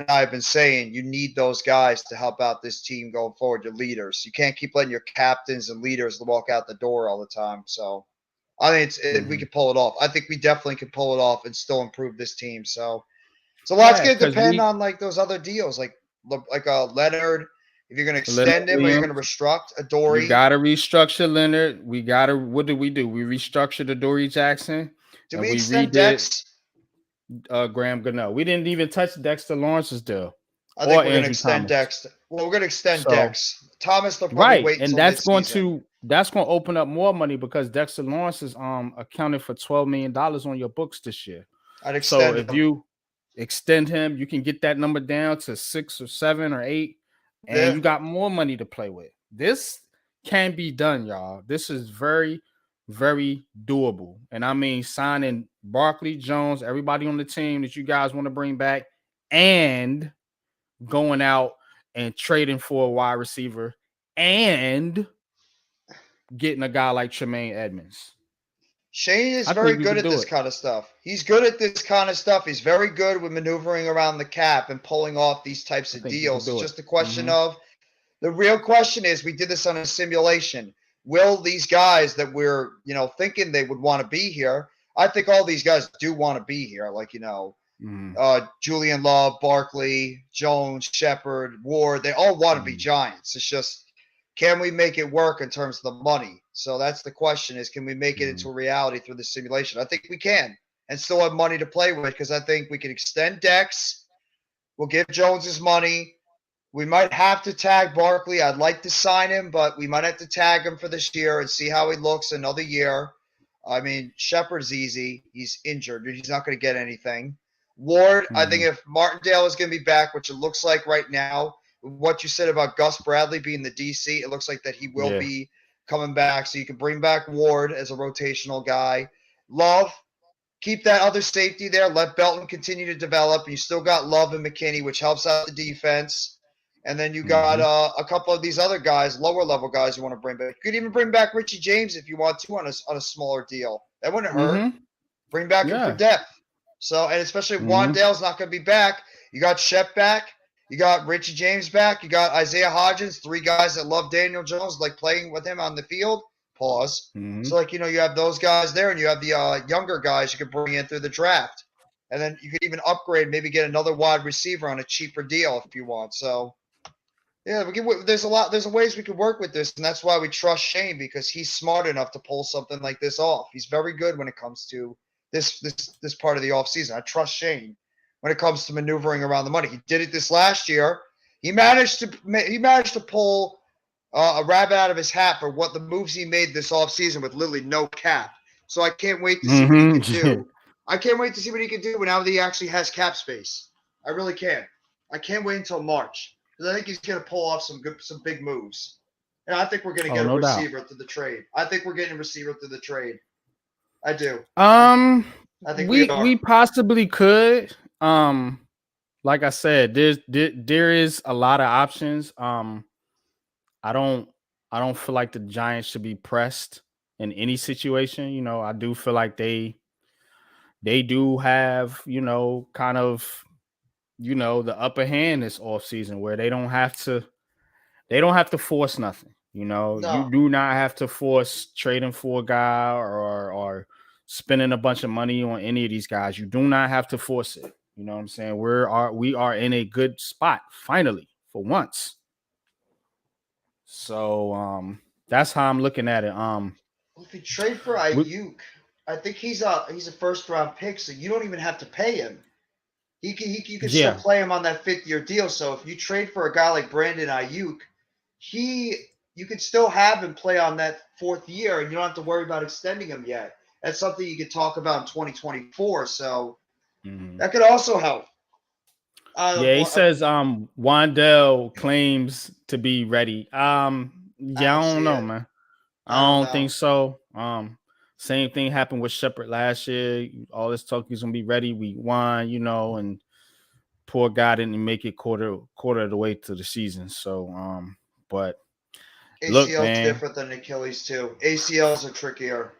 I have been saying, you need those guys to help out this team going forward. Your leaders. You can't keep letting your captains and leaders walk out the door all the time. So I think we could pull it off. I think we definitely could pull it off and still improve this team. So a lot's going to depend on like those other deals, like Leonard. If you're going to extend him, or you're going to restruct Adoree. You got to restructure Leonard. What did we do? We restructured Adoree Jackson. Did we extend Dex? Graham Gano. We didn't even touch Dexter Lawrence's deal. I think we're going to extend Dex. Well, we're going to extend Dex. Thomas, they'll probably wait until that's going mid-season. to open up more money because Dexter Lawrence is accounted for $12 million on your books this year. I'd extend so if him. you extend him. You can get that number down to 6 or 7 or 8, and Yeah. you got more money to play with. This can be done, y'all. This is very, very doable. And I mean, signing Barkley, Jones, everybody on the team that you guys want to bring back, and going out and trading for a wide receiver and getting a guy like Tremaine Edmonds. Shane is I very think we good can at do this it. kind of stuff. He's good at this kind of stuff. He's very good with maneuvering around the cap and pulling off these types I of think we can deals. do It's it. just a question of the real question is we did this on a simulation. Will these guys that we're, thinking they would want to be here? I think all these guys do want to be here. Like, Julian Love, Barkley, Jones, Shepard, Ward, they all want to be Giants. It's just, can we make it work in terms of the money? So that's the question is, can we make it into a reality through the simulation? I think we can and still have money to play with because I think we can extend Dex. We'll give Jones his money. We might have to tag Barkley. I'd like to sign him, but we might have to tag him for this year and see how he looks another year. I mean, Shepard's easy. He's injured. He's not going to get anything. Ward, I think if Martindale is going to be back, which it looks like right now, what you said about Gus Bradley being the DC, it looks like that he will be coming back. So you can bring back Ward as a rotational guy. Love, keep that other safety there. Let Belton continue to develop. You still got Love and McKinney, which helps out the defense. And then you got a couple of these other guys, lower level guys you want to bring back. You could even bring back Richie James if you want to on a smaller deal. That wouldn't hurt. Bring back him for depth. So, and especially if Wandale's not going to be back, you got Shep back, you got Richie James back, you got Isaiah Hodgins, 3 guys that love Daniel Jones, like playing with him on the field. Pause. So, like, you have those guys there, and you have the younger guys you could bring in through the draft. And then you could even upgrade, maybe get another wide receiver on a cheaper deal if you want. So, yeah, there's ways we could work with this, and that's why we trust Shane because he's smart enough to pull something like this off. He's very good when it comes to this part of the offseason. I trust Shane when it comes to maneuvering around the money. He did it this last year. He managed to pull a rabbit out of his hat for what the moves he made this offseason with literally no cap. So I can't wait to see what he can do. I can't wait to see what he can do now that he actually has cap space. I really can. I can't wait until March. I think he's going to pull off some big moves. And I think we're going to get a receiver through the trade. I think we're getting a receiver through the trade. I do. I think we possibly could. Like I said, there is a lot of options. I don't feel like the Giants should be pressed in any situation. I do feel like they do have, kind of, the upper hand this offseason where they don't have to force nothing. No. You do not have to force trading for a guy or spending a bunch of money on any of these guys. You do not have to force it. You know what I'm saying? We are in a good spot finally for once. So that's how I'm looking at it. If you trade for Ayuk, I think he's a first round pick, so you don't even have to pay him. You can still play him on that 5th-year deal. So if you trade for a guy like Brandon Ayuk, you could still have him play on that 4th year, and you don't have to worry about extending him yet. That's something you could talk about in 2024. So that could also help. He says Wandale claims to be ready. I don't know, man. I don't think so. Same thing happened with Shepard last year. All this talk he's gonna be ready. We won, and poor guy didn't make it quarter of the way to the season. So but ACL look, is man, different than Achilles too. ACLs are trickier.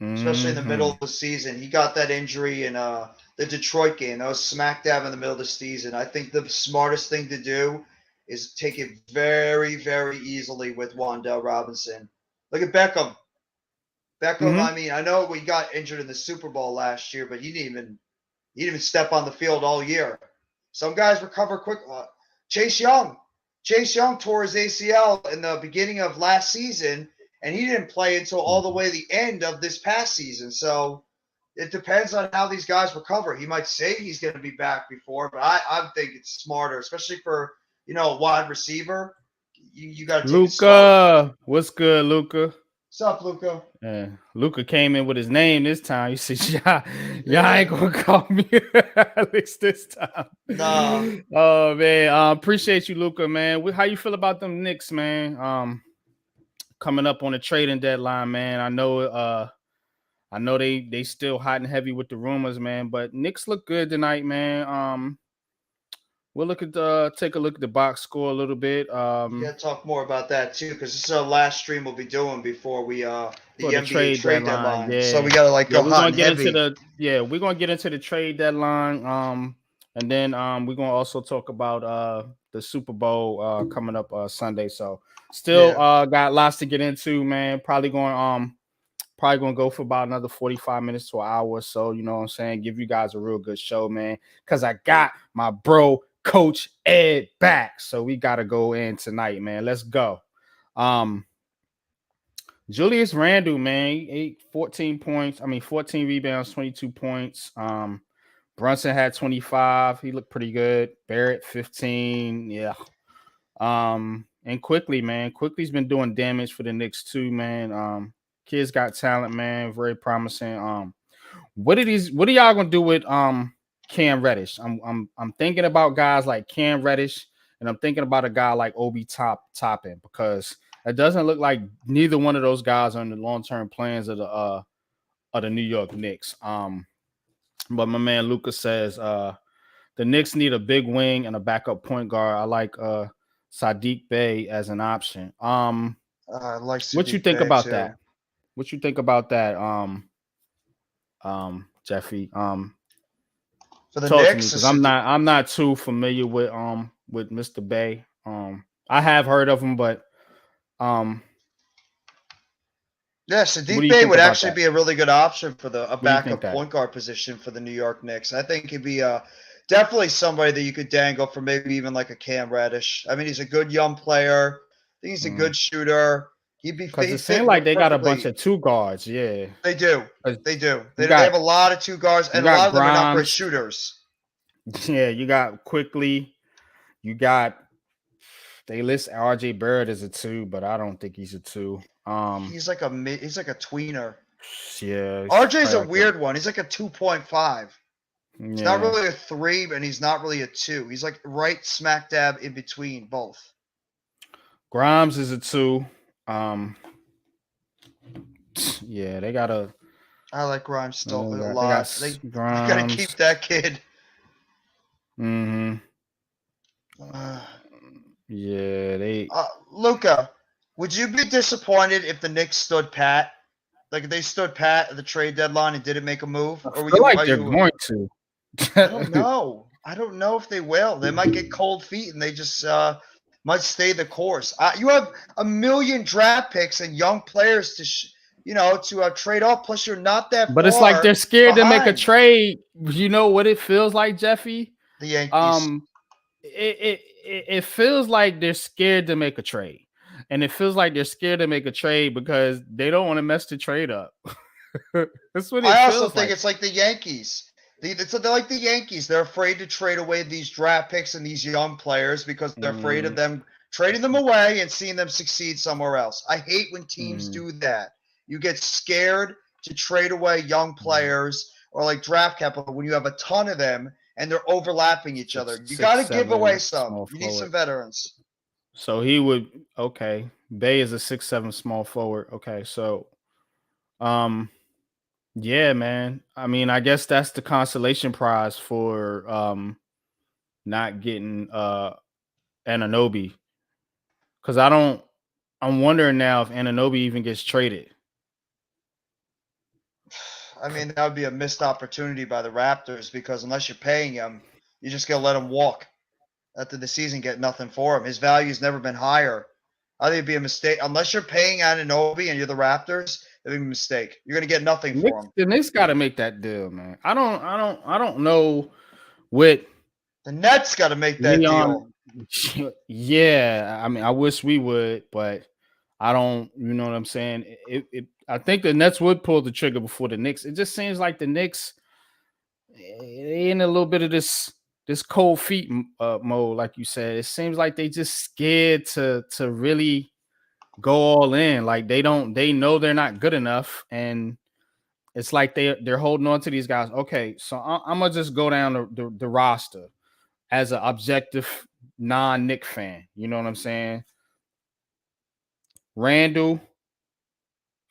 Especially in the middle of the season. He got that injury in the Detroit game. That was smack dab in the middle of the season. I think the smartest thing to do is take it very, very easily with Wan'Dale Robinson. Look at Beckham. I mean, I know we got injured in the Super Bowl last year, but he didn't even step on the field all year. Some guys recover quick. Chase Young tore his ACL in the beginning of last season, and he didn't play until all the way to the end of this past season. So it depends on how these guys recover. He might say he's going to be back before, but I think it's smarter, especially for a wide receiver. You got to take it slow. Luka, what's good, Luka? What's up, Luca? Yeah, Luca came in with his name this time. He said, y'all ain't gonna call me Alex this time. Nah. Oh man, appreciate you, Luca, man. How you feel about them Knicks, man? Coming up on the trading deadline, man. I know they still hot and heavy with the rumors, man. But Knicks look good tonight, man. We'll take a look at the box score a little bit. We gotta talk more about that too, because this is our last stream we'll be doing before we the for the NBA trade deadline. Yeah. So we gotta like go we're hot gonna and get heavy. we're gonna get into the trade deadline. And then we're gonna also talk about the Super Bowl coming up Sunday. So still got lots to get into, man. Probably gonna go for about another 45 minutes to an hour or so. You know what I'm saying? Give you guys a real good show, man. Cause I got my bro Coach Ed back. So we gotta go in tonight, man. Let's go. Julius Randle, man, 14 points. 14 rebounds, 22 points. Brunson had 25. He looked pretty good. Barrett, 15. Yeah. And Quickly, man. Quickly's been doing damage for the Knicks too, man. Kids got talent, man. Very promising. What are y'all gonna do with Cam Reddish? I'm thinking about guys like Cam Reddish, and I'm thinking about a guy like Obi Toppin, because it doesn't look like neither one of those guys are in the long-term plans of the New York Knicks. But my man Lucas says the Knicks need a big wing and a backup point guard. I like Sadiq Bey as an option. I like What you Sadiq think Bey, about too. that? What you think about that, Jeffy? For the Talk to me, Knicks, because I'm not too familiar with Mr. Bey. I have heard of him, but yeah, what Sadiq do you Bey think would about actually that? be a really good option for a What do you think backup that? point guard position for the New York Knicks. I think he'd be definitely somebody that you could dangle for maybe even like a Cam Reddish. I mean, he's a good young player. I think he's a good shooter. Because it seems like they got a bunch of two guards. Yeah, They do. 'Cause They do. you They have a lot of two guards, you and a lot got of them are not great Grimes. shooters. Yeah, you got Quickly. You got, they list RJ Barrett as a 2, but I don't think he's a 2. He's like a tweener. Yeah, RJ's a like weird one. He's like a 2.5. He's not yeah. really a 3, and he's not really a 2. He's like right smack dab in between both. Grimes is a 2. Yeah, they got a. I like Grimes still a They lot. got They Grimes. gotta keep that kid. Mm-hmm. Yeah, they. Luca, would you be disappointed if the Knicks stood pat? Like if they stood pat at the trade deadline and didn't make a move? I Or feel like they're going to. I don't know. I don't know if they will. They might get cold feet and they just might stay the course. You have a million draft picks and young players to trade off. Plus, you're not that. But far it's like they're scared to make a behind. trade. You know what it feels like, Jeffy? The Yankees. It feels like they're scared to make a trade, and it feels like they're scared to make a trade because they don't want to mess the trade up. That's what it I feels also think like. it's like the Yankees. They're like the Yankees. They're afraid to trade away these draft picks and these young players because they're afraid of them trading them away and seeing them succeed somewhere else. I hate when teams do that. You get scared to trade away young players or like draft capital when you have a ton of them and they're overlapping each other. You got to give away some. You need some veterans. So he would, okay. Bay is a 6'7" small forward. Okay, so yeah, man. I mean, I guess that's the consolation prize for not getting Anunoby. Because I'm wondering now if Anunoby even gets traded. I mean, that would be a missed opportunity by the Raptors because unless you're paying him, you're just going to let him walk after the season, get nothing for him. His value's never been higher. I think it'd be a mistake. Unless you're paying Anunoby and you're the Raptors, it'd be a mistake. You're going to get nothing for him. The Knicks got to make that deal, man. I don't know what. The Nets got to make that deal. Yeah, I mean, I wish we would, but I don't. You know what I'm saying? I think the Nets would pull the trigger before the Knicks. It just seems like the Knicks in a little bit of this cold feet mode, like you said. It seems like they just scared to really go all in. Like they know they're not good enough, and it's like they're holding on to these guys. Okay, so I'm gonna just go down the roster as an objective non-Nick fan. You know what I'm saying? Randall,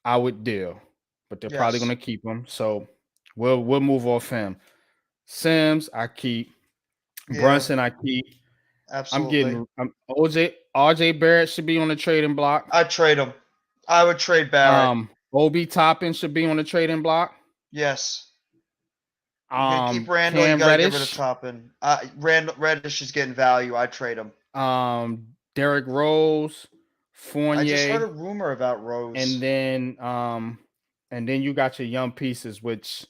I would deal, but they're probably Yes. gonna keep him. So we'll move off him. Sims, I keep. Yeah. Brunson, I keep. I'm Absolutely. getting RJ Barrett should be on the trading block. I'd trade him. I would trade Barrett. Obi Toppin should be on the trading block. Yes. You can keep Randall. You Cam got to get rid of Reddish. Toppin. Reddish is getting value. I'd trade him. Derrick Rose, Fournier. I just heard a rumor about Rose. And then you got your young pieces, which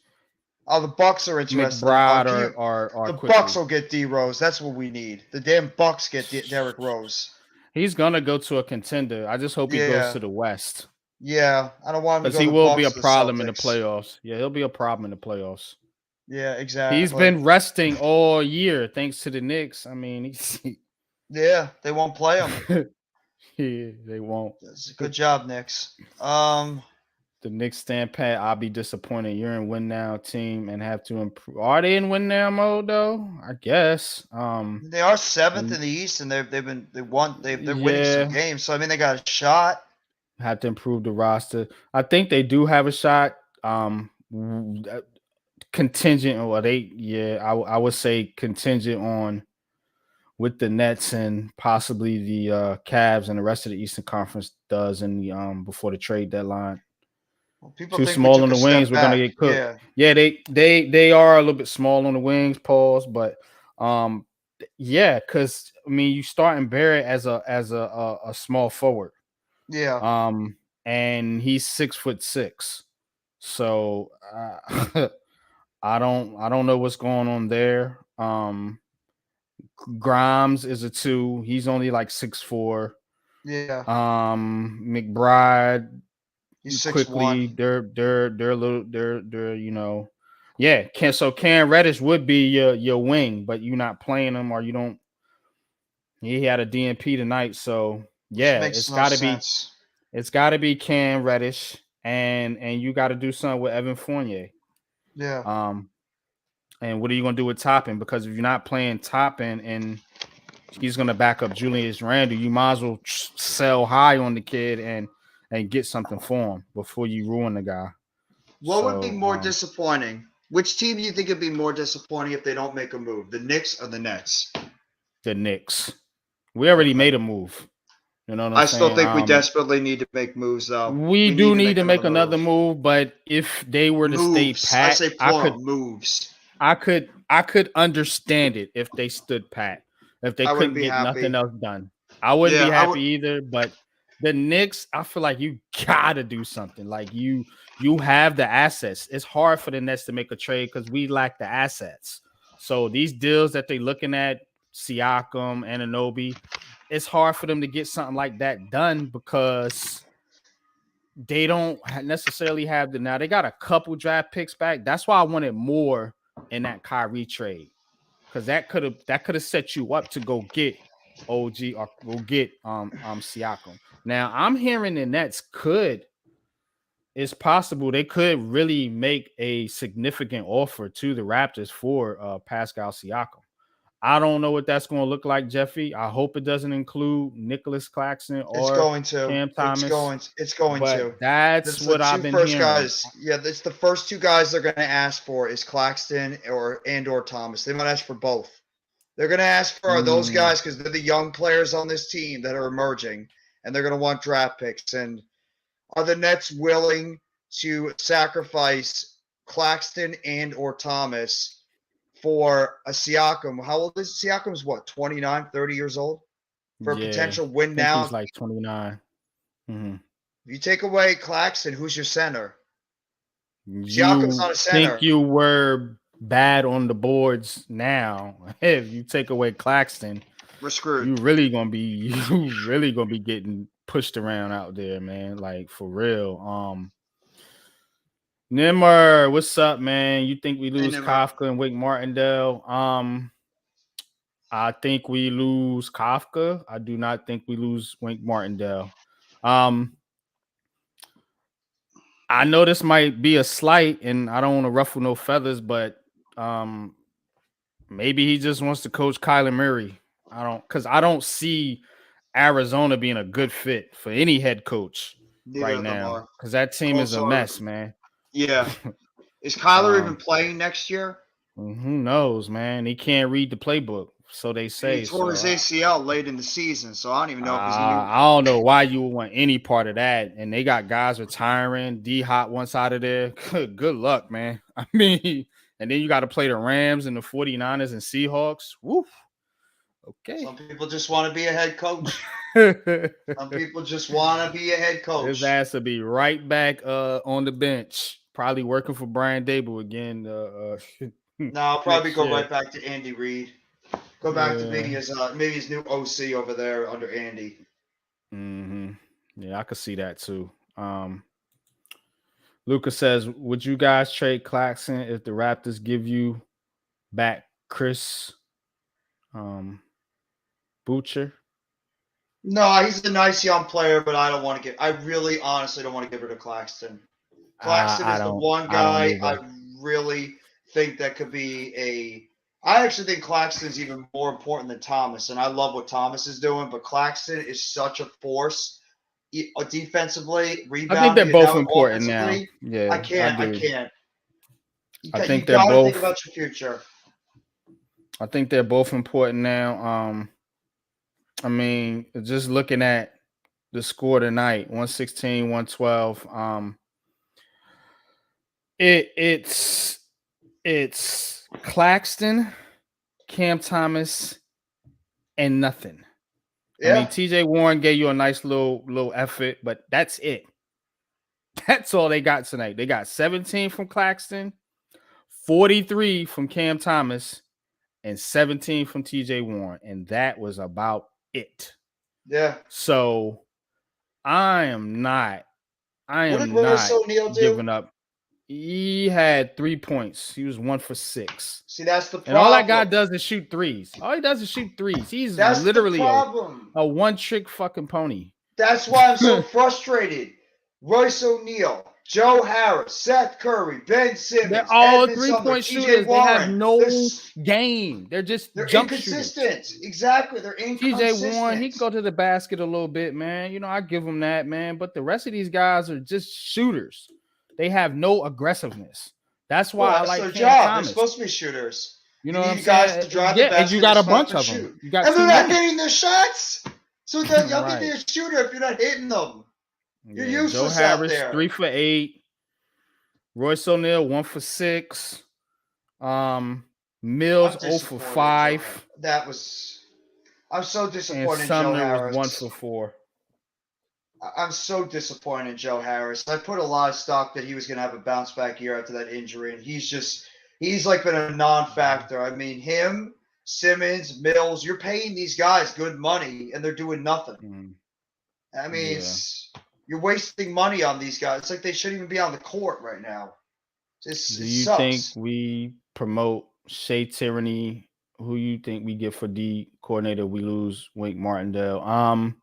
the Bucks are interested. McBride are the quickly. Bucks will get D Rose. That's what we need. The damn Bucks get Derrick Rose. He's gonna go to a contender. I just hope he goes to the West. Yeah, I don't want him to go. Because he to will Bucks be a or problem in the Celtics. playoffs. Yeah, he'll be a problem in the playoffs. Yeah, exactly. He's been resting all year thanks to the Knicks. I mean, yeah, they won't play him. Yeah, they won't. Good job, Knicks. The Knicks stand pat. I'll be disappointed. You're in win now team and have to improve. Are they in win now mode though? I guess. They are 7th in the East, and they're winning some games. So I mean, they got a shot. Have to improve the roster. I think they do have a shot. Contingent, or I would say contingent on with the Nets and possibly the Cavs and the rest of the Eastern Conference does in the before the trade deadline. Well, people too think small on the wings. We're gonna get cooked. Yeah, they are a little bit small on the wings, pause. But yeah, because I mean, you starting Barrett as a small forward. Yeah. And he's 6'6", so I don't know what's going on there. Grimes is a 2. He's only like 6'4". Yeah. McBride. He's quickly 6'1". They're a little you know, yeah. Cam Reddish would be your wing, but you're not playing him, or you don't. He had a DNP tonight, so yeah, it's got to be Cam Reddish, and you got to do something with Evan Fournier. Yeah. And what are you gonna do with Toppin? Because if you're not playing Toppin and he's gonna back up Julius Randle, you might as well sell high on the kid and get something for him before you ruin the guy. What would be more disappointing? Which team do you think would be more disappointing if they don't make a move? The Knicks or the Nets? The Knicks. We already made a move. You know what I'm saying? I still think we desperately need to make moves, though. We do need to make another move, but if they were to stay pat, I say plural, moves. I could understand it if they stood pat. If they couldn't get nothing else done. I wouldn't be happy either, but the Knicks, I feel like you gotta do something. Like you have the assets. It's hard for the Nets to make a trade because we lack the assets. So these deals that they're looking at, Siakam, Anunoby, it's hard for them to get something like that done because they don't necessarily have now they got a couple draft picks back. That's why I wanted more in that Kyrie trade, because that could have set you up to go get OG or go get Siakam. Now I'm hearing the Nets it's possible they could really make a significant offer to the Raptors for Pascal Siakam. I don't know what that's going to look like, Jeffy. I hope it doesn't include Nicholas Claxton or Cam Thomas. It's going to. That's what I've been hearing. It's the first 2 guys they're going to ask for is Claxton or Thomas. They might ask for both. They're going to ask for those guys because they're the young players on this team that are emerging, and they're going to want draft picks. And are the Nets willing to sacrifice Claxton and or Thomas for a Siakam? How old is Siakam's? What, 29, 30 years old? For a potential win now? He's like 29. Mm-hmm. If you take away Claxton, who's your center? Siakam's not a center. Think you were bad on the boards now. If you take away Claxton, we're screwed. You really gonna be getting pushed around out there, man. Like for real. Nimmer, what's up, man? You think we lose Kafka and Wink Martindale? I think we lose Kafka. I do not think we lose Wink Martindale. I know this might be a slight, and I don't want to ruffle no feathers, but maybe he just wants to coach Kyler Murray. I don't see Arizona being a good fit for any head coach Neither right of them now are. because that team is a Also, mess, man. yeah. Is Kyler even Um, playing next year? who knows, man? He can't read the playbook, so they And he say. tore his ACL late in the season, so I don't even know if he's even. I don't know why you would want any part of that. And they got guys retiring. D Hop one side of there. Good luck, man. I mean, and then you got to play the Rams and the 49ers and Seahawks. Woo. Okay. Some people just want to be a head coach. His Some people just want to be a head coach. ass will be right back on the bench, probably working for Brian Dable again. No, I'll probably next go year. right back to Andy Reid. Go back to being Yeah. his maybe his new OC over there under Andy. Yeah, I could see that too. Lucas says, would you guys trade Claxton if the Raptors give you back Chris Boucher? No, he's a nice young player, but I don't want to I really honestly don't want to give her to Claxton. Claxton is the one guy I really think that could be I actually think Claxton's even more important than Thomas, and I love what Thomas is doing, but Claxton is such a force defensively, rebounding. I think they're both important now. offensively. Yeah, I can't. I think you they're gotta both. think about your future. I think they're both important now. I mean, just looking at the score tonight, 116, 112. It's Claxton, Cam Thomas, and nothing. Yeah. I mean, TJ Warren gave you a nice little effort, but that's it. That's all they got tonight. They got 17 from Claxton, 43 from Cam Thomas, and 17 from TJ Warren. And that was about it. Yeah. So I am not giving up. He had 3 points. He was 1 for 6. See, that's the problem. And all that guy does is shoot threes. All he does is shoot threes. He's literally a one-trick fucking pony. That's why I'm so frustrated. Royce O'Neal, Joe Harris, Seth Curry, Ben Simmons, they're all Edmund 3-point Sumner, shooters. Warren. They have no game. They're jump inconsistent. shooters. Exactly. They're inconsistent. TJ Warren, he can go to the basket a little bit, man. You know, I give him that, man. But the rest of these guys are just shooters. They have no aggressiveness. That's why I like their Cam job. Thomas. They're supposed to be shooters. You know what I'm guys saying? To drive the basket and you got a bunch of them. You got and they're not getting their shots. So then you'll right. be a shooter if you're not hitting them. You're useless Joe Harris, out there. 3 for 8. Royce O'Neal, 1 for 6. Mills, 0 for 5. I'm so disappointed and in Sumner Joe Harris. was 1 for 4. I'm so disappointed in Joe Harris. I put a lot of stock that he was going to have a bounce back year after that injury, and he's like been a non-factor. I mean, him, Simmons, Mills, you're paying these guys good money, and they're doing nothing. I mean, you're wasting money on these guys. It's like they shouldn't even be on the court right now. Do you think we promote Shea Tyranny? Who you think we get for D coordinator? We lose Wink Martindale.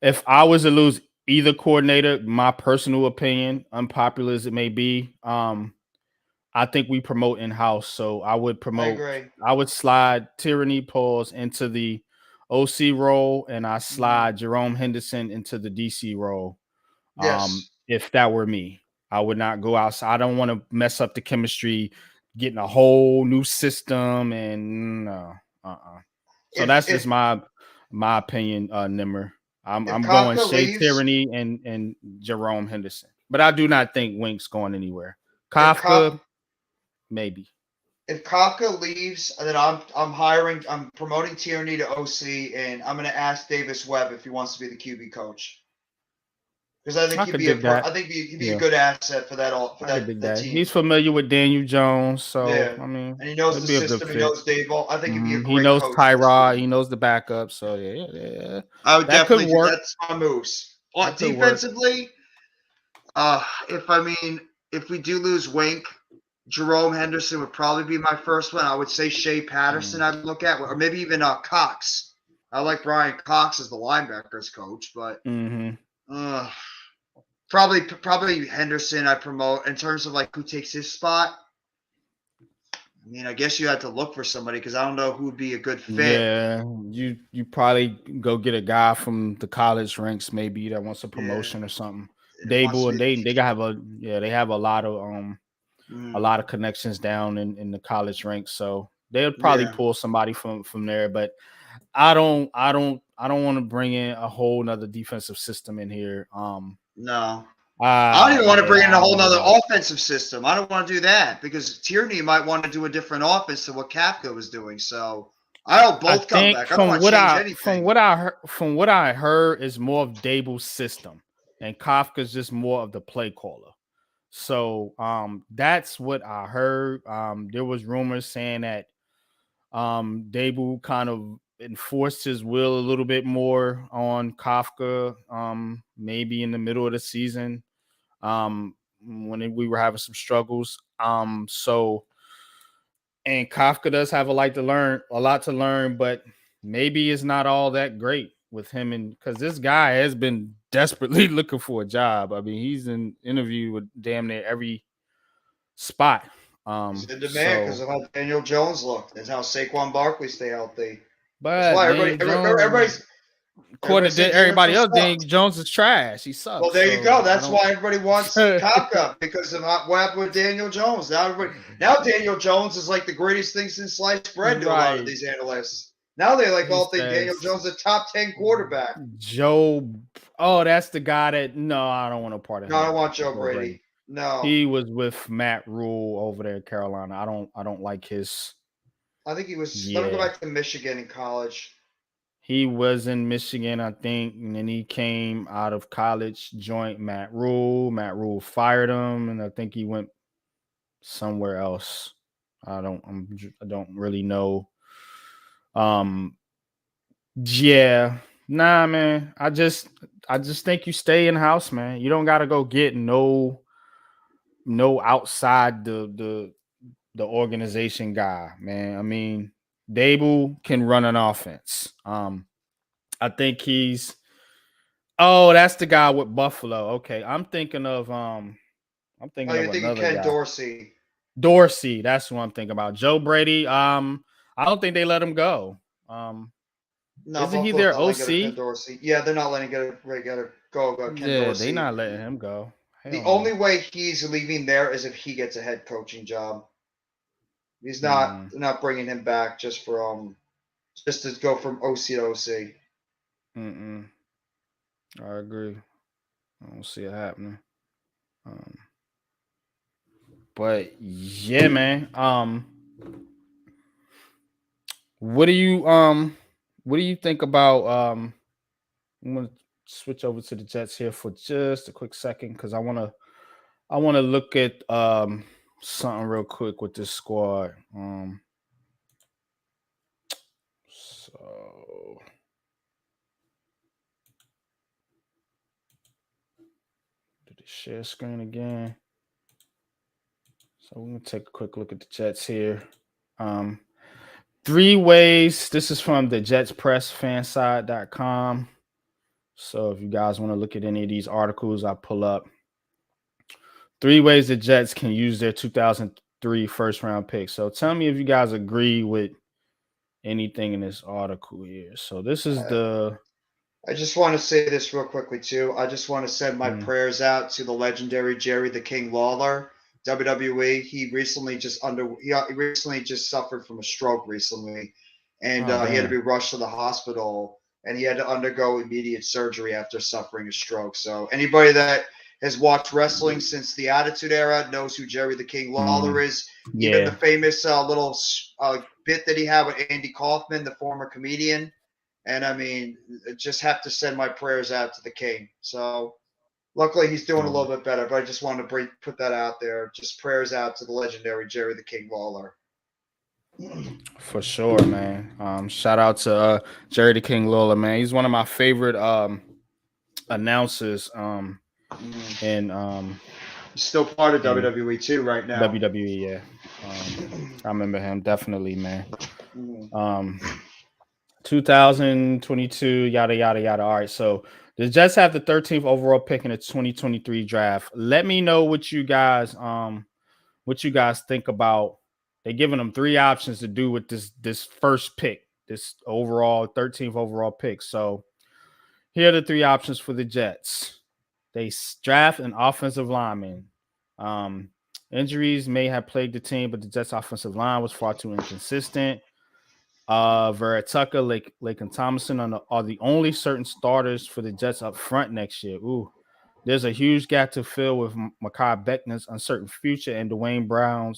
If I was to lose either coordinator, my personal opinion, unpopular as it may be, I think we promote in-house. So I would promote. I would slide Tyranny Pauls into the OC role, and I slide Jerome Henderson into the DC role. If that were me, I would not go outside. I don't want to mess up the chemistry, getting a whole new system, and So that's just my opinion, Nimmer. I'm going Shea Tyranny and Jerome Henderson, but I do not think Wink's going anywhere. Kafka, maybe. If Kafka leaves, then I'm promoting Tierney to OC, and I'm going to ask Davis Webb if he wants to be the QB coach. Because I think he'd be a good asset for that team. He's familiar with Daniel Jones, so I mean, and he knows the system. He knows Dable. I think he'd be a great He knows coach. Tyrod. He knows the backup. So yeah. I would definitely do that's my moves. Defensively, if we do lose Wink, Jerome Henderson would probably be my first one. I would say Shea Patterson I'd look at, or maybe even Cox. I like Brian Cox as the linebackers coach, but Probably Henderson. I promote in terms of like who takes his spot. I mean, I guess you had to look for somebody because I don't know who would be a good fit. Yeah, you probably go get a guy from the college ranks maybe that wants a Yeah. promotion or something. It wants Dable, to and be- they have they have a lot of Mm, connections down in the college ranks, so they'll probably yeah. pull somebody from there. But I don't want to bring in a whole nother defensive system in here. No. I don't even want to bring in Yeah, a I whole don't nother know. offensive system. I don't want to do that because Tierney might want to do a different offense than what Kafka was doing. So I hope I both come think back. I don't want to change anything. from what I heard is more of Dable's system, and Kafka's just more of the play caller. So that's what I heard. There was rumors saying that Dable kind of enforced his will a little bit more on Kafka, maybe in the middle of the season, when we were having some struggles. So and Kafka does have a lot to learn, but maybe it's not all that great with him, and because this guy has been desperately looking for a job. I mean, he's in interview with damn near every spot. He's in demand because So, of how Daniel Jones looked and how Saquon Barkley stay healthy. That's but why Daniel Jones, according everybody's to saying Daniel everybody Jones else, sucks. Daniel Jones is trash. He Well, sucks. there you So go. I That's don't. why everybody wants Kafka because of what happened with Daniel Jones. Now Daniel Jones is like the greatest thing since sliced bread to a lot of Right. these analysts. Now they like He all think Daniel says Jones is a top 10 quarterback. Joe. Oh, that's the guy that. No, I don't want to part of No, him. I don't want Joe Brady. No, He was with Matt Rule over there in Carolina. I don't like his. I think he was. Let him go Yeah, back to Michigan in college. he was in Michigan, I think, and then he came out of college, joined Matt Rule. Matt Rule fired him, and I think he went somewhere else. I don't really know. Um, yeah, nah, man. I just think you stay in house, man. You don't got to go get no outside the organization guy, man. I mean, Dable can run an offense. I think he's. Oh, that's the guy with Buffalo. Okay, I'm Oh, thinking of you're thinking another Ken guy. Dorsey? Dorsey, that's who I'm thinking about. Joe Brady. I don't think they let him go. No, Isn't he Buffalo's their not letting go of Ken OC? Dorsey. Yeah, they're not letting go Ken Yeah, they Dorsey. not letting him go. The Hell only no. way he's leaving there is if he gets a head coaching job. He's not Mm, not bringing him back just to go from OC to OC. mm-mm. I agree. I don't see it happening. Um, but yeah, man. What do you what do you think about I'm gonna switch over to the Jets here for just a quick second because I wanna look at something real quick with this squad. So did it share screen again? So we're gonna take a quick look at the Jets here. Um, 3 ways. This is from the JetsPressFanside.com. So if you guys want to look at any of these articles, I pull up 3 ways the Jets can use their 2003 first round pick. So tell me if you guys agree with anything in this article here. So this is the I just want to say this real quickly too. I just want to send my prayers out to the legendary Jerry the King Lawler, WWE. He recently just suffered from a stroke recently, and he had to be rushed to the hospital, and he had to undergo immediate surgery after suffering a stroke. So anybody that has watched wrestling since the Attitude Era knows who Jerry the King Lawler is. Even the famous little bit that he had with Andy Kaufman, the former comedian. And I mean, just have to send my prayers out to the king. So luckily he's doing a little bit better, but I just wanted to put that out there. Just prayers out to the legendary Jerry the King Lawler. For sure, man. Shout out to Jerry the King Lawler, man. He's one of my favorite announcers. And he's still part of WWE too right now. WWE, yeah. I remember him definitely, man. 2022, yada yada yada. All right, so The Jets have the 13th overall pick in the 2023 draft. Let me know what you guys think about. They're giving them 3 options to do with this first pick, this overall 13th overall pick. So here are the 3 options for the Jets. They draft an offensive lineman. Injuries may have plagued the team, but the Jets' offensive line was far too inconsistent. Vera Tucker, Laken Thomason are the only certain starters for the Jets up front next year. Ooh, there's a huge gap to fill with Mekhi Becton's uncertain future and Dwayne Brown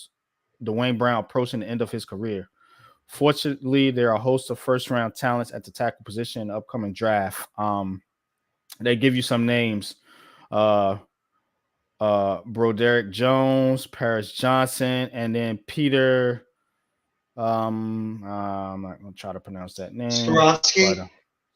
approaching the end of his career. Fortunately, there are a host of first-round talents at the tackle position in the upcoming draft. They give you some names. Broderick Jones, Paris Johnson, and then Peter. I'm not gonna try to pronounce that name. Skoronski.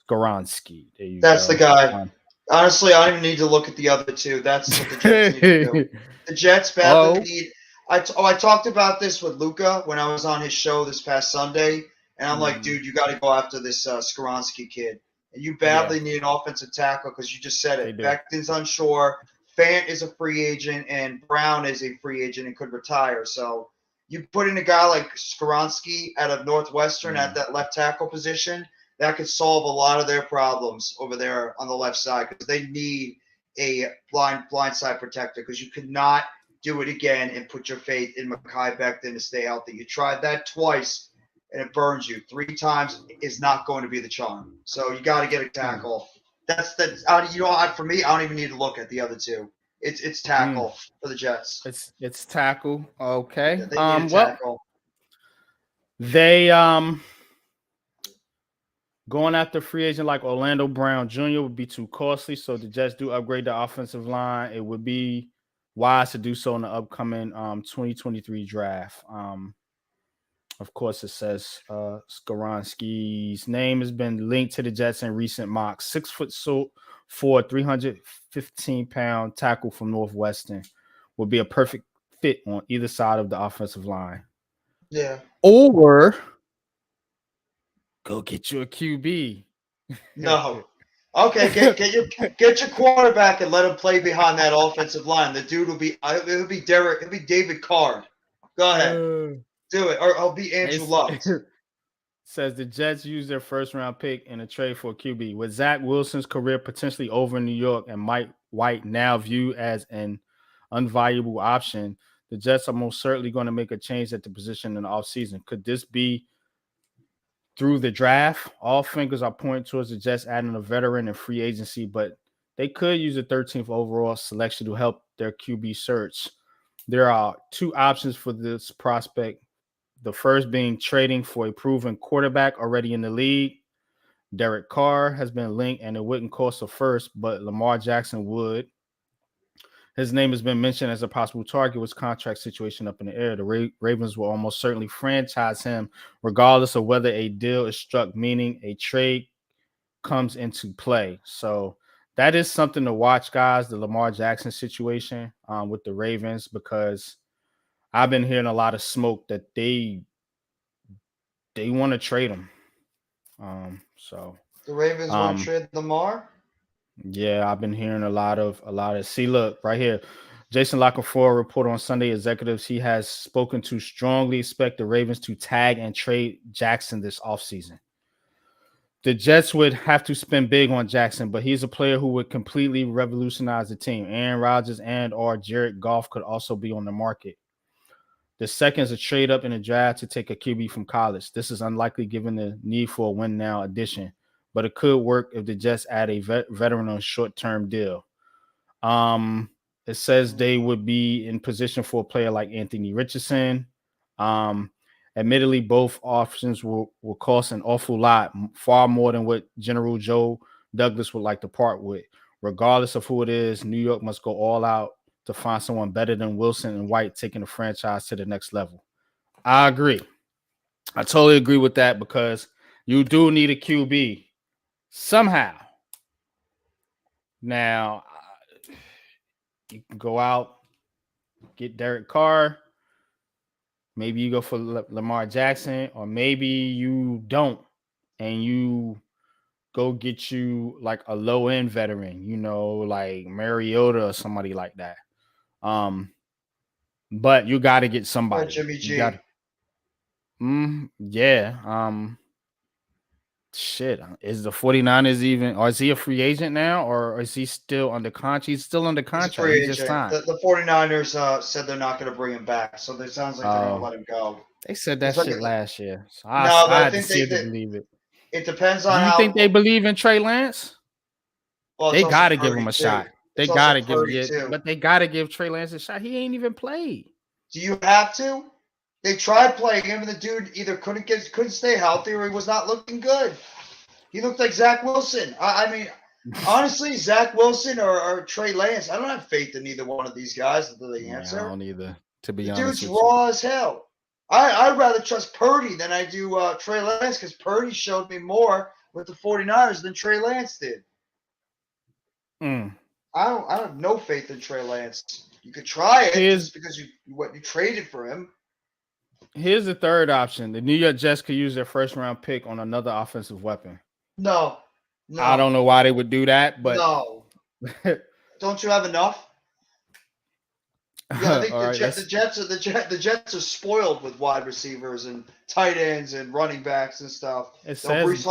Skoronski. There you That's go. the guy. Honestly, I don't even need to look at the other 2. That's what the Jets need to do. The Jets badly need. I talked about this with Luca when I was on his show this past Sunday, and I'm like, dude, you got to go after this Skoronski kid. And you badly need an offensive tackle because you just said it. Becton's unsure. Fant is a free agent, and Brown is a free agent and could retire. So you put in a guy like Skoronski out of Northwestern at that left tackle position, that could solve a lot of their problems over there on the left side because they need a blind side protector because you cannot do it again and put your faith in Mekhi Becton to stay healthy. You tried that twice and it burns you. 3 times is not going to be the charm. So you got to get a tackle. That's for me, I don't even need to look at the other 2. It's tackle for the Jets. It's tackle. Okay. Yeah, they need a tackle. They going after free agent like Orlando Brown Jr. would be too costly. So the Jets do upgrade the offensive line. It would be wise to do so in the upcoming 2023 draft. Of course, it says Skoronski's name has been linked to the Jets in recent mocks. 6'4", 315-pound tackle from Northwestern would be a perfect fit on either side of the offensive line. Yeah. Or go get you a QB. No. Okay, get your quarterback and let him play behind that offensive line. The dude will be David Card. Go ahead. Do it, or I'll be Andrew Luck. Says the Jets used their first-round pick in a trade for a QB. With Zach Wilson's career potentially over in New York and Mike White now viewed as an unvaluable option, the Jets are most certainly going to make a change at the position in the offseason. Could this be through the draft? All fingers are pointing towards the Jets adding a veteran in free agency, but they could use the 13th overall selection to help their QB search. There are 2 options for this prospect. The first being trading for a proven quarterback already in the league. Derek Carr has been linked, and it wouldn't cost a first, but Lamar Jackson would. His name has been mentioned as a possible target with his contract situation up in the air. The Ravens will almost certainly franchise him regardless of whether a deal is struck, meaning a trade comes into play. So that is something to watch, guys, the Lamar Jackson situation with the Ravens, because I've been hearing a lot of smoke that they want to trade him. So the Ravens want to trade Lamar? Yeah, I've been hearing a lot of. See, look right here. Jason Lockenford reported on Sunday executives he has spoken to strongly expect the Ravens to tag and trade Jackson this offseason. The Jets would have to spend big on Jackson, but he's a player who would completely revolutionize the team. Aaron Rodgers and or Jared Goff could also be on the market. The second is a trade up in the draft to take a QB from college. This is unlikely given the need for a win now addition, but it could work if the Jets add a veteran on a short-term deal. It says they would be in position for a player like Anthony Richardson. Admittedly, both options will cost an awful lot, far more than what General Joe Douglas would like to part with. Regardless of who it is, New York must go all out to find someone better than Wilson and White taking the franchise to the next level. I agree. I totally agree with that because you do need a QB somehow. Now, you can go out, get Derek Carr. Maybe you go for Lamar Jackson, or maybe you don't, and you go get you like a low end veteran, like Mariota or somebody like that. But you got to get Or somebody. Jimmy You G. got, yeah. Shit, is the 49ers even, or is he a free agent now, or is he still under contract? He's still under He's a contract. free He just agent. signed. The 49ers said they're not going to bring him back, so it sounds like they're going to let him go. They said that It's like, shit last year. So no, I but I had to think see it to believe it. it depends Do on you think they believe in Trey Lance? well, it's They also got to give him Purdy a too. shot. They It's got also to give Purdy it, too. but they got to give Trey Lance a shot. He ain't even played. Do you have to? They tried playing him, and the dude either couldn't stay healthy, or he was not looking good. He looked like Zach Wilson. I mean, honestly, Zach Wilson or Trey Lance, I don't have faith in either one of these guys. That the Yeah, answer. I don't either, to be The honest dude's with you. raw as hell. I'd rather trust Purdy than I do Trey Lance, because Purdy showed me more with the 49ers than Trey Lance did. I have no faith in Trey Lance. You could try it just because you traded for him. Here's the third option. The New York Jets could use their first round pick on another offensive weapon. No. I don't know why they would do that, but no. Don't you have enough? Yeah, I think the Jets are spoiled with wide receivers and tight ends and running backs and stuff. It says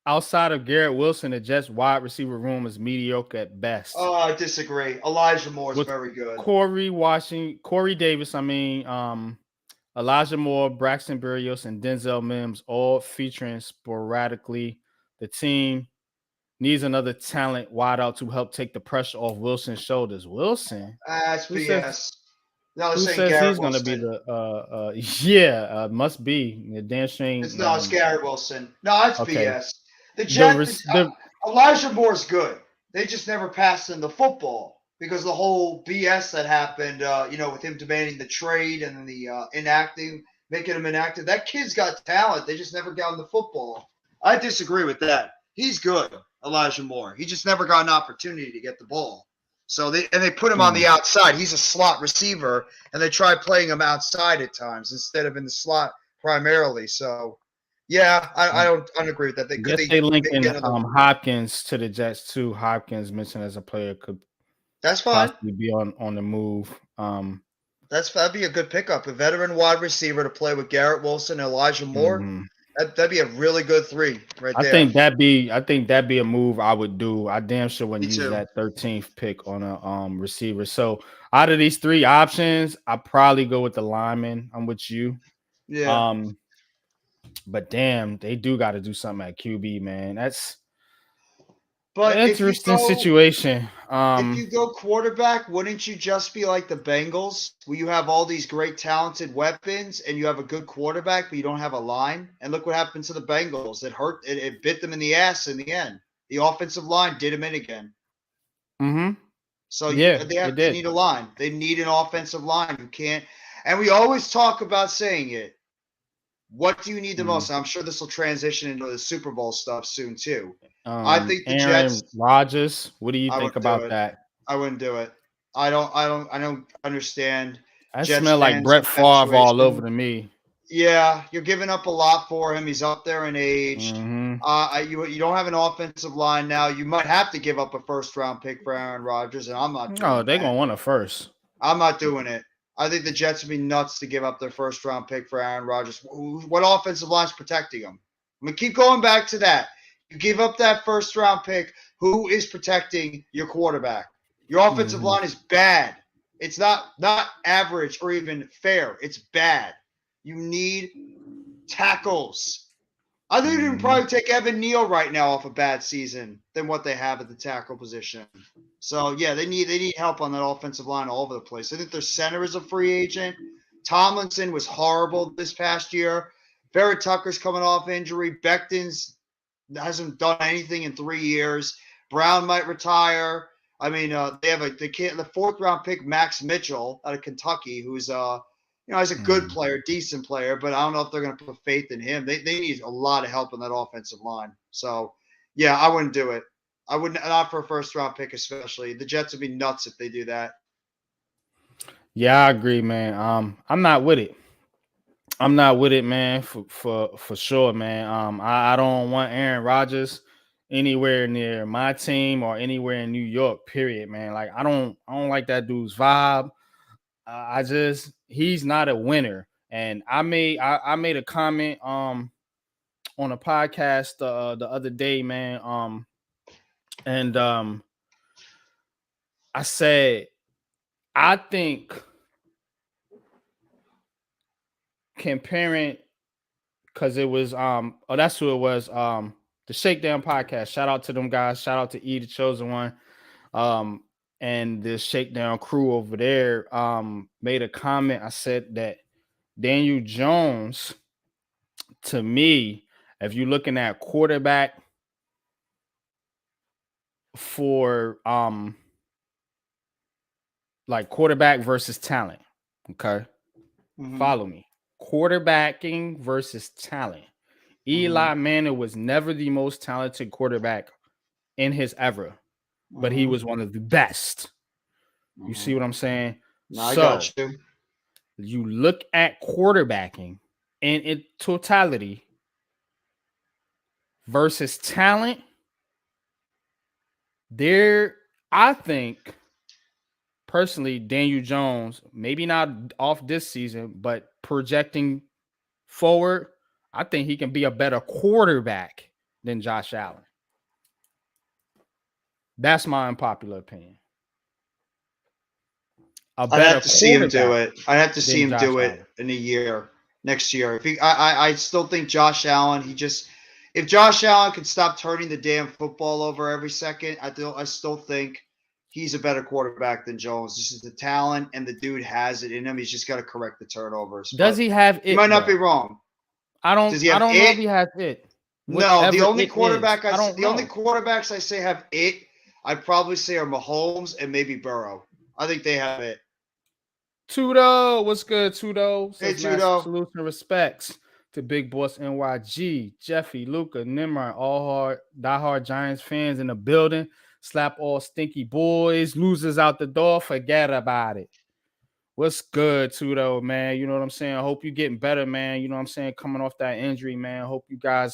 outside of Garrett Wilson, the Jets wide receiver room is mediocre at best. Oh, I disagree. Elijah Moore is very good. Corey Davis, Elijah Moore, Braxton Berrios, and Denzel Mims, all featuring sporadically. The team needs another talent wideout to help take the pressure off Wilson's shoulders. Wilson? That's BS. Who says he's going to be the must be the damn shame. It's Garrett Wilson. No, it's BS. The Jets, Elijah Moore's good. They just never passed him the football because of the whole BS that happened, with him demanding the trade and then the making him inactive. That kid's got talent. They just never got him the football. I disagree with that. He's good, Elijah Moore. He just never got an opportunity to get the ball. So they put him on the outside. He's a slot receiver, and they try playing him outside at times instead of in the slot primarily. So, yeah, I don't agree with that. They linking Hopkins to the Jets too. Hopkins mentioned as a player could possibly be on the move. That'd be a good pickup. A veteran wide receiver to play with Garrett Wilson and Elijah Moore. Mm-hmm. That'd be a really good three right there. I think that'd be a move I would do. I damn sure wouldn't use that 13th pick on a receiver. So out of these three options, I probably go with the lineman. I'm with you. Yeah. But damn, they do got to do something at QB, man. That's an interesting situation. If you go quarterback, wouldn't you just be like the Bengals, where you have all these great talented weapons and you have a good quarterback, but you don't have a line? And look what happened to the Bengals. It bit them in the ass in the end. The offensive line did them in again. Mm-hmm. So they need a line. They need an offensive line. You can't. And we always talk about saying it. What do you need the most? I'm sure this will transition into the Super Bowl stuff soon too. I think the Jets. Rodgers. What do you think about that? I wouldn't do it. I don't understand. I smell like Brett Favre all over to me. Yeah, you're giving up a lot for him. He's up there in age. Mm-hmm. You don't have an offensive line now. You might have to give up a first-round pick for Aaron Rodgers, and I'm not. No, they're gonna want a first. I'm not doing it. I think the Jets would be nuts to give up their first-round pick for Aaron Rodgers. What offensive line's protecting him? I'm gonna keep going back to that. You give up that first-round pick. Who is protecting your quarterback? Your offensive line is bad. It's not average or even fair. It's bad. You need tackles. I think you can probably take Evan Neal right now off a bad season than what they have at the tackle position. So, yeah, they need help on that offensive line all over the place. I think their center is a free agent. Tomlinson was horrible this past year. Barrett Tucker's coming off injury. Becton's hasn't done anything in 3 years. Brown might retire. I mean, they have the fourth-round pick, Max Mitchell, out of Kentucky, who's he's a good player, decent player, but I don't know if they're going to put faith in him. They need a lot of help on that offensive line. So, yeah, I wouldn't do it. I wouldn't, not for a first-round pick especially. The Jets would be nuts if they do that. Yeah, I agree, man. I'm not with it. I'm not with it, man. For sure, man. I don't want Aaron Rodgers anywhere near my team or anywhere in New York. Period, man. Like I don't like that dude's vibe. He's not a winner. And I made a comment on a podcast the other day, man. And I said I think comparing, because it was that's who it was, the Shakedown podcast. Shout out to them guys. Shout out to E, the chosen one, and the Shakedown crew over there. Made a comment. I said that Daniel Jones, to me, if you're looking at quarterback for like quarterback versus talent, okay, follow me. Quarterbacking versus talent. Eli Manning was never the most talented quarterback in his era, but he was one of the best. You see what I'm saying? No, I got you. You look at quarterbacking in totality versus talent. I think personally, Daniel Jones, maybe not off this season, but projecting forward, I think he can be a better quarterback than Josh Allen. That's my unpopular opinion. I'd have to see him do it. I'd have to see him do it in a year, next year. I still think Josh Allen, if Josh Allen could stop turning the damn football over every second, I still think he's a better quarterback than Jones. This is the talent, and the dude has it in him. He's just got to correct the turnovers. Does he have it? He might not be wrong. I don't know if he has it. No, the only quarterbacks I say have it, I'd probably say are Mahomes and maybe Burrow. I think they have it. Tudo, what's good, Tudo? Hey, Tudo. Salutes and respects to Big Boss NYG, Jeffy, Luca, Nimrod, all diehard Giants fans in the building. Slap all stinky boys, losers out the door, forget about it. What's good, Tudo, man? You know what I'm saying? I hope you're getting better, man. You know what I'm saying? Coming off that injury, man. Hope you get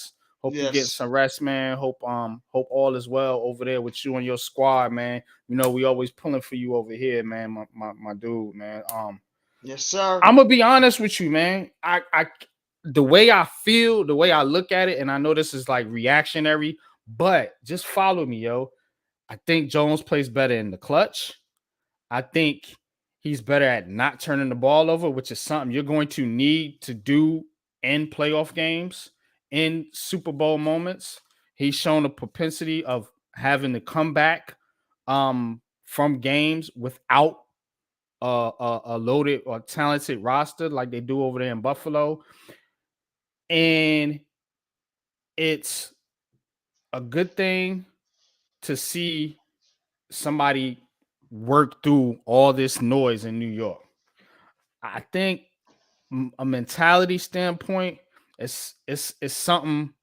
some rest, man. Hope all is well over there with you and your squad, man. You know, we always pulling for you over here, man. My dude, man. Yes, sir. I'm gonna be honest with you, man. The way I feel, the way I look at it, and I know this is like reactionary, but just follow me, yo. I think Jones plays better in the clutch. I think he's better at not turning the ball over, which is something you're going to need to do in playoff games, in Super Bowl moments. He's shown a propensity of having to come back from games without a loaded or talented roster like they do over there in Buffalo. And it's a good thing to see somebody work through all this noise in New York. I think a mentality standpoint is something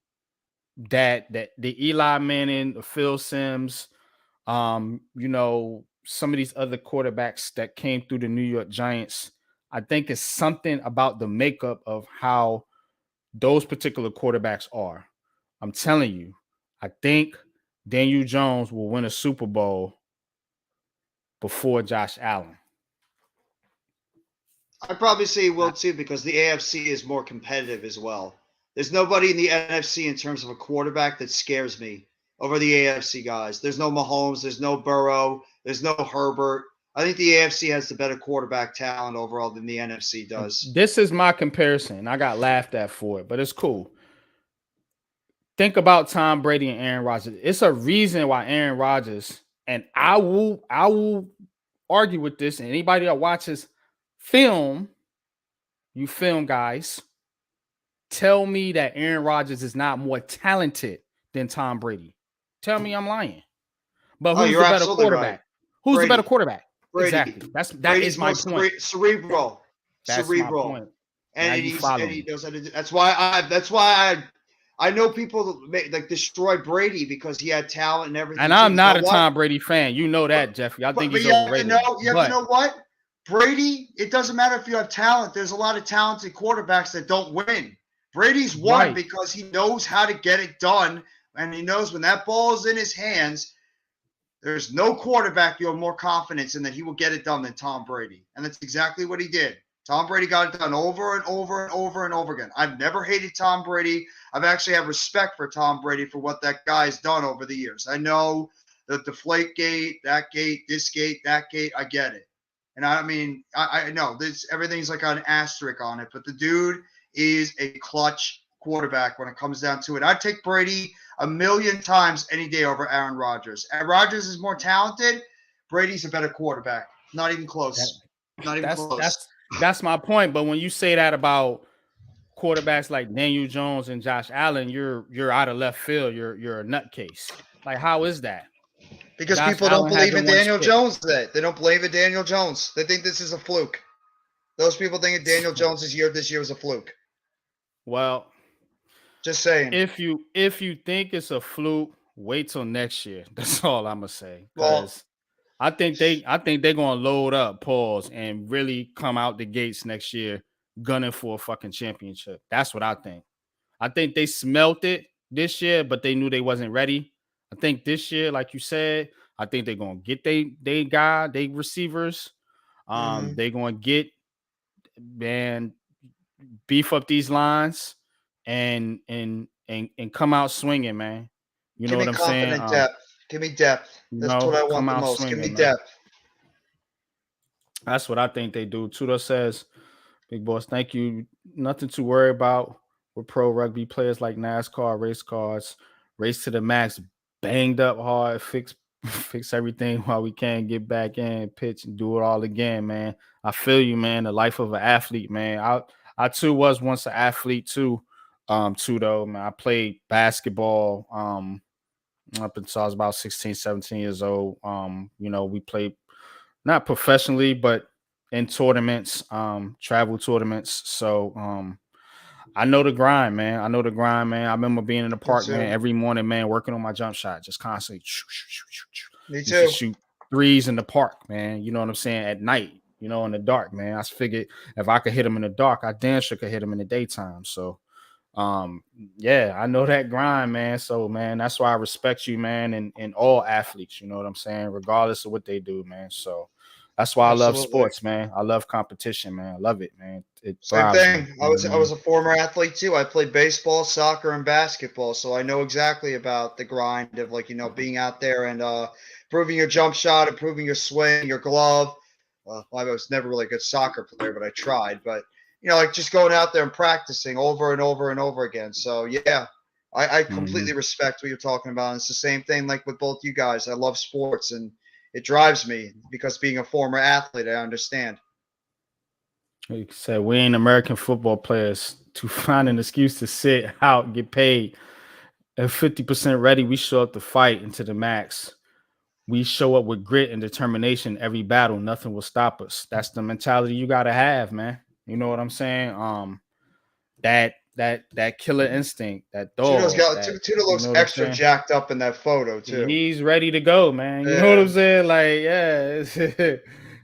that the Eli Manning, the Phil Simms, you know, some of these other quarterbacks that came through the New York Giants, I think it's something about the makeup of how those particular quarterbacks are. I'm telling you, I think Daniel Jones will win a Super Bowl before Josh Allen. I'd probably say he will too, because the AFC is more competitive as well. There's nobody in the NFC in terms of a quarterback that scares me over the AFC guys. There's no Mahomes, there's no Burrow, there's no Herbert. I think the AFC has the better quarterback talent overall than the NFC does. This is my comparison. I got laughed at for it, but it's cool. Think about Tom Brady and Aaron Rodgers. It's a reason why Aaron Rodgers, and I will argue with this, and anybody that watches film, you film guys, tell me that Aaron Rodgers is not more talented than Tom Brady. Tell me I'm lying. But who's the better quarterback? Right. Who's the better quarterback? Brady. Exactly. That is my point. Cerebral. That's cerebral. My point. And he knows how to do. That's why I know people like destroy Brady because he had talent and everything. And I'm not a Tom Brady fan. You know that, Jeffy. I think he's overrated. You know what? Brady, it doesn't matter if you have talent. There's a lot of talented quarterbacks that don't win. Brady's won because he knows how to get it done, and he knows when that ball is in his hands, there's no quarterback you have more confidence in that he will get it done than Tom Brady. And that's exactly what he did. Tom Brady got it done over and over and over and over again. I've never hated Tom Brady. I've actually had respect for Tom Brady for what that guy's done over the years. I know the deflate gate, that gate, this gate, that gate. I get it. And I mean, I know this everything's like an asterisk on it, but the dude is a clutch quarterback when it comes down to it. I'd take Brady a million times any day over Aaron Rodgers. Aaron Rodgers is more talented. Brady's a better quarterback. Not even close. Not even close. That's my point. But when you say that about quarterbacks like Daniel Jones and Josh Allen, you're out of left field. You're a nutcase. Like, how is that? Because people don't believe in Daniel Jones. They don't believe in Daniel Jones. They think this is a fluke. Those people think that Daniel Jones' this year was a fluke. Well, just saying. If you think it's a fluke, wait till next year. That's all I'm gonna say. Because I think they're gonna load up, pause, and really come out the gates next year gunning for a fucking championship. That's what I think. I think they smelt it this year, but they knew they wasn't ready. I think this year, like you said, I think they're gonna get they receivers. They're gonna get beef up these lines and come out swinging, man. You know what I'm saying? Give me depth. That's what I want the most. Swinging, give me depth. That's what I think they do. Tudor says, "Big boss, thank you. Nothing to worry about with pro rugby players like NASCAR, race cars, race to the max, banged up hard, fix everything while we can, get back in, pitch, and do it all again, man. I feel you, man. The life of an athlete, man. I too was once an athlete too. Though, man. I played basketball up until I was about 16, 17 years old. We played not professionally, but in tournaments, travel tournaments. So I know the grind, man. I remember being in the park, man, every morning, man, working on my jump shot, just constantly Me too. Shoot threes in the park, man. You know what I'm saying? At night, in the dark, man. I figured if I could hit them in the dark, I damn sure could hit them in the daytime. So yeah, I know that grind, man. So, man, that's why I respect you, man, and all athletes, you know what I'm saying, regardless of what they do, man. So that's why I love sports, man. I love competition, man. I love it, man. Same thing. I was a former athlete too. I played baseball, soccer, and basketball, so I know exactly about the grind of being out there and improving your jump shot, improving your swing, your glove. I was never really a good soccer player, but I tried. But just going out there and practicing over and over and over again. So yeah, I completely respect what you're talking about. And it's the same thing like with both you guys. I love sports and it drives me because being a former athlete, I understand. Like you said, we ain't American football players to find an excuse to sit out, get paid. At 50% ready, we show up to fight into the max. We show up with grit and determination every battle. Nothing will stop us. That's the mentality you got to have, man. You know what I'm saying? That killer instinct, that dog. Tudor looks extra jacked up in that photo too. He's ready to go, man. You know what I'm saying? Like, yeah.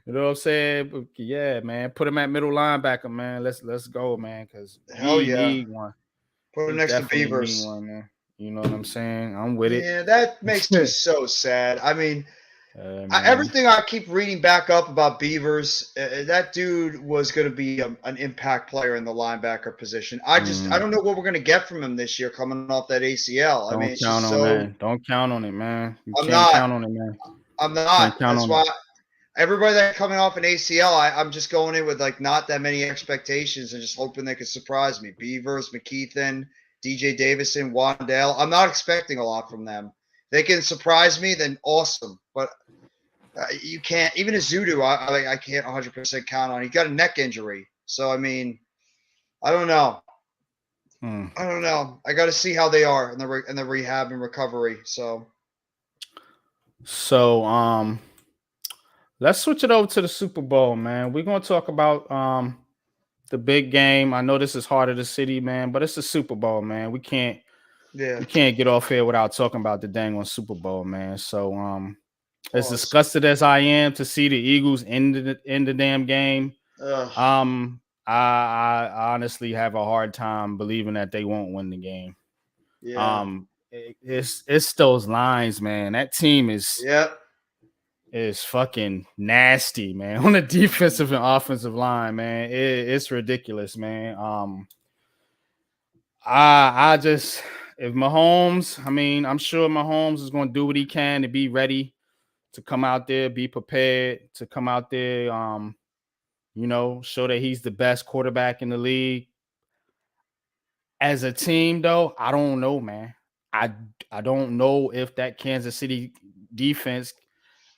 You know what I'm saying? Yeah, man. Put him at middle linebacker, man. Let's go, man. Because need one. Put him next to Beavers. One, man. You know what I'm saying? I'm with it. Yeah, that makes me so sad. I mean, everything I keep reading back up about Beavers, that dude was going to be an impact player in the linebacker position. I don't know what we're going to get from him this year coming off that ACL. Don't it's count just on so. that. Don't count on it, man. I'm not count on it, man. I'm not. That's why everybody that's coming off an ACL, I'm just going in with not that many expectations and just hoping they could surprise me. Beavers, McKeithen, DJ Davison, Wandale. I'm not expecting a lot from them. They can surprise me, then awesome. But you can't. Even Azudu, I can't 100% count on. He got a neck injury, so I mean, I don't know. I don't know. I got to see how they are in the rehab and recovery. So let's switch it over to the Super Bowl, man. We're gonna talk about the big game. I know this is heart of the city, man, but it's the Super Bowl, man. We can't get off here without talking about the dang on Super Bowl, man. So As Pause. disgusted as I am to see the Eagles in the damn game, Ugh. I honestly have a hard time believing that they won't win the game. Yeah. It's those lines, man. That team Yep. is fucking nasty, man. On the defensive and offensive line, man. It's ridiculous, man. I just if Mahomes, I mean, I'm sure Mahomes is going to do what he can to be ready to come out there, be prepared to come out there, show that he's the best quarterback in the league. As a team, though, I don't know, man. I I don't know if that Kansas City defense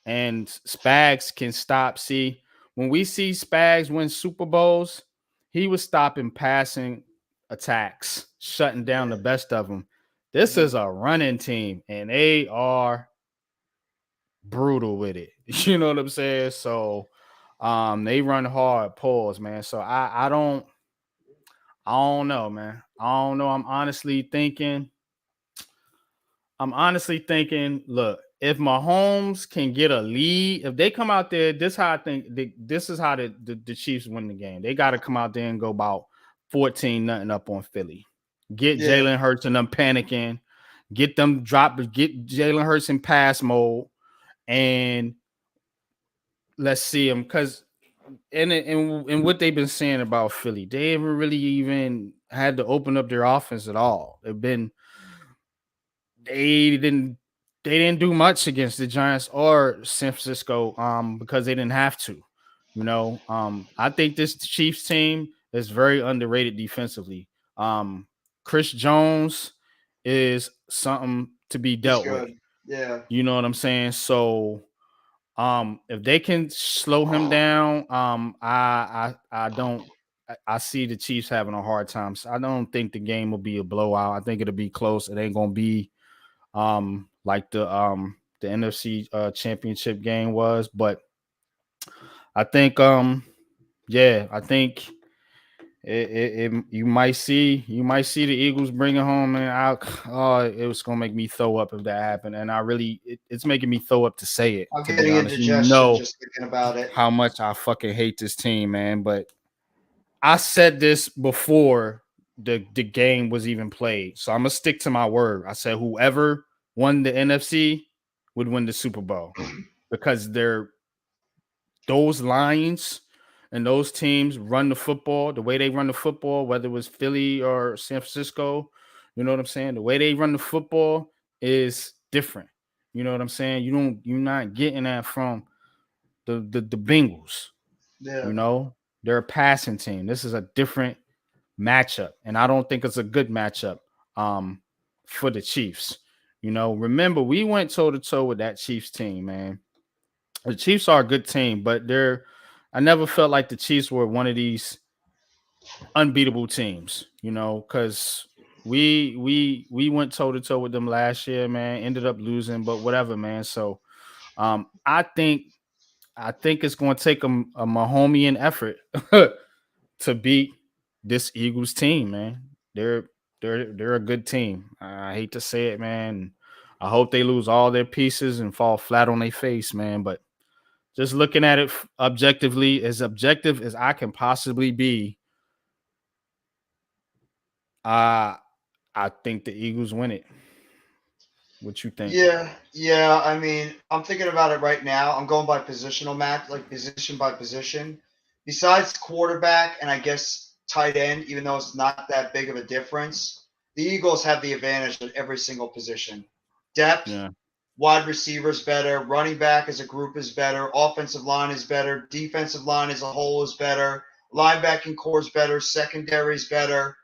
and Spags can stop. See, when we see Spags win Super Bowls, he was stopping passing attacks, shutting down the Yeah. best of them. This is a running team, and they are brutal with it. You know what I'm saying? So they run hard pause, man. So I don't know, man. I don't know. I'm honestly thinking, look, if Mahomes can get a lead, if they come out there, this how I think this is how the Chiefs win the game. They got to come out there and go about 14-0 up on Philly. Get Yeah. Jalen Hurts and them panicking, get Jalen Hurts in pass mode, and let's see them because and what they've been saying about Philly, they haven't really even had to open up their offense at all. They didn't they didn't do much against the Giants or San Francisco because they didn't have to. I think this Chiefs team is very underrated defensively. Chris Jones is something to be He's dealt with. good. Yeah. You know what I'm saying? So if they can slow him down, I don't I see the Chiefs having a hard time. So I don't think the game will be a blowout. I think it'll be close. It ain't gonna be like the NFC championship game was, but I think I think you might see the Eagles bring it home, and it was gonna make me throw up if that happened, and it's making me throw up to say it. I'm To be getting honest, indigestion just thinking about it. how much I fucking hate this team, man. But I said this before the game was even played, so I'm gonna stick to my word. I said whoever won the NFC would win the Super Bowl because those lines and those teams run the football the way they run the football, whether it was Philly or San Francisco. You know what I'm saying? The way they run the football is different. You know what I'm saying? You're not getting that from the Bengals. Yeah. They're a passing team. This is a different matchup, and I don't think it's a good matchup for the Chiefs. Remember we went toe to toe with that Chiefs team, man. The Chiefs are a good team, but I never felt like the Chiefs were one of these unbeatable teams, because we went toe to toe with them last year, man. Ended up losing, but whatever, man. So I think it's going to take a Mahomian effort to beat this Eagles team, man. They're a good team. I hate to say it, man. I hope they lose all their pieces and fall flat on their face, man. But just looking at it objectively, as objective as I can possibly be, I think the Eagles win it. What you think? Yeah. I mean, I'm thinking about it right now. I'm going by positional match, like position by position. Besides quarterback and I guess tight end, even though it's not that big of a difference, the Eagles have the advantage at every single position. Depth, Yeah. wide receivers better, running back as a group is better, offensive line is better, defensive line as a whole is better, linebacking core is better, secondary is better.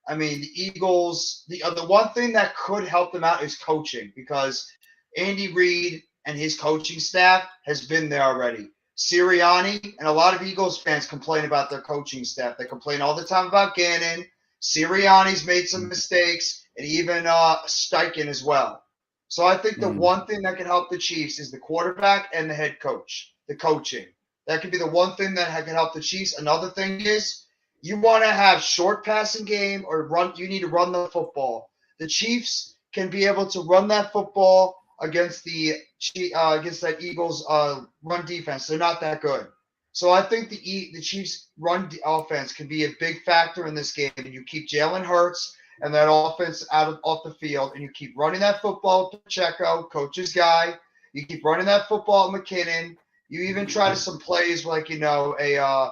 I mean, the Eagles, the one thing that could help them out is coaching because Andy Reid and his coaching staff has been there already. Sirianni and a lot of Eagles fans complain about their coaching staff. They complain all the time about Gannon. Sirianni's made some mistakes, and even Steichen as well. So I think the one thing that can help the Chiefs is the quarterback and the head coach, the coaching. That could be the one thing that can help the Chiefs. Another thing is you want to have short passing game or run. You need to run the football. The Chiefs can be able to run that football against against that Eagles run defense. They're not that good. So I think the Chiefs run offense can be a big factor in this game. And you keep Jalen Hurts and that offense off the field, and you keep running that football to Pacheco, coach's guy. You keep running that football at McKinnon. You even try to some plays like a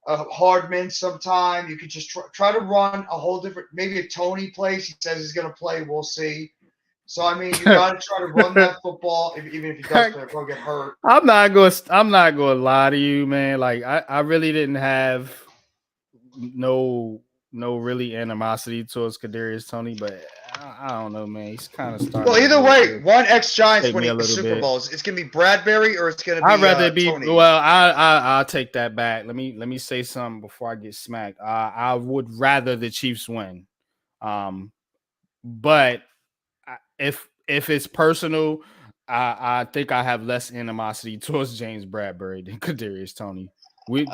Hardman sometime. You could just try to run a whole different, maybe a Tony plays. He says he's going to play. We'll see. So I mean, you got to try to run that football, even if he does play, he'll get hurt. I'm not gonna lie to you, man. Like I really didn't have no really animosity towards Kadarius Toney, but I don't know, man. He's kind of starting. Well, either way, one ex-Giants take me a winning the little Super bit. Bowls. It's gonna be Bradbury or it's gonna be I'd rather it be. Toney. Well, I'll take that back. Let me say something before I get smacked. I would rather the Chiefs win. But if it's personal, I think I have less animosity towards James Bradbury than Kadarius Toney. We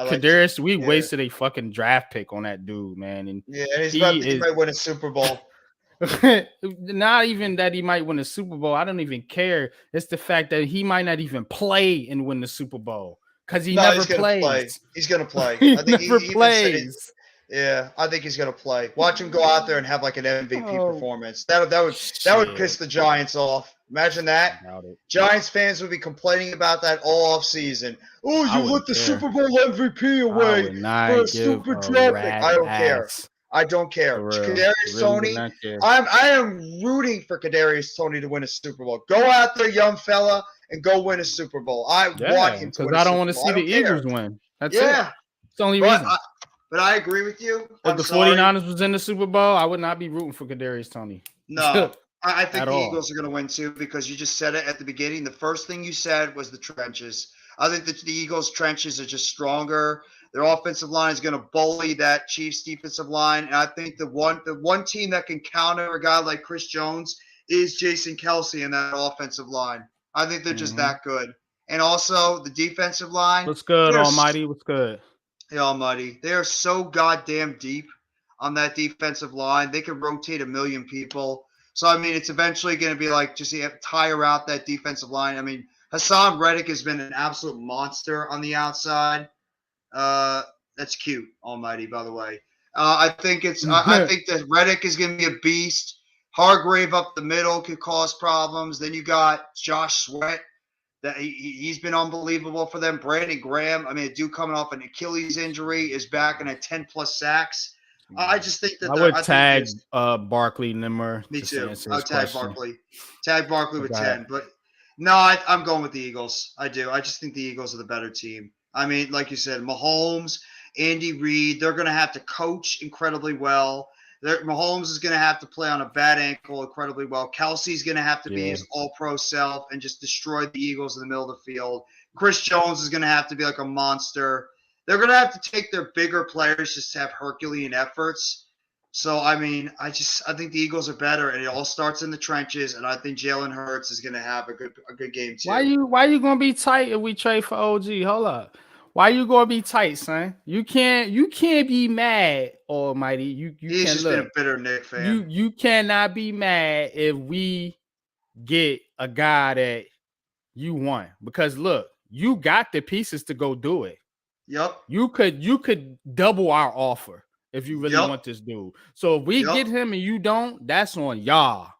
wasted a fucking draft pick on that dude, man. And yeah, he might win a Super Bowl. Not even that he might win a Super Bowl. I don't even care. It's the fact that he might not even play and win the Super Bowl because he never plays. He's gonna play. He I think never he plays. Yeah, I think he's gonna play. Watch him go out there and have like an MVP performance. That would piss the Giants off. Imagine that. Giants fans would be complaining about that all off season. Oh, you let the Super Bowl MVP away for a stupid draft pick. I don't care. I don't care. Kadarius Toney. I am rooting for Kadarius Toney to win a Super Bowl. Go out there, young fella, and go win a Super Bowl. I want him to win. Because I don't want to see the Eagles win. That's it. It's the only reason. But I agree with you. If the 49ers was in the Super Bowl, I would not be rooting for Kadarius Toney. No, I think the Eagles are going to win too because you just said it at the beginning. The first thing you said was the trenches. I think that the Eagles' trenches are just stronger. Their offensive line is going to bully that Chiefs defensive line. And I think the one team that can counter a guy like Chris Jones is Jason Kelce in that offensive line. I think they're just that good. And also the defensive line. What's good, Almighty? What's good? Hey, Almighty. They are so goddamn deep on that defensive line. They can rotate a million people. So, I mean, it's eventually going to be like just tire out that defensive line. I mean, Hassan Reddick has been an absolute monster on the outside. That's cute, Almighty, by the way. I think that Reddick is going to be a beast. Hargrave up the middle could cause problems. Then you got Josh Sweat. That he's been unbelievable for them. Brandon Graham, I mean, a dude coming off an Achilles injury is back and at 10+ sacks. I just think that I would tag Barkley Nimmer. Me too. I would tag Barkley. Tag Barkley with 10. But no, I'm going with the Eagles. I do. I just think the Eagles are the better team. I mean, like you said, Mahomes, Andy Reid, they're going to have to coach incredibly well. Mahomes is going to have to play on a bad ankle incredibly well. Kelsey's going to have to be his all-pro self and just destroy the Eagles in the middle of the field. Chris Jones is going to have to be like a monster. They're going to have to take their bigger players just to have Herculean efforts. So, I mean, I think the Eagles are better, and it all starts in the trenches, and I think Jalen Hurts is going to have a good game too. Why you going to be tight if we trade for OG? Hold up. Why you gonna be tight, son? You can't be mad, Almighty. He's just been a bitter Knick fan. You cannot be mad if we get a guy that you want. Because look, you got the pieces to go do it. Yep. You could double our offer if you really want this dude. So if we get him and you don't, that's on y'all.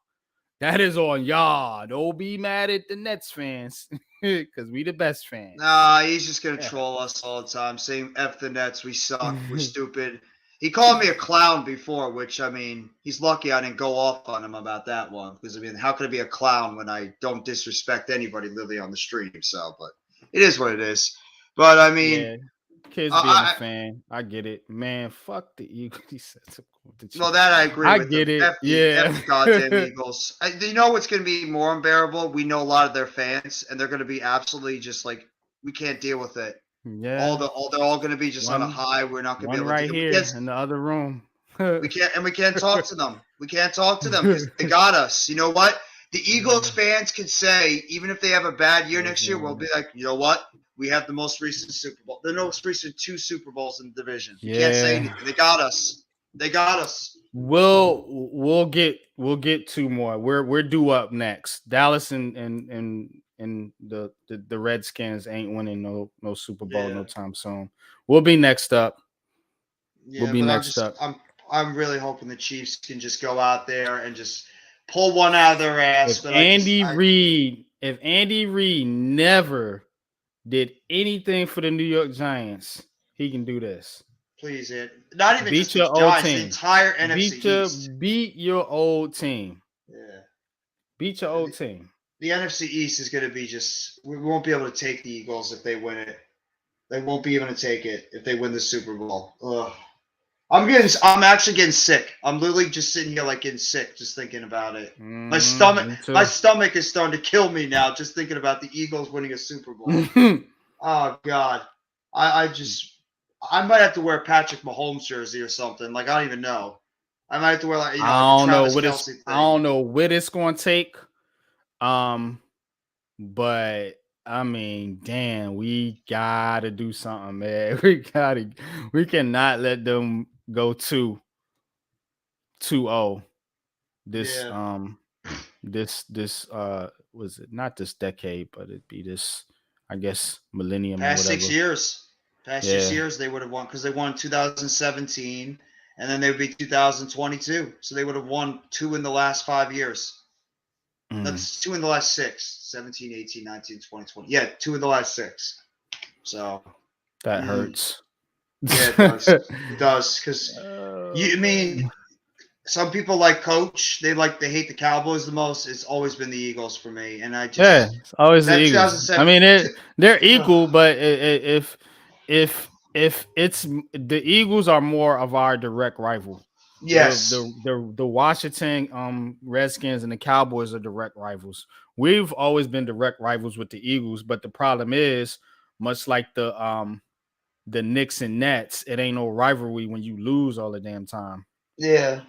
That is on y'all. Don't be mad at the Nets fans. Because we the best fans. Nah, he's just going to troll us all the time, saying F the Nets, we suck, we're stupid. He called me a clown before, which, I mean, he's lucky I didn't go off on him about that one. Because, I mean, how could I be a clown when I don't disrespect anybody literally on the stream? So, but it is what it is. But, I mean... kids being a fan. I get it. Man, fuck the Eagles. He said well, that I agree with. I get it. F the goddamn Eagles. You know what's going to be more unbearable? We know a lot of their fans, and they're going to be absolutely just like, we can't deal with it. Yeah. They're all going to be just on a high. We're not going to be able to deal with it. In the other room. we can't talk to them. We can't talk to them because they got us. You know what? The Eagles fans can say, even if they have a bad year next year, we'll be like, you know what? We have the most recent Super Bowl. The most recent 2 Super Bowls in the division. You can't say anything. They got us. They got us. We'll get two more. We're due up next. Dallas and the Redskins ain't winning no Super Bowl no time soon. We'll be next up. Yeah, but I'm really hoping the Chiefs can just go out there and just pull one out of their ass. If But if Andy Reid never did anything for the New York Giants, he can do this. Please, not even Beat just the your old Giants, the team. entire NFC East. Beat your old team. Yeah. Beat your old team. The NFC East is going to be we won't be able to take the Eagles if they win it. They won't be able to take it if they win the Super Bowl. Ugh. I'm actually getting sick. I'm literally just sitting here like getting sick just thinking about it. My stomach is starting to kill me now just thinking about the Eagles winning a Super Bowl. Oh God. I might have to wear a Patrick Mahomes jersey or something. Like I don't even know. I might have to wear like I don't know what Kelsey thing. I don't know what it's going to take. But I mean, damn, we gotta do something, man. We cannot let them go 2-0 this was it not this decade, but it'd be this, I guess, millennium past or whatever. 6 years. Past 6 years they would have won because they won 2017 and then they would be 2022. So they would have won 2 in the last 5 years. That's 2 in the last 6. 17, 18, 19, 20, 20. Yeah, 2 in the last 6. So that hurts. Yeah, it does. It does because some people like Coach. They hate the Cowboys the most. It's always been the Eagles for me, and I just it's always the Eagles. I mean, they're equal, but if it's the Eagles are more of our direct rival. Yes, the Washington Redskins and the Cowboys are direct rivals. We've always been direct rivals with the Eagles, but the problem is, much like the Knicks and Nets, it ain't no rivalry when you lose all the damn time. Yeah.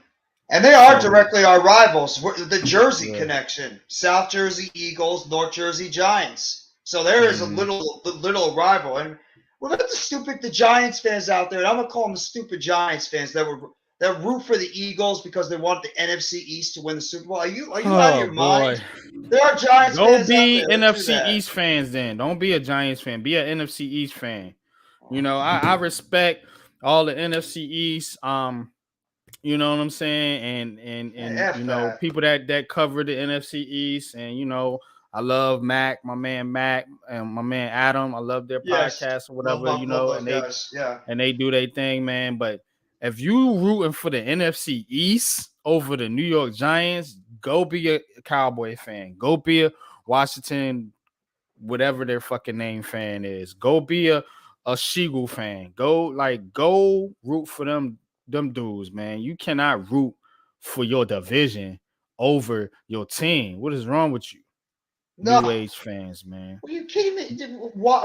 And they are directly our rivals. The Jersey connection. South Jersey Eagles, North Jersey Giants. So there is a little rival. And what about the Giants fans out there? And I'm going to call them the stupid Giants fans that root for the Eagles because they want the NFC East to win the Super Bowl. Are you out of your mind? There are Giants fans out there. Go be NFC East fans then. Don't be a Giants fan. Be an NFC East fan. You know, I respect all the NFC East. You know what I'm saying? And you know, people that cover the NFC East, and you know, I love my man Mac, and my man Adam. I love their podcast or whatever, you know, and they do their thing, man. But if you rooting for the NFC East over the New York Giants, go be a Cowboy fan. Go be a Washington, whatever their fucking name fan is. Go be a Sheagle fan. Go root for them dudes, man. You cannot root for your division over your team. What is wrong with you? New age fans, man. Are you kidding me?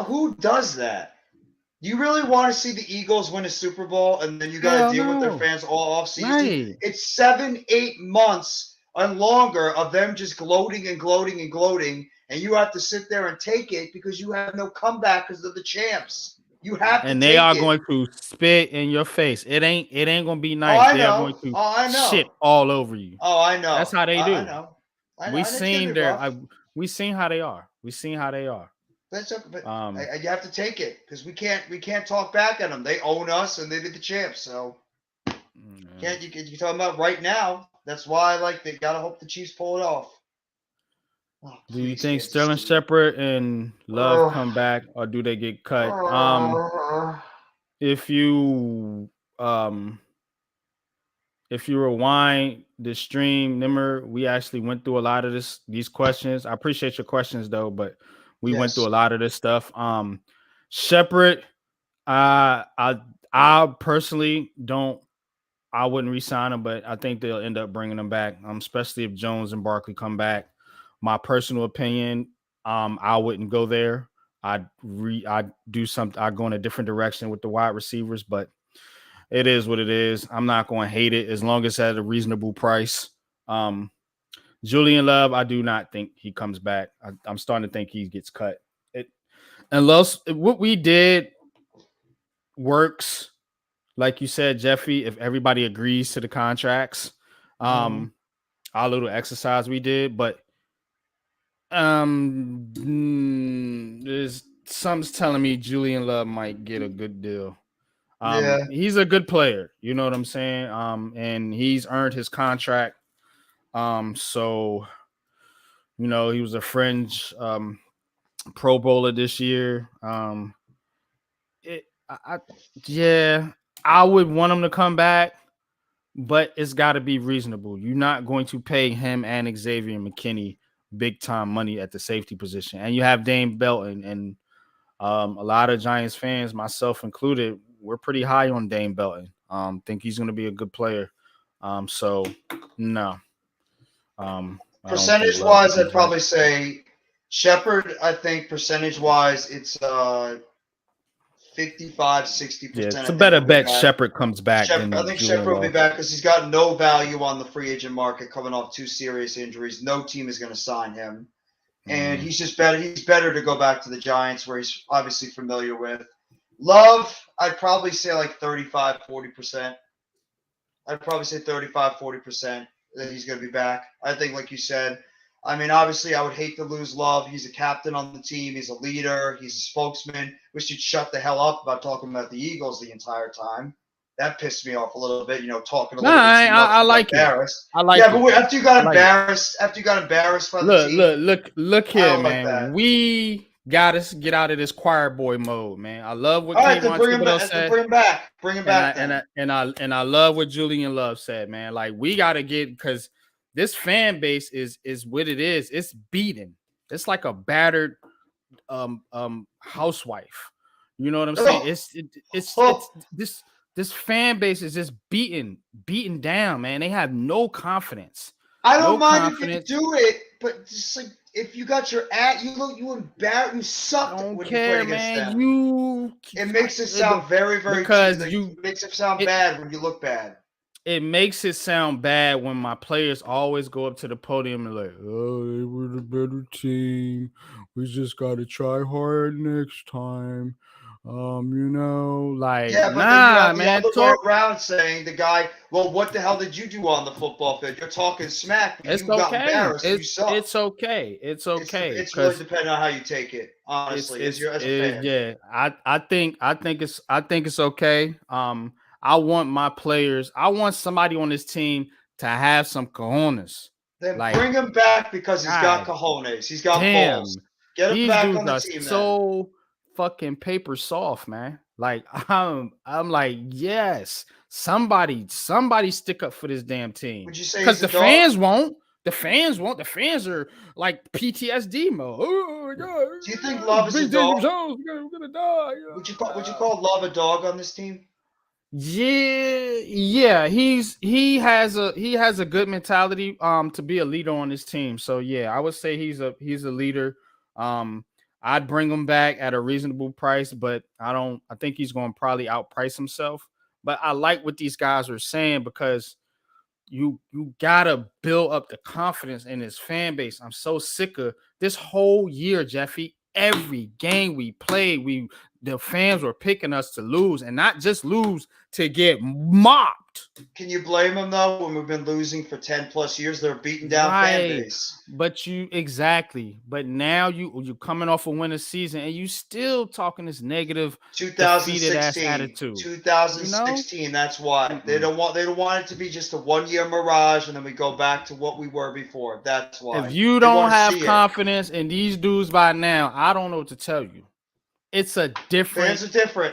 Who does that? You really want to see the Eagles win a Super Bowl and then you got to deal with their fans all off season? Right. It's 7-8 months and longer of them just gloating and gloating and gloating, and you have to sit there and take it because you have no comeback because they're the champs. You have to, and they are going to spit in your face. It ain't gonna be nice. They are going to shit all over you. Oh, I know. That's how they do. I know. We seen how they are. We seen how they are. That's okay, but you have to take it because we can't talk back at them. They own us and they're the champs. So you're talking about right now. That's why they gotta hope the Chiefs pull it off. Oh, do you think Sterling Shepard and Love come back, or do they get cut? If you rewind the stream, Nimmer, we actually went through a lot of these questions. I appreciate your questions though, but we went through a lot of this stuff. Shepard, I personally I wouldn't re-sign him, but I think they'll end up bringing him back, especially if Jones and Barkley come back. My personal opinion, I wouldn't go there. I'd do something. I'd go in a different direction with the wide receivers, but it is what it is. I'm not going to hate it as long as it's at a reasonable price. Julian Love, I do not think he comes back. I'm starting to think he gets cut. Unless what we did works, like you said, Jeffy, if everybody agrees to the contracts, our little exercise we did, but there's something's telling me Julian Love might get a good deal. Yeah. He's a good player, you know what I'm saying? And he's earned his contract. So you know, he was a fringe Pro Bowler this year. Yeah, I would want him to come back, but it's got to be reasonable. You're not going to pay him and Xavier McKinney big time money at the safety position, and you have Dame Belton, and a lot of Giants fans, myself included, we're pretty high on Dame Belton. Think he's going to be a good player. So no. Percentage wise, I'd probably say Shepard. I think percentage wise, it's 55-60%. Yeah, it's a better bet Shepard comes back. I think Shepard will be back because he's got no value on the free agent market coming off 2 serious injuries. No team is going to sign him. And he's just better. He's better to go back to the Giants where he's obviously familiar with. Love, I'd probably say like 35-40%. I'd probably say 35-40% that he's going to be back. I think, like you said, I mean, obviously, I would hate to lose Love. He's a captain on the team. He's a leader. He's a spokesman. We should shut the hell up about talking about the Eagles the entire time. That pissed me off a little bit, talking a little bit too much. I like embarrassed. I like but after you got embarrassed, by the team. Look here, man. We got to get out of this choir boy mode, man. I love what Kayvon Thibodeau said. Bring him back. Bring him back. And I love what Julian Love said, man. Like, we got to get, because this fan base is what it is. It's beaten. It's like a battered housewife. You know what I'm saying? It's this fan base is just beaten down, man. They have no confidence. I don't mind if you do it, but just like if you got your you embarrassed, you sucked. Don't when care, you play man. against them. It makes it sound very, very it makes it sound bad when you look bad. It makes it sound bad when my players always go up to the podium and like, oh, they were the better team. We just got to try hard next time. Like, yeah, but nah, then you man. The other way around saying the guy, well, what the hell did you do on the football field? You're talking smack. It's you got embarrassed. It's okay. It's okay. It's really depending on how you take it. Honestly, as a fan. Yeah, I think it's okay. I want my players. I want somebody on this team to have some cojones. Then bring him back because he's got cojones. He's got balls. Get him back on the team. So fucking paper soft, man. Like, I'm like, yes, somebody stick up for this damn team. Would you say because the fans won't? The fans are like PTSD mode. Oh my god! Do you think Love is a dog? We're gonna die. Would you call Love a dog on this team? Yeah. He has a good mentality to be a leader on this team. So yeah, I would say he's a leader. I'd bring him back at a reasonable price, but I think he's going to probably outprice himself. But I like what these guys are saying because you gotta build up the confidence in his fan base. I'm so sick of this whole year, Jeffy. Every game we played, the fans were picking us to lose, and not just lose, to get mopped. Can you blame them though? When we've been losing for 10 plus years, they're beating down fan base. But But now you're coming off a winning season, and you still talking this negative 2016 attitude. 2016. That's why they don't want it to be just a 1 year mirage, and then we go back to what we were before. That's why. If you don't have confidence in these dudes by now, I don't know what to tell you. It's a different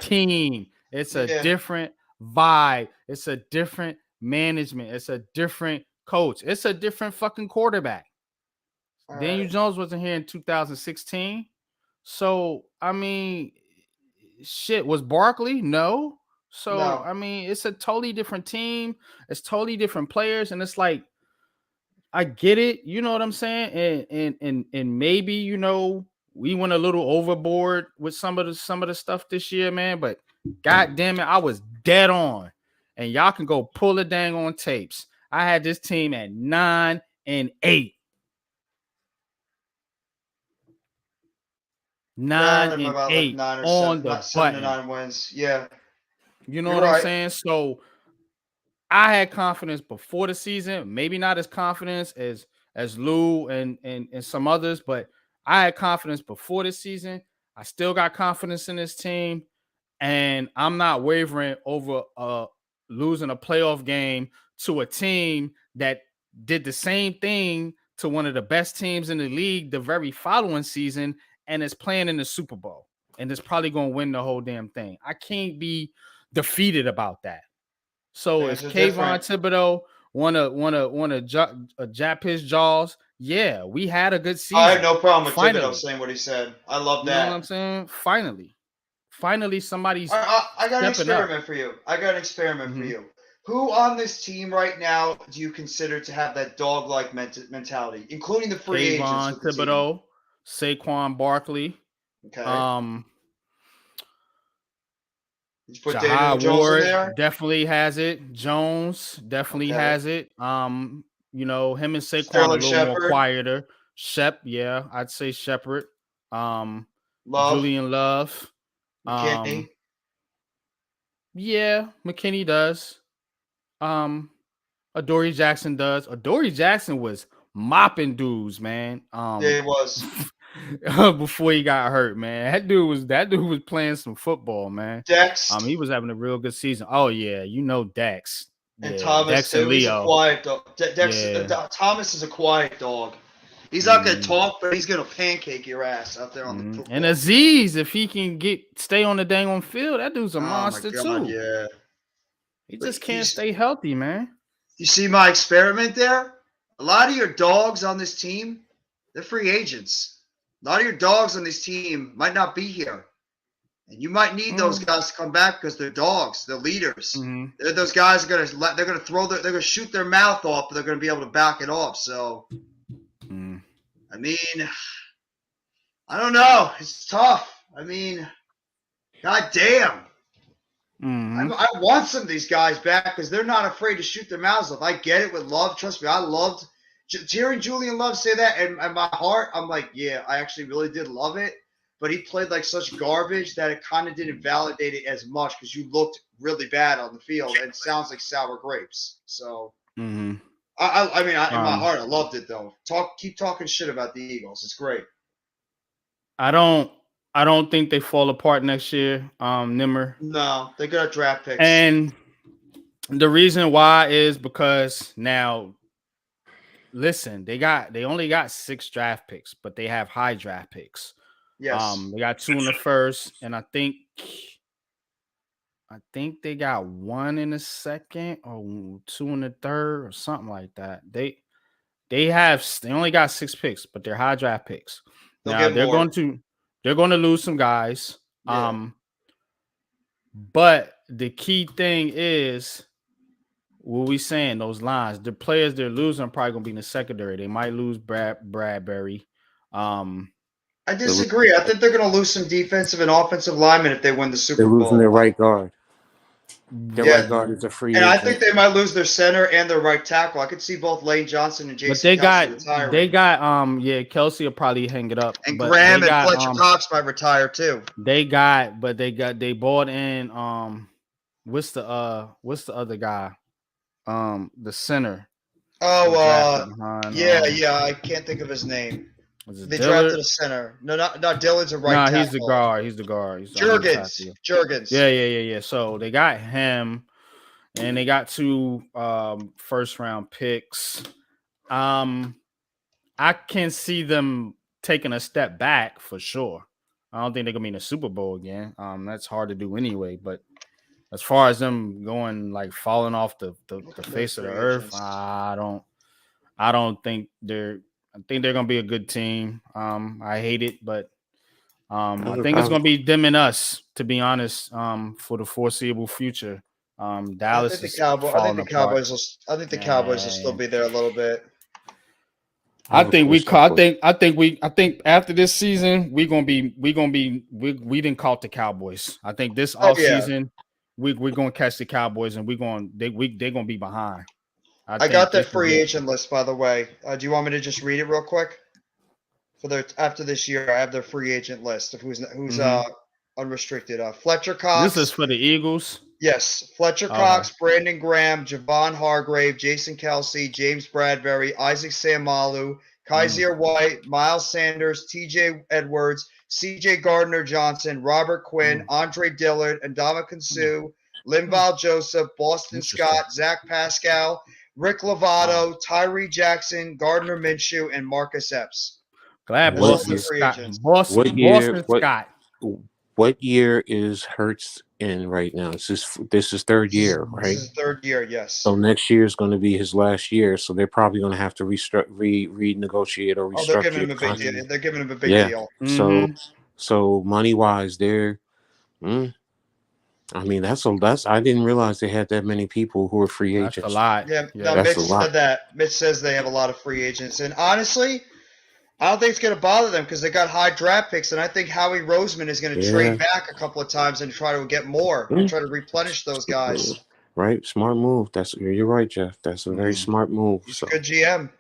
team. It's a different vibe. It's a different management. It's a different coach. It's a different fucking quarterback. Daniel Jones wasn't here in 2016. So, I mean, shit, was Barkley? No. So, no. I mean, it's a totally different team. It's totally different players. And it's like, I get it. You know what I'm saying? And maybe, we went a little overboard with some of the stuff this year, man. But God damn it, I was dead on. And y'all can go pull the dang on tapes. I had this team at 9-8. 9-8 on the button. 7 to 9 wins. Yeah. You know You're what I'm right. saying? So I had confidence before the season, maybe not as confidence as Lou and some others, but I had confidence before the season. I still got confidence in this team, and I'm not wavering over losing a playoff game to a team that did the same thing to one of the best teams in the league the very following season and is playing in the Super Bowl and is probably going to win the whole damn thing. I can't be defeated about that. So Fans if are Kayvon different. Thibodeau wanna jap his jaws, yeah, we had a good I have season. no problem with Thibodeau Finally, saying what he said. I love you know what I'm that. saying? Finally, somebody's I got an stepping up. experiment for you. I got an experiment for Mhm. you. Who on this team right now do you consider to have that dog-like mentality, including the free agents Kayvon with the team? Thibodeau, Saquon Barkley, Okay. um, Did you put Daniel Jahad Jones in Ward there? definitely has it. Jones definitely Okay. has it. You know, him and Saquon a Sterling little more Shepard, quieter. Shep, yeah, I'd say Shepard. Um, Love, Julian Love. McKinney. Yeah, McKinney does. Um, Adoree Jackson does. Adoree Jackson was mopping dudes, man. Yeah, he was. Before he got hurt, man. That dude was playing some football, man. Dex He was having a real good season. Oh yeah, you know Dex. and Yeah, Thomas Dex and too. He's a Leo. quiet dog. Yeah. Thomas is a quiet dog. He's not gonna Mhm. talk, but he's gonna pancake your ass out there on the football. And Aziz, if he can stay on the dang on field, that dude's a Oh my monster god, too. yeah. He But just can't stay healthy, man. you see my experiment there? A lot of your dogs on this team, they're free agents. A lot of your dogs on this team might not be here. And you might need those guys to come back because they're dogs, they're leaders. Mm-hmm. They're those guys are they're gonna shoot their mouth off, but they're gonna be able to back it off. So I mean, I don't know. It's tough. I mean, god damn. I want some of these guys back because they're not afraid to shoot their mouths off. I get it with Love. Trust me, I loved hearing Julian Love say that, and in my heart, I'm like, yeah, I actually really did love it. But he played like such garbage that it kind of didn't validate it as much because you looked really bad on the field and it sounds like sour grapes. So, I mean, in my heart, I loved it though. Keep talking shit about the Eagles. It's great. I don't think they fall apart next year, Nimmer. No, they got draft picks. And the reason why is because now, listen, they only got 6 draft picks, but they have high draft picks. Yes. They got 2 in the first, and I think they got 1 in the second or 2 in the third or something like that. They only got 6 picks, but they're high draft picks. Now they're going to lose some guys. Yeah. But the key thing is what we saying, those lines. The players they're losing are probably gonna be in the secondary. They might lose Bradbury. I disagree. I think they're going to lose some defensive and offensive linemen if they win the Super Bowl. They're losing their right guard. Their right guard is a free agent. And I think they might lose their center and their right tackle. I could see both Lane Johnson and Jason Kelsey retiring. They got Kelsey will probably hang it up. And Graham and Fletcher Cox might retire too. They bought in what's the other guy? The center. Yeah, I can't think of his name. They drafted a center. No, not Dillard's a right tackle. He's the guard. He's the guard. Jurgens. Yeah. So they got him, and they got 2 first round picks. I can see them taking a step back for sure. I don't think they're gonna be in the Super Bowl again. That's hard to do anyway. But as far as them going like falling off the face of the earth, I don't think they're. I think they're gonna be a good team. I hate it, but I think it's gonna be them and us, to be honest, for the foreseeable future. Dallas I think the Cowboys will still be there a little bit. I think after this season we didn't call the Cauboys. I think this offseason we're gonna catch the Cowboys and they're gonna be behind. I got that free agent list, by the way. Do you want me to just read it real quick? After this year, I have their free agent list of who's unrestricted. Fletcher Cox. This is for the Eagles. Yes, Fletcher Okay. Cox, Brandon Graham, Javon Hargrave, Jason Kelsey, James Bradbury, Isaac Samalu, Kaiser White, Miles Sanders, TJ Edwards, CJ Gardner Johnson, Robert Quinn, Andre Dillard, Ndamukong Suh, Linval Joseph, Boston Interesting. Scott, Zach Pascal, Rick Lovato, Tyree Jackson, Gardner Minshew, and Marcus Epps. Glad That's all What the Boston year? free Scott. agents. What year? Boston What Scott. what year is Hertz in right now? This is third year, This right? is his third year, yes. So next year is going to be his last year. So they're probably going to have to renegotiate or Oh, they're giving restructure him the a big contract. deal. They're giving him a big Yeah. deal. So money wise, they're. I mean, that's. I didn't realize they had that many people who are free That's a agents. lot. Yeah, no, Yeah. That's Mitch a lot. said that. Mitch says they have a lot of free agents, and honestly, I don't think it's going to bother them because they got high draft picks, and I think Howie Roseman is going to Yeah. trade back a couple of times and try to get more and try to replenish those guys. Right, smart move. You're right, Jeff. That's a very smart move. He's So a good GM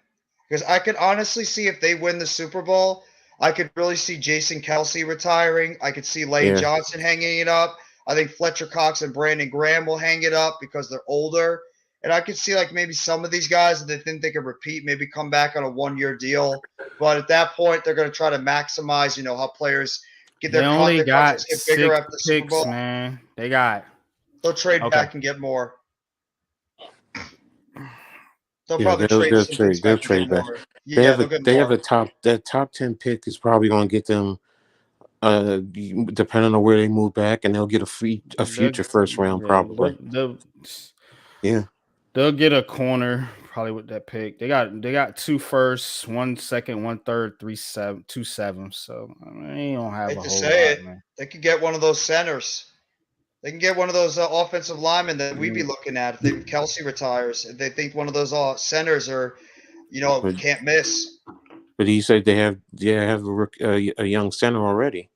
because I could honestly see if they win the Super Bowl, I could really see Jason Kelsey retiring. I could see Lane yeah, Johnson hanging it up. I think Fletcher Cox and Brandon Graham will hang it up because they're older. And I could see like maybe some of these guys that they think they can repeat, maybe come back on a 1-year deal. But at that point, they're going to try to maximize, how players get They only their got contracts get bigger 6 after the Super picks, Bowl. man. They got. They'll trade Okay. back and get more. They'll yeah. probably trade They'll some picks trade. They'll back and get trade back. more. They Yeah, have they'll a get they have more. that top 10 pick is probably going to get them. Depending on where they move back, and they'll get a future first round probably. Yeah. They'll get a corner probably with that pick. They got 2 firsts, 1 second, 1 third, 3 7, 2 7. So I mean, they don't have Hate a to whole say lot, it, man. they could get one of those centers. They can get one of those offensive linemen that we'd be looking at if Kelsey retires. If they think one of those centers are, But, can't miss. but he said they have a young center already.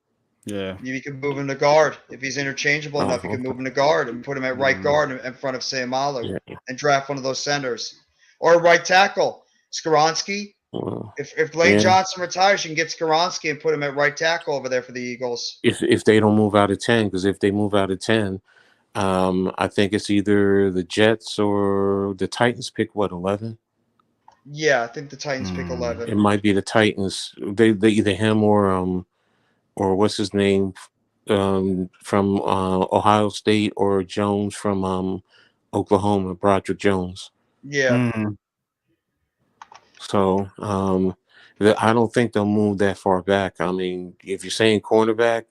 Yeah. You can move him to guard if he's interchangeable enough. You can move him to guard and put him at right guard in front of Samalu and draft one of those centers or right tackle Skaronski. Well, If Lane Johnson retires, you can get Skaronski and put him at right tackle over there for the Eagles. If they don't move out of 10, because if they move out of 10, I think it's either the Jets or the Titans pick 11. Yeah, I think the Titans pick 11. It might be the Titans. They either him or what's his name from Ohio State, or Jones from Oklahoma, Broderick Jones. Yeah. So I don't think they'll move that far back. I mean, if you're saying cornerback,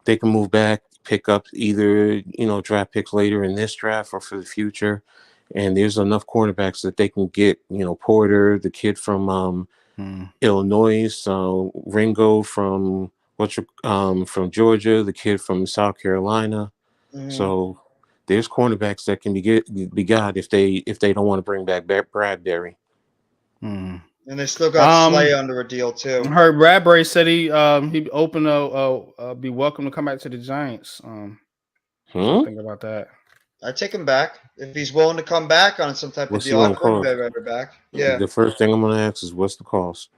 they can move back, pick up either draft picks later in this draft or for the future. And there's enough cornerbacks that they can get. Porter, the kid from Illinois, Ringo from Georgia, the kid from South Carolina. So there's cornerbacks that can be got if they don't want to bring back Bradbury. And they still got Slay under a deal too. I heard Bradbury said he open be welcome to come back to the Giants. Think about that. I take him back if he's willing to come back on some type of deal. I bring Bradbury back. Yeah. The first thing I'm going to ask is what's the cost?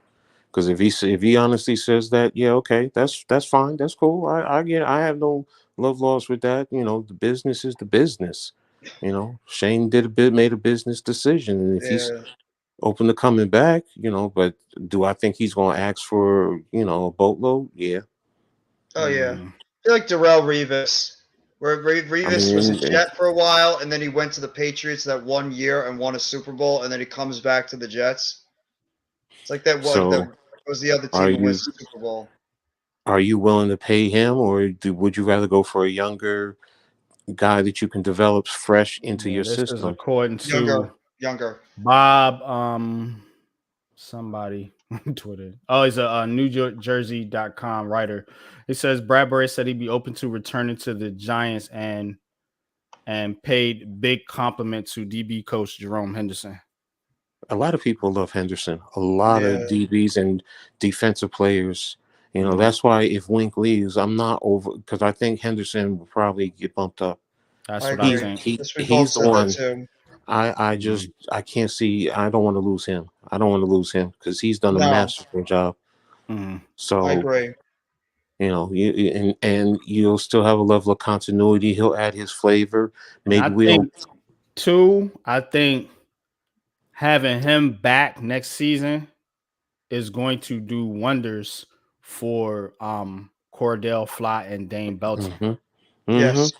Because if he honestly says that, yeah, okay, that's fine, that's cool. I have no love lost with that. The business is the business. Shane made a business decision, and if he's open to coming back, but do I think he's going to ask for a boatload? Yeah. Oh yeah. I feel like Darrelle Revis, where Revis was a Jet for a while, and then he went to the Patriots that 1 year and won a Super Bowl, and then he comes back to the Jets. It's like that one that was the other team who wins the Super Bowl. Are you willing to pay him, or would you rather go for a younger guy that you can develop fresh into your system? This is according to younger Bob, somebody on Twitter. Oh, he's a NewJersey.com writer. It says Bradbury said he'd be open to returning to the Giants and paid big compliment to DB coach Jerome Henderson. A lot of people love Henderson. A lot of DBs and defensive players. That's why if Wink leaves, I'm not over, because I think Henderson will probably get bumped up. That's what I think. He's the one. I can't see. I don't want to lose him. I don't want to lose him because he's done a masterful job. So I agree. and you'll still have a level of continuity. He'll add his flavor. And Maybe I we don't. think too, I think having him back next season is going to do wonders for Cordell Flott and Dane Belton. Hmm. Hmm. Yes.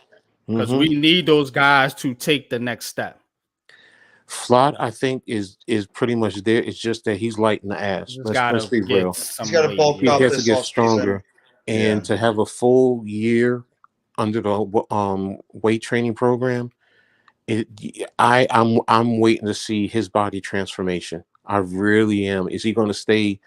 Because Hmm. we need those guys to take the next step. Flott, I think, is pretty much there. It's just that he's light in the ass. Just Let's gotta be get real. He's some got to weight. bulk He Yeah. up has to this get off season. stronger, Yeah. and to have a full year under the weight training program. It, I'm waiting to see his body transformation. I really am. Is he going to stay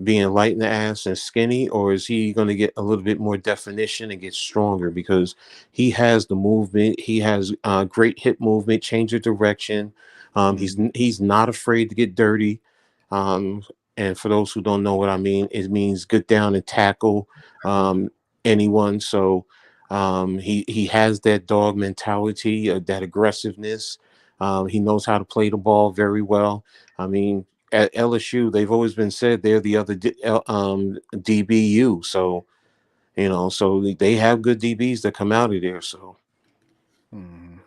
being light in the ass and skinny, or is he going to get a little bit more definition and get stronger? Because he has the movement, he has great hip movement, change of direction. He's not afraid to get dirty. Um, and for those who don't know what I mean, it means get down and tackle anyone. So he has that dog mentality, that aggressiveness. He knows how to play the ball very well. I mean, at LSU, they've always been said they're the other DBU. So so they have good DBs that come out of there. So Mhm.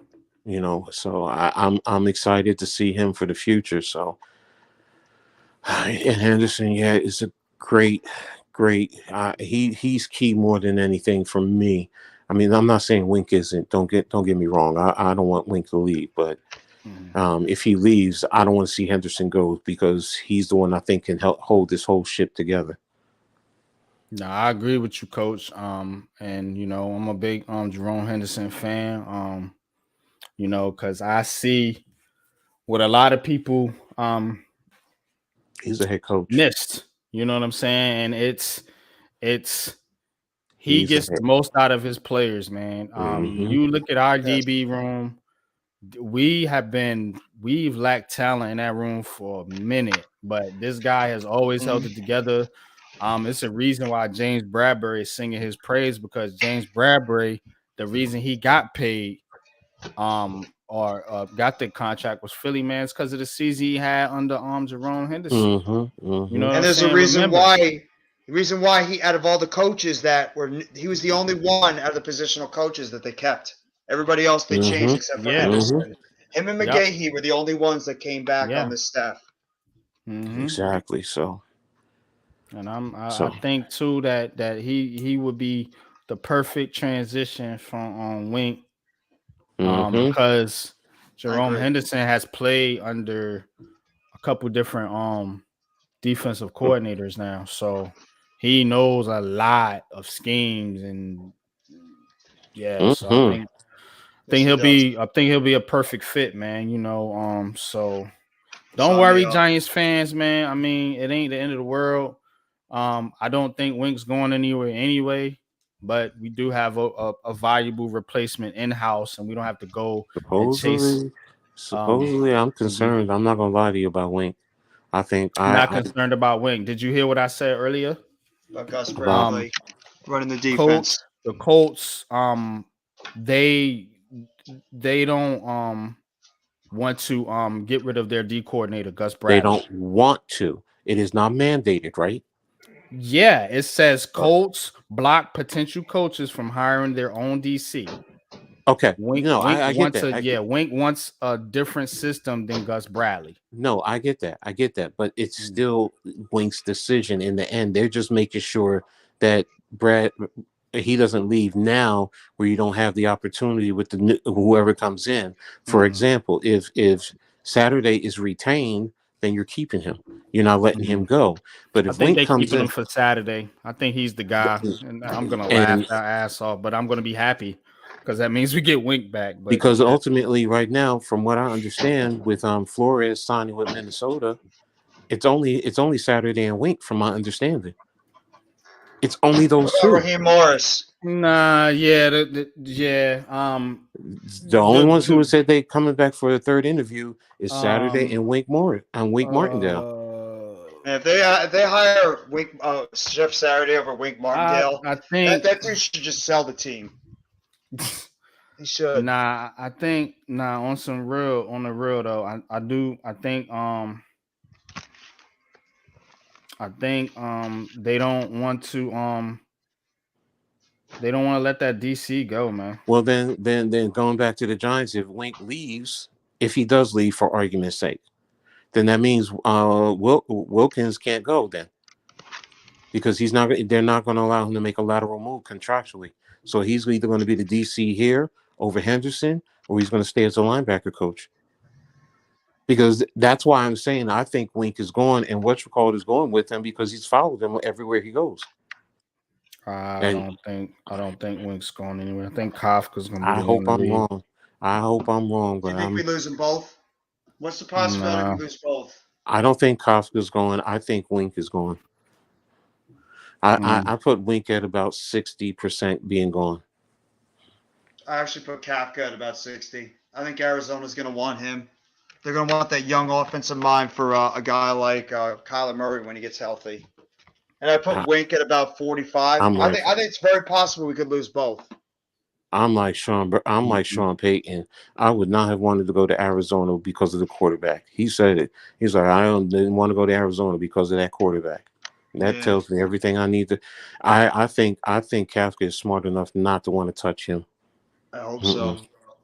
so I'm excited to see him for the future. So and Henderson, yeah, is a great. He's key more than anything for me. I mean, I'm not saying Wink isn't. Don't get me wrong. I don't want Wink to leave, but Mhm. if he leaves, I don't want to see Henderson go because he's the one I think can help hold this whole ship together. No, I agree with you, Coach. And I'm a big Jerome Henderson fan. Because I see what a lot of people He's a head coach. missed. You know what I'm saying? And it's he He's a gets head. the most out of his players, man. Mm-hmm. You look at our Yes. DB room. We've lacked talent in that room for a minute, but this guy has always held it together. It's a reason why James Bradbury is singing his praise, because James Bradbury, the reason he got paid, or got the contract was Philly, man. It's because of the season he had under Jerome Henderson. Mm-hmm. You know Mm-hmm. what And I'm there's a saying? reason Remember, why. The reason why he, out of all the coaches he was the only one out of the positional coaches that they kept. Everybody else they changed Mm-hmm. except for yeah, Henderson. Him and yep, McGahee were the only ones that came back on yeah, the staff. hmm Exactly. So and I so. think too that he would be the perfect transition from Wink, Mm-hmm. because I Jerome agree. Henderson has played under a couple different defensive coordinators now, so he knows a lot of schemes. And yeah, so I Mm-hmm. think Yes, he does. I think he'll be a perfect fit, man. So don't Sign me worry, up. Giants fans, man. I mean, it ain't the end of the world. I don't think Wink's going anywhere anyway, but we do have a valuable replacement in house, and we don't have to go and chase. Supposedly, Um, supposedly, I'm DB. concerned. I'm not gonna lie to you about Wink. I think Not concerned about Wink. Did you hear what I said earlier? About Gus about Um, Bradley running the Colts, defense. the Colts, they don't want to get rid of their D coordinator, Gus they Bradley. don't want to. It is not mandated, right? Yeah, it says Oh, Colts block potential coaches from hiring their own DC. okay. Wink No, Wink I get wants that. Wink wants a different system than Gus Bradley. No, I get that. I get that. But it's Mm. still Wink's decision in the end. They're just making sure that Brad he doesn't leave now where you don't have the opportunity with whoever comes in. For Mhm. example, if Saturday is retained, then you're keeping him. You're not letting him Mhm. go. But I if think Wink they comes keeping him in, for Saturday. I think he's the guy, and I'm gonna laugh and our ass off, but I'm gonna be happy because that means we get Wink back. But because yeah, ultimately right now, from what I understand, with Flores signing with Minnesota, it's only Saturday and Wink, from my understanding. It's only What those about two. Raheem Morris? nah, yeah, yeah. The only ones who have The said they coming back for a third interview is Saturday and um Wink Moore and Wink Martindale. And if they hire Wink Jeff Saturday over Wink Martindale, I that think dude should just sell the team. He should. I think on the real though, I think they don't want to They don't want to let that DC go, man. Well, then going back to the Giants, if Wink leaves, if he does leave for argument's sake, then that means Wilkins can't go then, because they're not going to allow him to make a lateral move contractually. So he's either going to be the DC here over Henderson, or he's going to stay as a linebacker coach. Because that's why I'm saying I think Wink is going, and whatchamacallit is going with him because he's followed him everywhere he goes. I don't think Wink's going anywhere. I think Kafka's going to be I the one hope to I'm leave. wrong. I hope I'm wrong, Do but you think we lose them both? What's the possibility we lose both? I don't think Kafka's going. I think Wink is going. I put Wink at about 60% being gone. I actually put Kafka at about 60. I think Arizona's going to want him. They're going to want that young offensive mind for a guy like Kyler Murray when he gets healthy. And I put Wink at about 45. I think it's very possible we could lose both. I'm like Sean Payton. I would not have wanted to go to Arizona because of the quarterback. He said it. He's like, didn't want to go to Arizona because of that quarterback. And that tells me everything I need to. I think Kafka is smart enough not to want to touch him. I hope so.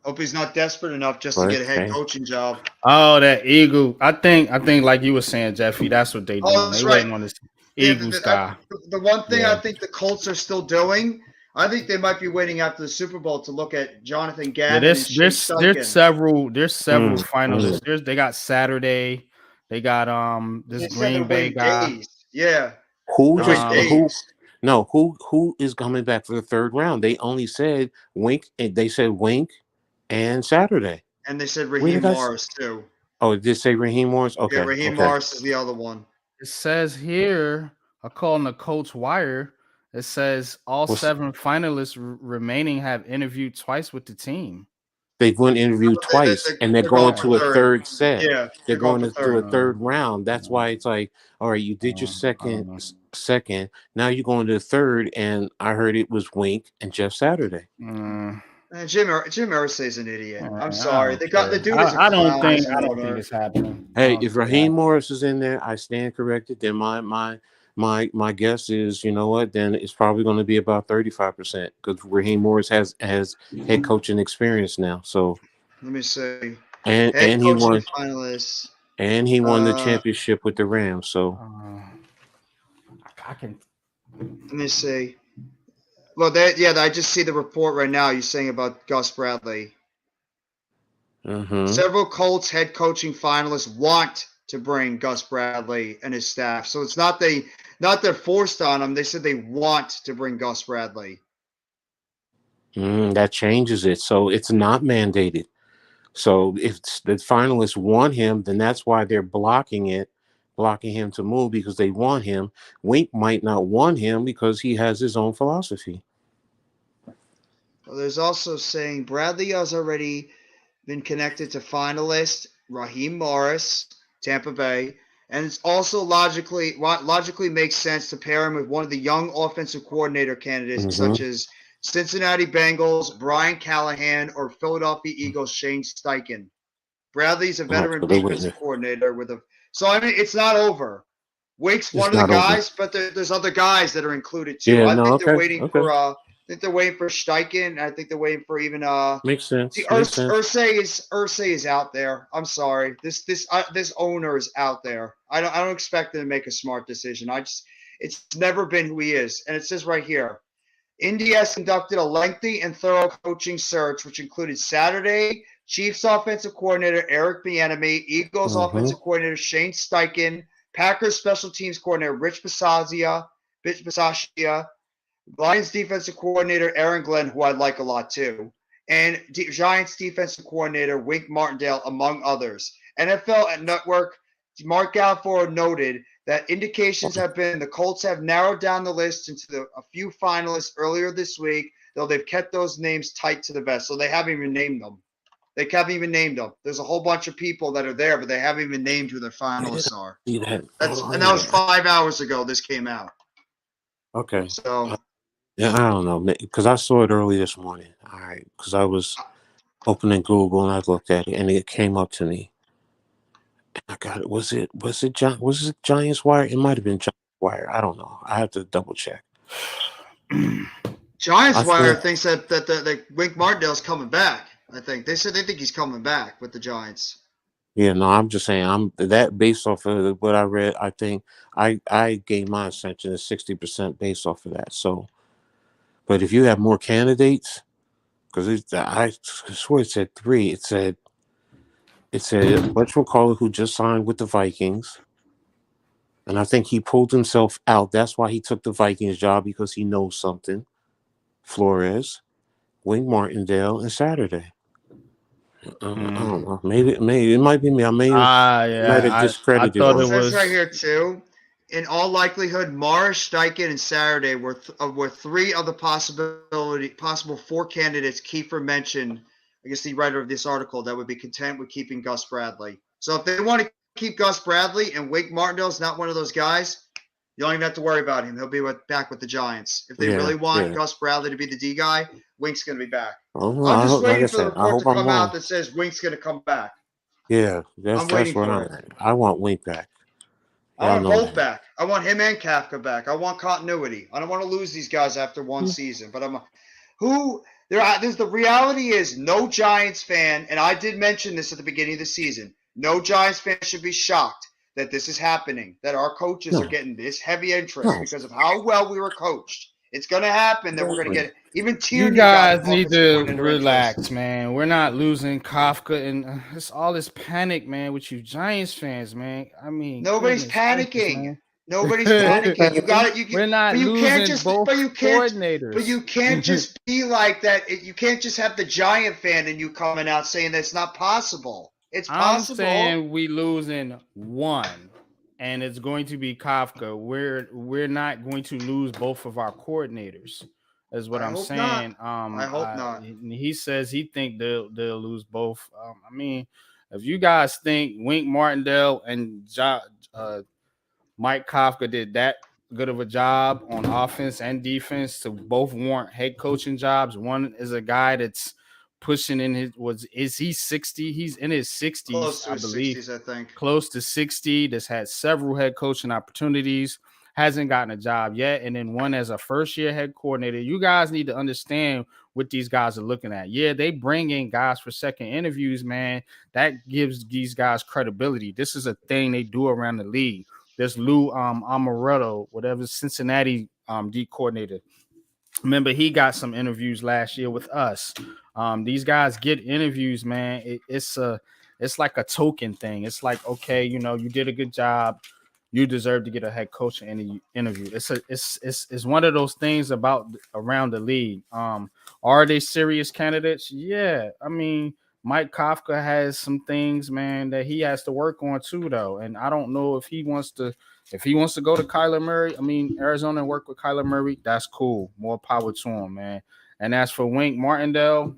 Hope he's not desperate enough just to get a head coaching job. Oh, that Eagle. I think like you were saying, Jeffy, that's what they do. Oh, that's they right. waiting on this Eagles guy. The one thing I think the Colts are still doing, I think they might be waiting after the Super Bowl to look at Jonathan Gannon. There's several finalists. They got Saturday. They got this Green Bay guy. Days. Yeah. Who is coming back for the third round? They only said Wink, and they said Wink and Saturday. And they said Raheem Morris too. Oh, did they say Raheem Morris? Okay. Yeah, Raheem Morris is the other one. It says here, according to Coach Wire, it says all 7 finalists remaining have interviewed twice with the team. They've won interviewed twice, and they're going to a third set. Yeah, they're going to a third round. That's why it's like, all right, you did your second. Now you're going to the third, and I heard it was Wink and Jeff Saturday. Jim Irsay's an idiot. I'm sorry. They got the dude. I don't think it's happening. Hey, if Raheem Morris is in there, I stand corrected. Then my guess is, you know what? Then it's probably going to be about 35% because Raheem Morris has head coaching experience now. So let me see. And he won finalists. And he won the championship with the Rams. So I can. Let me see. Well, I just see the report right now. You're saying about Gus Bradley. Several Colts head coaching finalists want to bring Gus Bradley and his staff. So it's not they're forced on him. They said they want to bring Gus Bradley. That changes it. So it's not mandated. So if the finalists want him, then that's why they're blocking him to move because they want him. Wink might not want him because he has his own philosophy. Well, there's also saying Bradley has already been connected to finalist Raheem Morris, Tampa Bay, and it's also logically makes sense to pair him with one of the young offensive coordinator candidates, such as Cincinnati Bengals, Brian Callahan, or Philadelphia Eagles, Shane Steichen. Bradley's a veteran defensive coordinator so I mean it's not over. Wink's one of the guys, but there's other guys that are included too. Yeah, I think they're waiting for Steichen. I think they're waiting for even makes sense. Irsay is out there. I'm sorry. This owner is out there. I don't expect them to make a smart decision. It's never been who he is. And it says right here, Indy has conducted a lengthy and thorough coaching search, which included Saturday Chiefs offensive coordinator Eric Bieniemy, Eagles offensive coordinator Shane Steichen, Packers special teams coordinator Rich Bisaccia, Lions defensive coordinator Aaron Glenn, who I like a lot too, and Giants defensive coordinator Wink Martindale, among others. NFL Network Mark Galford noted that indications have been the Colts have narrowed down the list into a few finalists earlier this week, though they've kept those names tight to the vest. So they haven't even named them. There's a whole bunch of people that are there, but they haven't even named who their finalists are. And that was 5 hours ago this came out. Okay. So yeah, I don't know, because I saw it early this morning. All right, because I was opening Google and I looked at it and it came up to me. I got it. Was it Giants Wire? It might have been Giants Wire. I don't know. I have to double check. Giants I Wire think, thinks that Wink Martindale's coming back. I think they said they think he's coming back with the Giants. yeah, no, I'm just saying, I'm that based off of what I read. I think I gained my ascension is 60% based off of that. So, but if you have more candidates, because I swear it said 3. It said what you call it, who just signed with the Vikings, and I think he pulled himself out. That's why he took the Vikings job, because he knows something. Flores, Wink Martindale, and Saturday. I don't know. Maybe it might be me. I might have I discredited thought Well, it it him. says right was. here too. In all likelihood, Morris, Steichen, and Saturday were 3 of the possible 4 candidates Kiefer mentioned. I guess the writer of this article that would be content with keeping Gus Bradley. So if they want to keep Gus Bradley and Wink Martindale's not one of those guys, you don't even have to worry about him. He'll be back with the Giants. If they really want Yeah. Gus Bradley to be the D guy, Wink's going to be back. Oh, I'm I just hope, like I waiting for the said, I report to hope I'm come out wrong. that says Wink's going to come back. Yeah, I'm that's waiting where for I'm it. at. I want Wink back. I Y'all want know both that. back. I want him and Kafka back. I want continuity. I don't want to lose these guys after one season. But the reality is no Giants fan, and I did mention this at the beginning of the season. No Giants fan should be shocked that this is happening. That our coaches are No, getting this heavy interest no. because of how well we were coached. It's going to happen that we're going to get even You Tierney got guys need offensive to coordinator interest. relax, man. We're not losing Kafka, and it's all this panic, man, with you Giants fans, man. I mean, Nobody's goodness gracious, panicking. man. Nobody's panicking. You got it. We're not But you can't losing just. both But you can't. But coordinators. you can't just be like that. You can't just have the Giant fan and you coming out saying that's not possible. It's I'm possible. saying we losing one, and it's going to be Kafka. We're not going to lose both of our coordinators. Is what I I'm hope not. saying. I hope not. He says he think they'll lose both. I mean, if you guys think Wink Martindale and Mike Kafka did that good of a job on offense and defense to both warrant head coaching jobs. One is a guy that's pushing in is he 60? He's in his 60s, Close to I his believe. 60s, I think. Close to 60, that's had several head coaching opportunities, hasn't gotten a job yet, and then one as a first-year head coordinator. You guys need to understand what these guys are looking at. Yeah, they bring in guys for second interviews, man. That gives these guys credibility. This is a thing they do around the league. There's Lou Amaretto, whatever, Cincinnati D coordinator. Remember, he got some interviews last year with us. These guys get interviews, man. It's like a token thing. It's like, okay, you did a good job. You deserve to get a head coach interview. It's one of those things about around the league. Are they serious candidates? Yeah. I mean, Mike Kafka has some things, man, that he has to work on too, though. And I don't know if he wants to go to Kyler Murray, I mean, Arizona and work with Kyler Murray, that's cool. More power to him, man. And as for Wink Martindale,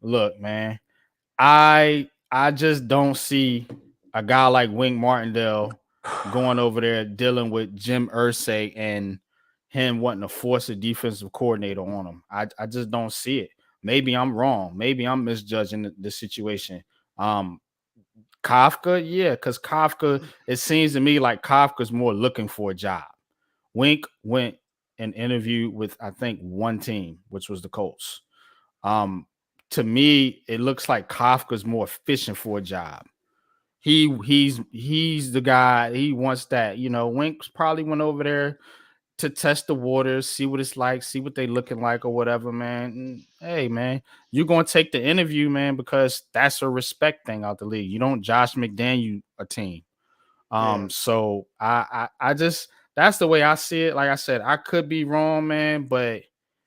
look, man, I just don't see a guy like Wink Martindale going over there dealing with Jim Irsay and him wanting to force a defensive coordinator on him. I just don't see it. Maybe I'm wrong. Maybe I'm misjudging the situation. Kafka, yeah, because Kafka, it seems to me like Kafka's more looking for a job. Wink went and interviewed with, I think, one team, which was the Colts. To me, it looks like Kafka's more fishing for a job. He's the guy. He wants that. Wink's probably went over there to test the waters, see what it's like, see what they looking like or whatever, man. And, hey, man, you're gonna take the interview, man, because that's a respect thing out the league. You don't Josh McDaniel a team. Yeah. So I just that's the way I see it. Like I said, I could be wrong, man, but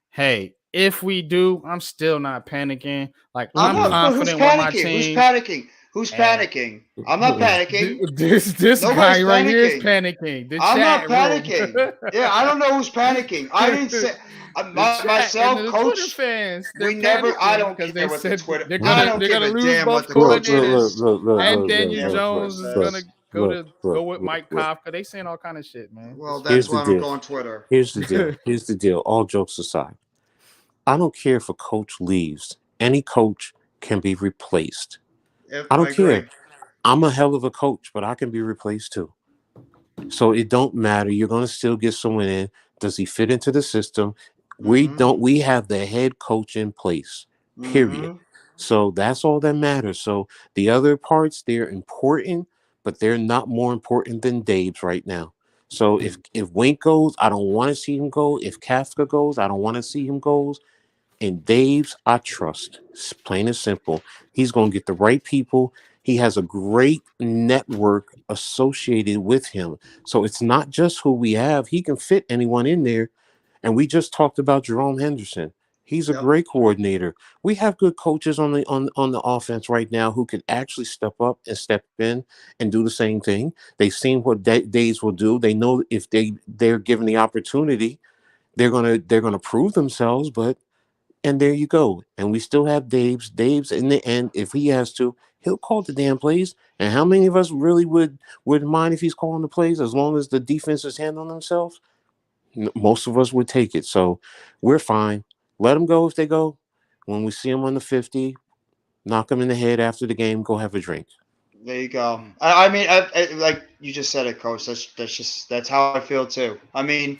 hey, if we do, I'm still not panicking. Like I'm I'm not. But who's confident with my panicking? Who's team. panicking? Who's And panicking? I'm not panicking. this Nobody's guy right here is panicking. panicking. The I'm not chat room. panicking. Yeah, I don't know who's panicking. I didn't say myself, the coach. Twitter fans, We never. I don't because care they what the said Twitter. they're I gonna don't they're give gonna a lose damn what both the Look, coaches. coordinators, I and don't give a Daniel damn what Twitter Jones is gonna says. go with Mike Kafka. They saying all kind of shit, man. Well, It's that's Here's the why I don't deal. go on Twitter. Here's the deal. Here's the deal. All jokes aside, I don't care if a coach leaves. Any coach can be replaced. I don't care. I'm a hell of a coach, but I can be replaced too. So it don't matter. You're going to still get someone in. Does he fit into the system? We have the head coach in place, period. Mm-hmm. So that's all that matters. So the other parts, they're important, but they're not more important than Dave's right now. So if Wink goes, I don't want to see him go. If Kafka goes, I don't want to see him goes. And Dave's, I trust. It's plain and simple. He's going to get the right people. He has a great network associated with him. So it's not just who we have. He can fit anyone in there. And we just talked about Jerome Henderson. He's a Yep. great coordinator. We have good coaches on the offense right now who can actually step up and step in and do the same thing. They've seen what Days will do. They know if they're given the opportunity, they're gonna prove themselves. But and there you go. And we still have Dave's. Dave's in the end, if he has to, he'll call the damn plays. And how many of us really would mind if he's calling the plays as long as the defense is handling themselves? Most of us would take it. So we're fine. Let them go if they go. When we see them on the 50, knock them in the head after the game, go have a drink. There you go. I mean, like you just said it, Coach. That's how I feel too. I mean,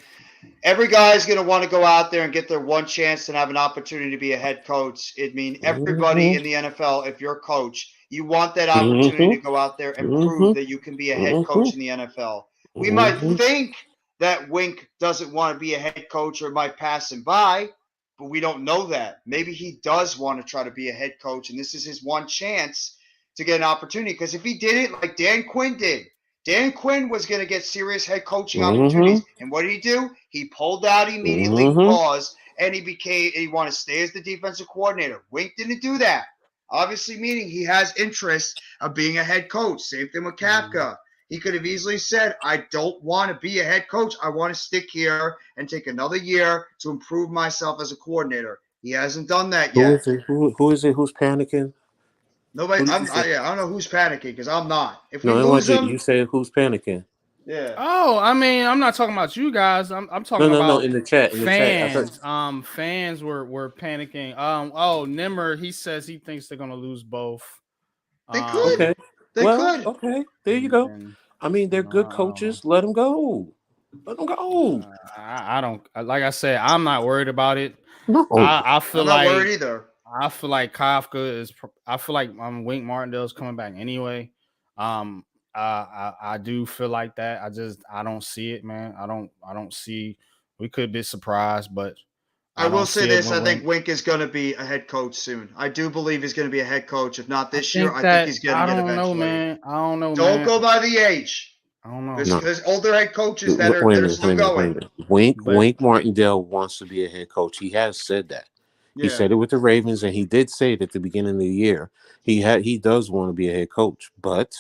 every guy's going to want to go out there and get their one chance and have an opportunity to be a head coach. I mean, everybody Mm-hmm. in the NFL, if you're a coach, you want that opportunity to Mm-hmm. go out there and Mm-hmm. prove that you can be a head Mm-hmm. coach in the NFL. We might Mm-hmm. think that Wink doesn't want to be a head coach or might pass him by, but we don't know that. Maybe he does want to try to be a head coach, and this is his one chance to get an opportunity. Because if he did it like Dan Quinn did, Dan Quinn was going to get serious head coaching Mm-hmm. opportunities. And what did he do? He pulled out immediately, Mm-hmm. paused, and he wanted to stay as the defensive coordinator. Wink didn't do that. Obviously, meaning he has interest of being a head coach. Same thing with Kafka. He could have easily said, I don't want to be a head coach. I want to stick here and take another year to improve myself as a coordinator. He hasn't done that Who yet. is it? Who is it? Who's panicking? Nobody, Who did you say? I don't know who's panicking because I'm not. If we No, I lose want you. him, You said who's panicking? yeah. Oh, I mean, I'm not talking about you guys. I'm No, talking no, no. about In the chat. In the chat. I thought. fans. Fans were panicking. Oh, Nimmer, he says he thinks they're gonna lose both. They could. Okay. They Well, could. okay. There you go. And I mean, they're good I don't know. coaches. Let them go. Let them go. I don't like I said, I'm not worried about it. No. I feel I'm not like worried either. Kafka is. I feel like Wink Martindale's coming back anyway. I do feel like that. I don't see it, man. I don't see. We could be surprised, but I I will don't say see it this. I when think Wink is going to be a head coach soon. I do believe he's going to be a head coach. If not I this year, think I think that he's I getting it don't know, eventually. man. I don't know, Don't man. go by the age. I don't know. No. There's older head coaches that Wait a are minute. still Wait a going. minute. Wink But Martindale wants to be a head coach. He has said that. He Yeah. said it with the Ravens, and he did say it at the beginning of the year. He does want to be a head coach, but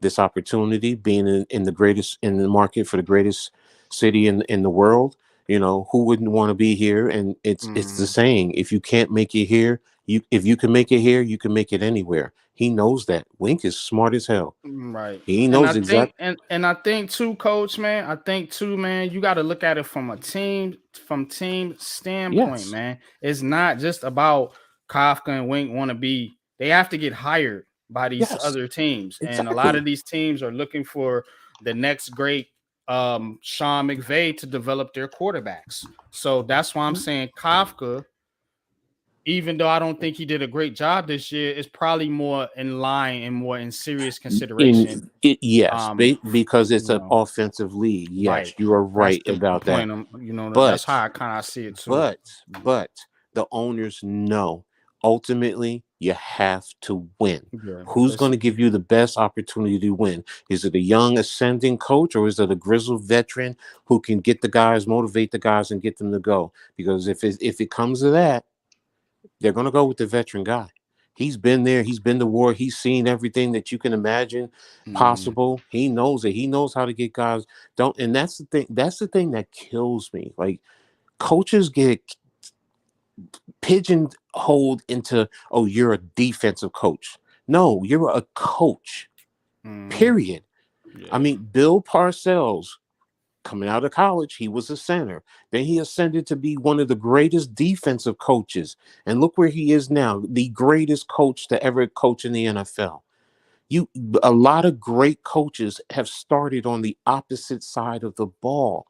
this opportunity, being in the market for the greatest city in the world, who wouldn't want to be here? And it's the saying: if you can't make it here, if you can make it here, you can make it anywhere. He knows that. Wink is smart as hell. right. He And knows I think exactly. and I think too, coach, man. I think too, man, you got to look at it from team standpoint, Yes. man. It's not just about Kafka and Wink want to be, they have to get hired by these Yes. other teams. And a lot Exactly. of these teams are looking for the next great Sean McVay to develop their quarterbacks. So that's why I'm saying Kafka, even though I don't think he did a great job this year, is probably more in line and more in serious consideration. Yes, because it's You an know, offensive league. Yes, right. you are That's right the about that. point. That's But how I kind of see it too. but the owners know ultimately you have to win. Yeah, Who's going to give you the best opportunity to win? Is it a young ascending coach, or is it a grizzled veteran who can get the guys, motivate the guys, and get them to go? Because if it comes to that, they're going to go with the veteran guy. He's been there. He's been to war. He's seen everything that you can imagine possible. He knows it. He knows how to get guys. And that's the thing. That's the thing that kills me. Like, coaches get pigeonholed into, oh, you're a defensive coach. No, you're a coach. Period. Yeah. I mean, Bill Parcells, coming out of college, he was a center. Then he ascended to be one of the greatest defensive coaches. And look where he is now, the greatest coach to ever coach in the NFL. A lot of great coaches have started on the opposite side of the ball.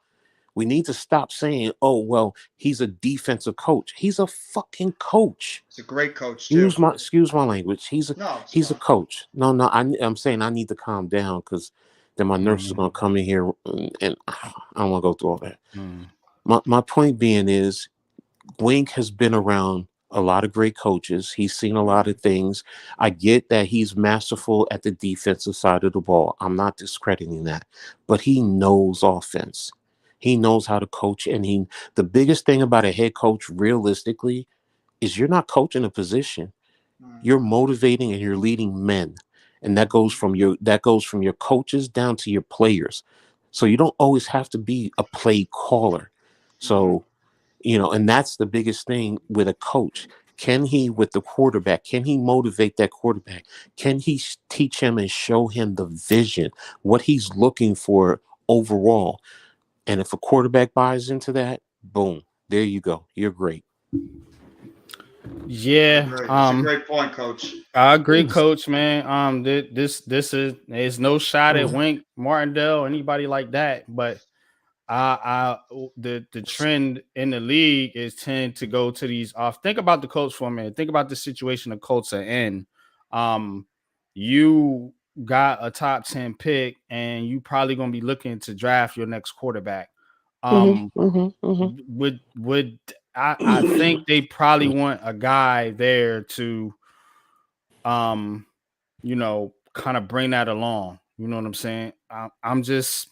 We need to stop saying, "Oh, well, he's a defensive coach." He's a fucking coach. He's a great coach too. Excuse my language. He's a fine. coach. No, I'm saying I need to calm down because then my nurse is gonna come in here and I don't want to go through all that. My point being is, Wink has been around a lot of great coaches. He's seen a lot of things. I get that he's masterful at the defensive side of the ball. I'm not discrediting that, but he knows offense. He knows how to coach, and the biggest thing about a head coach, realistically, is you're not coaching a position. You're motivating and you're leading men, and that goes from your coaches down to your players. So you don't always have to be a play caller. So, and that's the biggest thing with a coach. Can he, with the quarterback, can he motivate that quarterback? Can he teach him and show him the vision, what he's looking for overall? And if a quarterback buys into that, boom, there you go. You're great. Yeah, That's a great point, Coach. I agree, Coach. Man, this is no shot at Wink Martindale, anybody like that, but the trend in the league is tend to go to these off. Think about the Colts for a minute. Think about the situation the Colts are in. You got a top 10 pick, and you probably gonna be looking to draft your next quarterback. Would I think they probably want a guy there to kind of bring that along. You know what I'm saying? I'm just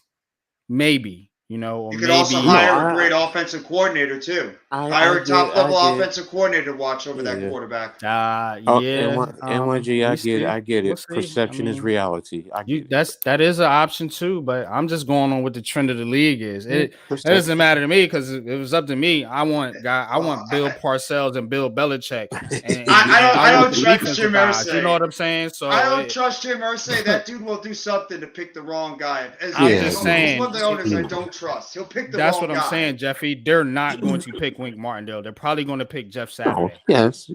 maybe, or you could maybe also hire a great offensive coordinator too. Hire a top level offensive coordinator to watch over that quarterback. NYG, I get it. Perception is reality. That is an option too, but I'm just going on what the trend of the league is. It doesn't matter to me, because if it was up to me, I want Bill Parcells and Bill Belichick. And I don't trust Jim Irsay. You know what I'm saying? So I don't trust Jim Irsay. That dude will do something to pick the wrong guy. I'm just saying. He's one of the owners I don't trust. He'll pick the That's wrong what I'm guy. saying, Jeffy. They're not going to pick Wink Martindale. They're probably going to pick Jeff Saturday. Yes.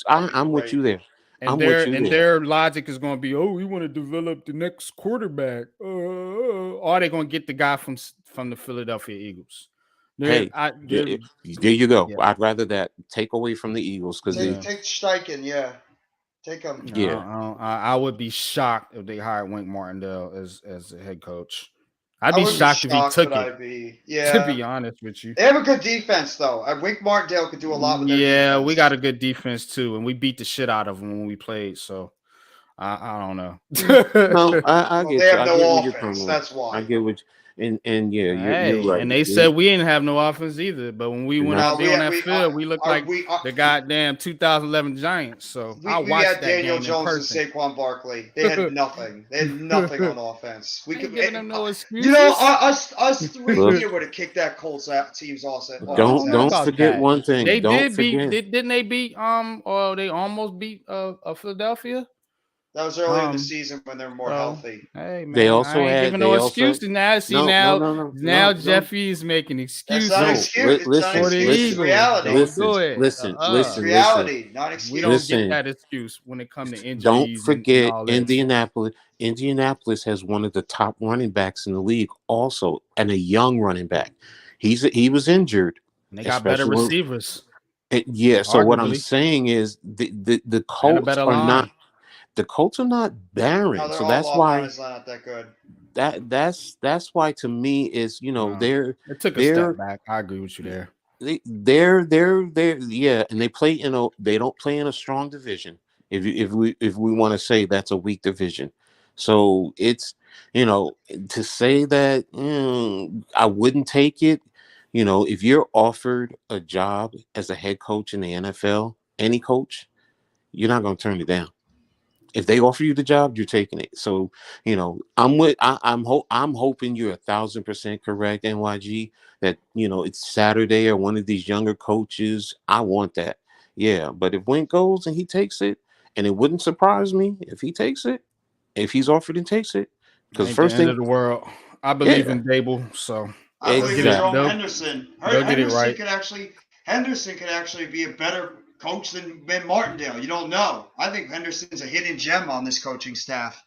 I'm with you there. Their logic is going to be, we want to develop the next quarterback. Or they're going to get the guy from the Philadelphia Eagles. There you go. Yeah. I'd rather that take away from the Eagles, because take Steichen, take him. Yeah, I would be shocked if they hired Wink Martindale as a head coach. I'd be shocked if he took it. To be honest with you, they have a good defense though. Wink Martindale could do a lot with their defense. We got a good defense too, and we beat the shit out of them when we played. So I don't know. No, I get they you. have no offense. That's why. I get what. You're right. And they said we didn't have no offense either, but when we went out there on that field, we looked like the goddamn 2011 Giants. So I watched that Daniel game Jones in person. and Saquon Barkley. They had nothing. They had nothing on offense. We could giving them no excuses. Us three here would have kicked that Colts team's also. Don't forget one thing. They didn't they beat or they almost beat Philadelphia? That was early in the season when they were more healthy. Hey man, they also I ain't giving no excuses now. See now Jeffy is making excuses. That's not excuse. It's reality. Listen. Reality, not excuse. We don't get that excuse when it comes to injuries. Don't forget Indianapolis. Indianapolis has one of the top running backs in the league, also, and a young running back. He was injured. And they got better receivers. So what I'm saying is the Colts are not. The Colts are not barren, so that's why. Not that good. That's why, to me, is it took a step back. I agree with you there. They're and they don't play in a strong division. If we want to say that's a weak division, so it's to say that I wouldn't take it. If you're offered a job as a head coach in the NFL, any coach, you're not going to turn it down. If they offer you the job, you're taking it. So, I'm hoping you're 1,000% correct, NYG, that, it's Saturday or one of these younger coaches. I want that. Yeah. But if Wink goes and he takes it, and it wouldn't surprise me if he takes it, if he's offered and takes it, because first thing of the world, I believe in Dable. So I believe in Henderson. They'll get it right. Henderson could actually be a better coach than Ben Martindale. You don't know. I think Henderson's a hidden gem on this coaching staff.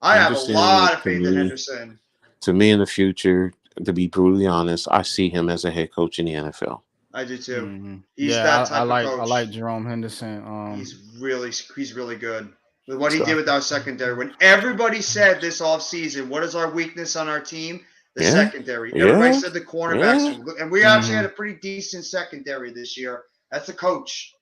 I have a lot of faith in Henderson. To me, in the future, to be brutally honest, I see him as a head coach in the NFL. I do too. Mhm. He's Yeah, that I type of like coach. Jerome Henderson. He's really good. With what he So, did with our secondary. When everybody said this offseason, what is our weakness on our team? The yeah, secondary. Everybody yeah, said the cornerbacks. yeah. And we actually had Mhm. a pretty decent secondary this year. That's the coach.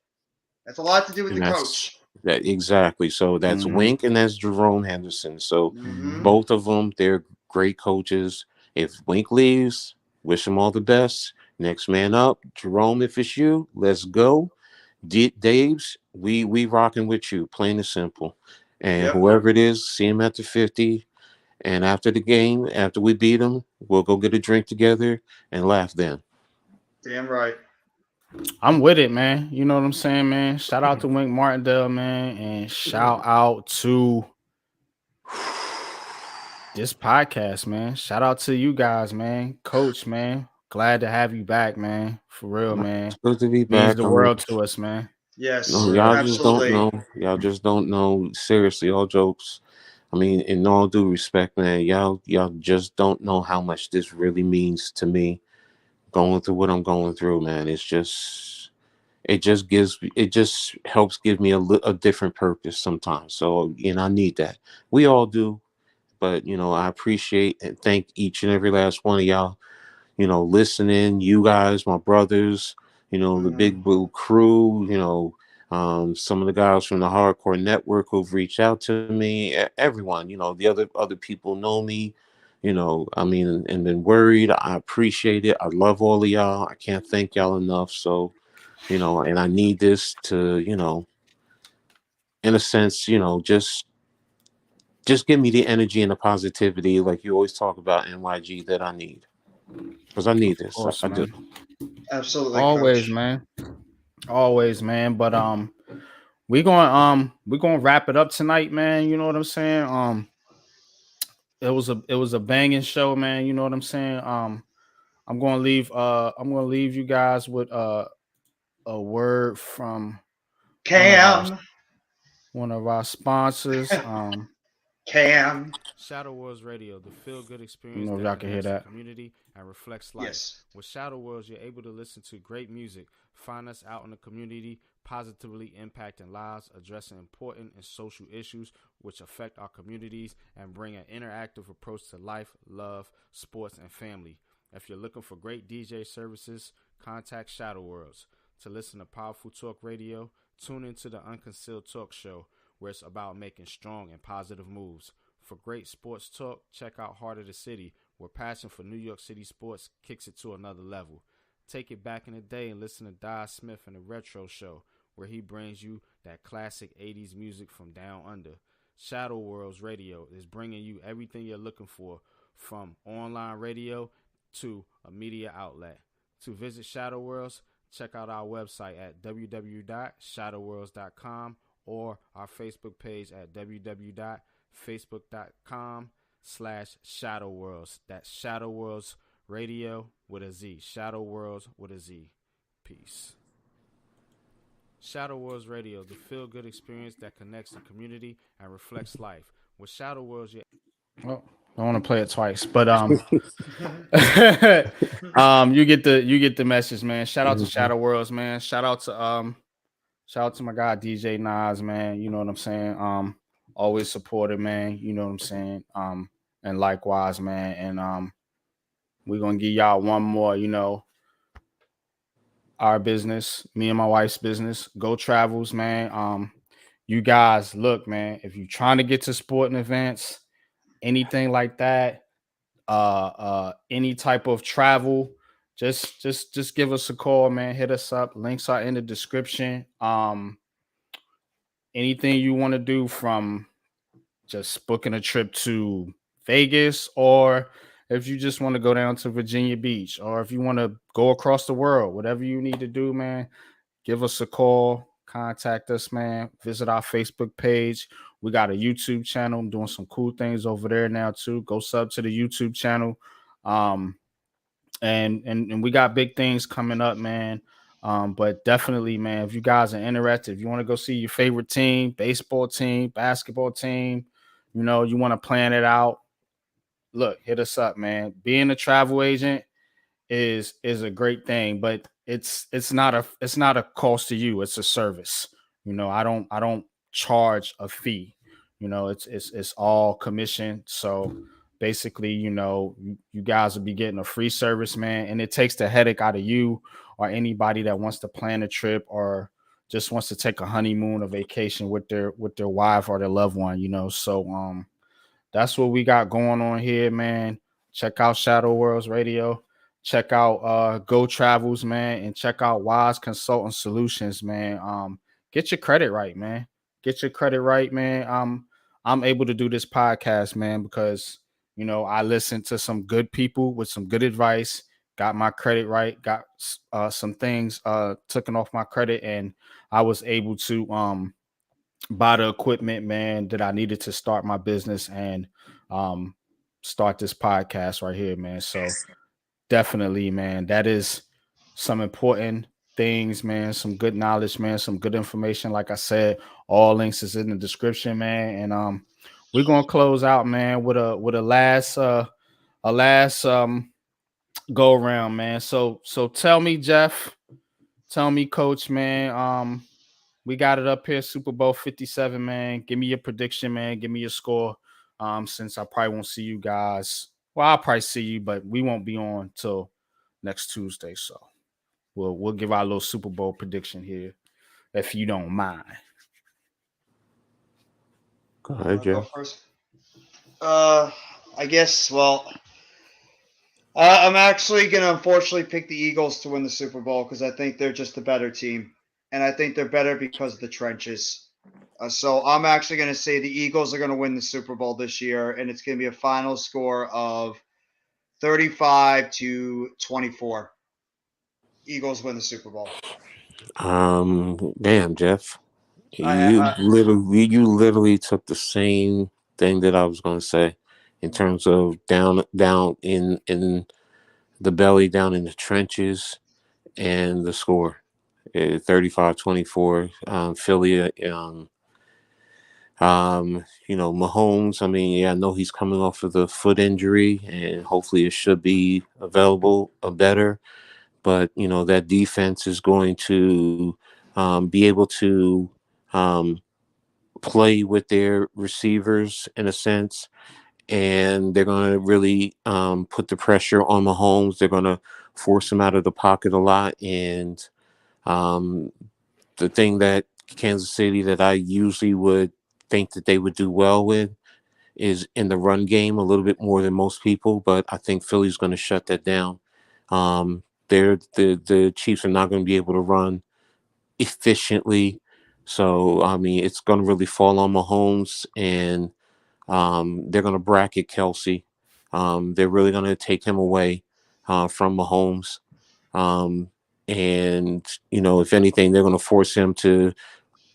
That's a lot to do with And the that's coach. that exactly. So that's Mhm. Wink and that's Jerome Henderson. So Mm-hmm. Mhm. both of them, they're great coaches. If Wink leaves, wish him all the best. Next man up, Jerome. If it's you, let's go. Dave's, we rocking with you, plain and simple. And Yep. whoever it is, see him at the 50. And after the game, after we beat them, we'll go get a drink together and laugh then. Damn right. I'm with it, man. You know what I'm saying, man? Shout out to Wink Martindale, man, and shout out to this podcast, man. Shout out to you guys, man. Coach, man. Glad to have you back, man. For real, man. It's good to be Means back. the world to us, man. No, Yes, For y'all real. just don't absolutely. know. Y'all just don't know. Seriously, all jokes. I mean, in all due respect, man, y'all just don't know how much this really means to me. Going through what I'm going through, man. It just helps give me a different purpose sometimes. So, I need that. We all do, but I appreciate and thank each and every last one of y'all, listening, you guys, my brothers, the Mm-hmm. Big Blue crew, some of the guys from the Hardcore Network who've reached out to me, everyone, the other people know me, I mean, and been worried. I appreciate it. I love all of y'all. I can't thank y'all enough. So, and I need this to, in a sense, just give me the energy and the positivity, like you always talk about, NYG, that I need. Because I need Of this. course, I do. man. Absolutely, Always, coach. man. Always, man. But we're gonna wrap it up tonight, man. You know what I'm saying? It was a banging show, man. You know what I'm saying? I'm gonna leave you guys with a word from one of our Cam. one of our sponsors. Cam. Shadow Worlds Radio, the feel good experience Know if that y'all can hear connects the that. community and reflects life. Yes. With Shadow Worlds, you're able to listen to great music, find us out in the community, positively impacting lives, addressing important and social issues which affect our communities, and bring an interactive approach to life, love, sports, and family. If you're looking for great DJ services, contact Shadow Worlds. To listen to powerful talk radio, tune into the Unconcealed Talk Show, where it's about making strong and positive moves. For great sports talk, check out Heart of the City, where passion for New York City sports kicks it to another level. Take it back in the day and listen to Di Smith and the Retro Show, where he brings you that classic 80s music from down under. Shadow Worlds Radio is bringing you everything you're looking for, from online radio to a media outlet. To visit Shadow Worlds, check out our website at www.shadowworlds.com or our Facebook page at www.facebook.com/Shadow Worlds. That's Shadow Worlds Radio with a Z. Shadow Worlds with a Z. Peace. Shadow Worlds Radio, the feel good experience that connects the community and reflects life. With Shadow Worlds, you I want to play it twice, but you get the message, man. Shout out to Shadow Worlds, man. Shout out to my guy DJ Nas, man. You know what I'm saying? Always supported, man. You know what I'm saying? And likewise, man. And we're gonna give y'all one more, our business, me and my wife's business, Go Travels, man. You guys, look, man, if you're trying to get to sporting events, anything like that, any type of travel, just give us a call, man. Hit us up. Links are in the description. Anything you want to do, from just booking a trip to Vegas, or if you just want to go down to Virginia Beach, or if you want to go across the world, whatever you need to do, man, give us a call, contact us, man. Visit our Facebook page. We got a YouTube channel. I'm doing some cool things over there now too. Go sub to the YouTube channel. And we got big things coming up, man. But definitely, man, if you guys are interested, if you want to go see your favorite team, baseball team, basketball team, you want to plan it out, look, hit us up, man. Being a travel agent is a great thing, but it's not a cost to you. It's a service. I don't charge a fee. It's all commission. So basically, you guys will be getting a free service, man, and it takes the headache out of you or anybody that wants to plan a trip or just wants to take a honeymoon or vacation with their wife or their loved one. So that's what we got going on here, man. Check out Shadow Worlds Radio. Check out Go Travels, man, and check out Wise Consultant Solutions, man. Get your credit right, man. Get your credit right, man. I'm able to do this podcast, man, because I listened to some good people with some good advice, got my credit right, got some things taken off my credit, and I was able to buy the equipment, man, that I needed to start my business and start this podcast right here, man. So definitely, man, that is some important things, man. Some good knowledge, man. Some good information. Like I said, all links is in the description, man. And we're gonna close out, man, with a last go around, man. So tell me, Jeff, tell me, Coach, man. We got it up here, Super Bowl 57, man. Give me your prediction, man. Give me your score. Since I probably won't see you guys. Well, I'll probably see you, but we won't be on till next Tuesday. So we'll give our little Super Bowl prediction here, if you don't mind. Go Wanna ahead, go Jeff. first? I guess. Well, I'm actually gonna unfortunately pick the Eagles to win the Super Bowl because I think they're just a better team, and I think they're better because of the trenches. So I'm actually gonna say the Eagles are gonna win the Super Bowl this year, and it's gonna be a final score of 35-24. Eagles win the Super Bowl. Damn, Jeff. I You literally took the same thing that I was going to say in terms of down in the belly, down in the trenches, and the score. 35-24. Philly. Mahomes. I mean, yeah, I know he's coming off of the foot injury, and hopefully it should be available better. But that defense is going to be able to play with their receivers in a sense, and they're going to really put the pressure on Mahomes. They're going to force him out of the pocket a lot, and the thing that Kansas City that I usually would think that they would do well with is in the run game a little bit more than most people, but I think Philly's going to shut that down. The Chiefs are not going to be able to run efficiently, so I mean it's going to really fall on Mahomes, and they're going to bracket Kelsey. They're really going to take him away from Mahomes, and if anything, they're going to force him to,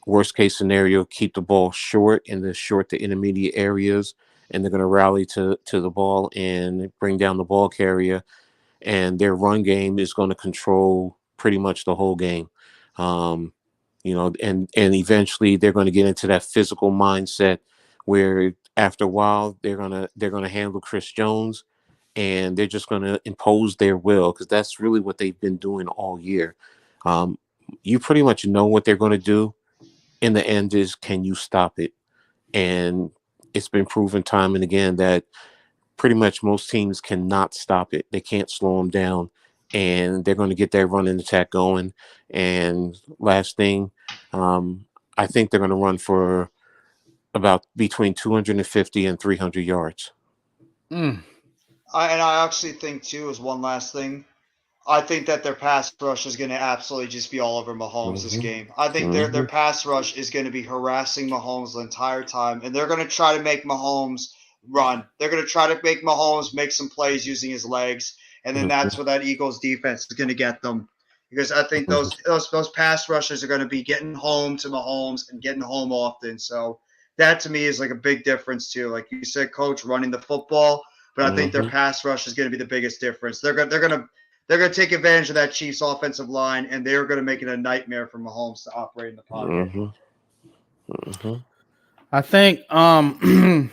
worst case scenario, keep the ball short in the short to intermediate areas, and they're going to rally to the ball and bring down the ball carrier, and their run game is going to control pretty much the whole game. And eventually they're going to get into that physical mindset where after a while they're going to handle Chris Jones, and they're just going to impose their will, because that's really what they've been doing all year. You pretty much know what they're going to do. In the end is, can you stop it? And it's been proven time and again that pretty much most teams cannot stop it. They can't slow them down, and they're going to get that running attack going. And last thing, I think they're going to run for about between 250 and 300 yards. I actually think too, is one last thing. I think that their pass rush is going to absolutely just be all over Mahomes this game. I think their pass rush is going to be harassing Mahomes the entire time, and they're going to try to make Mahomes run. They're going to try to make Mahomes make some plays using his legs, and then that's where that Eagles defense is going to get them, because I think those pass rushers are going to be getting home to Mahomes and getting home often. So that to me is like a big difference too. Like you said, Coach, running the football, but I think their pass rush is going to be the biggest difference. They're going to take advantage of that Chiefs offensive line, and they're going to make it a nightmare for Mahomes to operate in the pocket. I think, and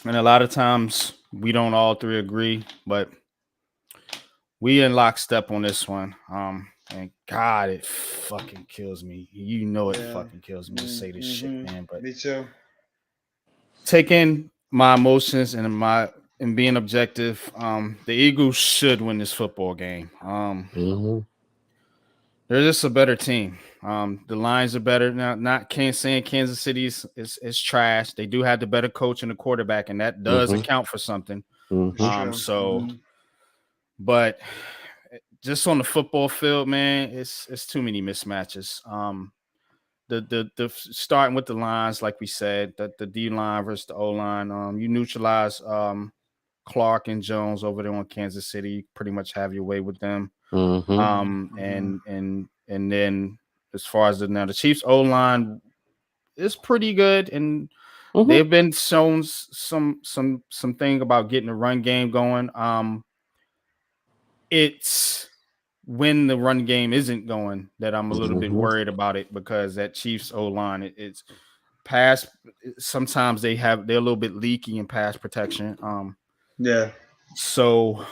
a lot of times we don't all three agree, but we in lockstep on this one. And God, it fucking kills me. You know it fucking kills me to say this shit, man. But Me too. taking my emotions and being objective, the Eagles should win this football game. They're just a better team. The Lions are better now. Not saying Kansas City is trash. They do have the better coach and the quarterback, and that does account for something. But just on the football field, man, it's too many mismatches. The starting with the lines, like we said, the D line versus the O line. You neutralize Clark and Jones over there on Kansas City. You pretty much have your way with them. And then as far as the Chiefs O line is pretty good, and they've been shown some thing about getting the run game going. It's when the run game isn't going that I'm a little bit worried about it, because that Chiefs O line, it's pass. Sometimes they're a little bit leaky in pass protection. So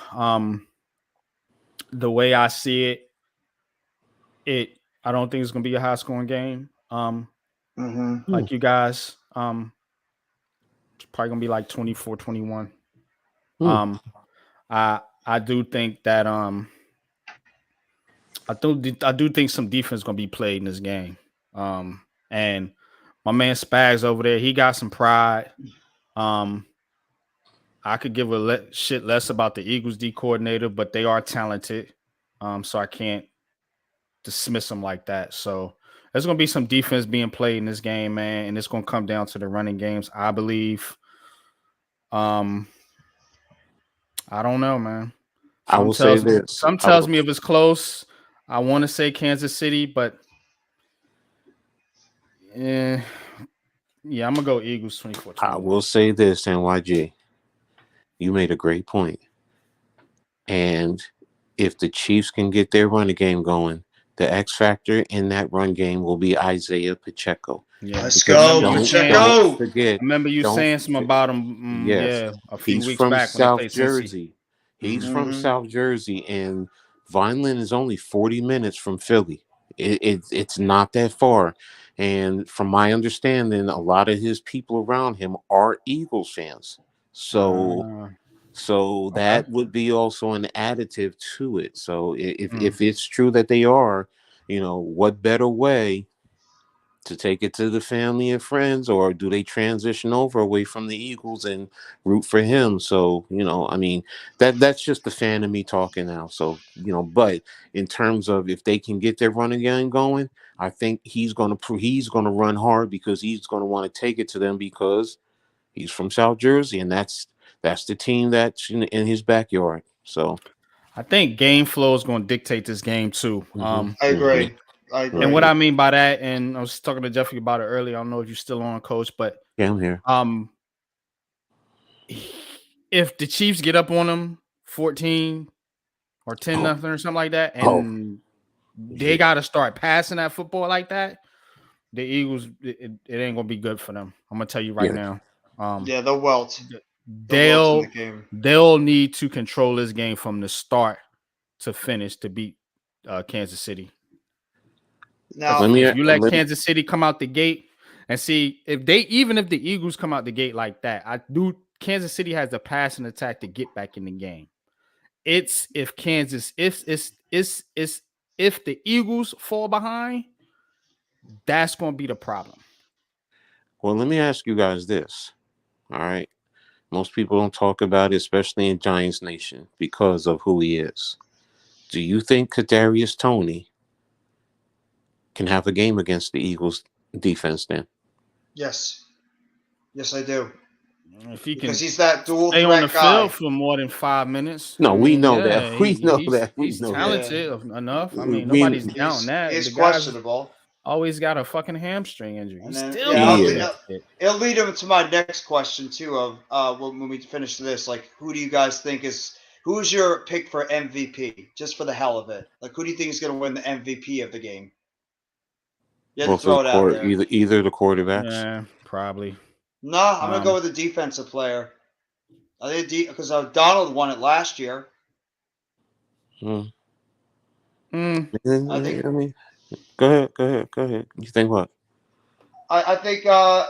the way I see it, I don't think it's gonna be a high scoring game. Like you guys, it's probably gonna be like 24-21. I do think that I do think some defense is gonna be played in this game. And my man Spags over there, he got some pride. I could give a shit less about the Eagles D coordinator, but they are talented. So I can't dismiss them like that. So there's going to be some defense being played in this game, man, and it's going to come down to the running games, I believe. I don't know, man. I will say this. Some tells me if it's close, I want to say Kansas City, but yeah, I'm going to go Eagles 24-21. I will say this, NYG. You made a great point. And if the Chiefs can get their running game going, the X factor in that run game will be Isaiah Pacheco. Yeah. Let's go, Pacheco. Don't forget. I remember you saying something about him. A few weeks back. He's from South Jersey. He's from South Jersey, and Vineland is only 40 minutes from Philly. It's not that far. And from my understanding, a lot of his people around him are Eagles fans. So that would be also an additive to it. So if it's true that they are, what better way to take it to the family and friends, or do they transition over away from the Eagles and root for him? So, that's just the fan of me talking now. So, but in terms of if they can get their running game going, I think he's going to run hard, because he's going to want to take it to them, because he's from South Jersey, and that's the team that's in his backyard. So I think game flow is going to dictate this game too. I agree. And what I mean by that, and I was talking to Jeffrey about it earlier. I don't know if you're still on, Coach, but yeah, I'm here. If the Chiefs get up on them 14 or 10-0 or something like that, and they got to start passing that football like that, the Eagles, it ain't gonna be good for them. I'm gonna tell you right now. They'll welt. They'll need to control this game from the start to finish to beat Kansas City. Now, if you let Kansas City come out the gate, and see if the Eagles come out the gate like that, Kansas City has the passing attack to get back in the game. It's if the Eagles fall behind, that's going to be the problem. Well, let me ask you guys this. All right. Most people don't talk about it, especially in Giants Nation, because of who he is. Do you think Kadarius Toney can have a game against the Eagles defense then? Yes. Yes, I do. If he because he's that dual stay threat on the guy. field for more than 5 minutes. No, we know that. We know that. He's talented enough. I mean, We- nobody's doubting that. He's The guy's questionable. always got a fucking hamstring injury. And He's then, still it'll lead him to my next question too. Of when we finish this, like, who do you guys think who's your pick for MVP? Just for the hell of it, like, who do you think is going to win the MVP of the game? You have to throw it out there. Either the quarterbacks. Yeah, probably. No, I'm gonna go with the defensive player. I think because Donald won it last year. Mm. I think I mean, go ahead. You think what? I think I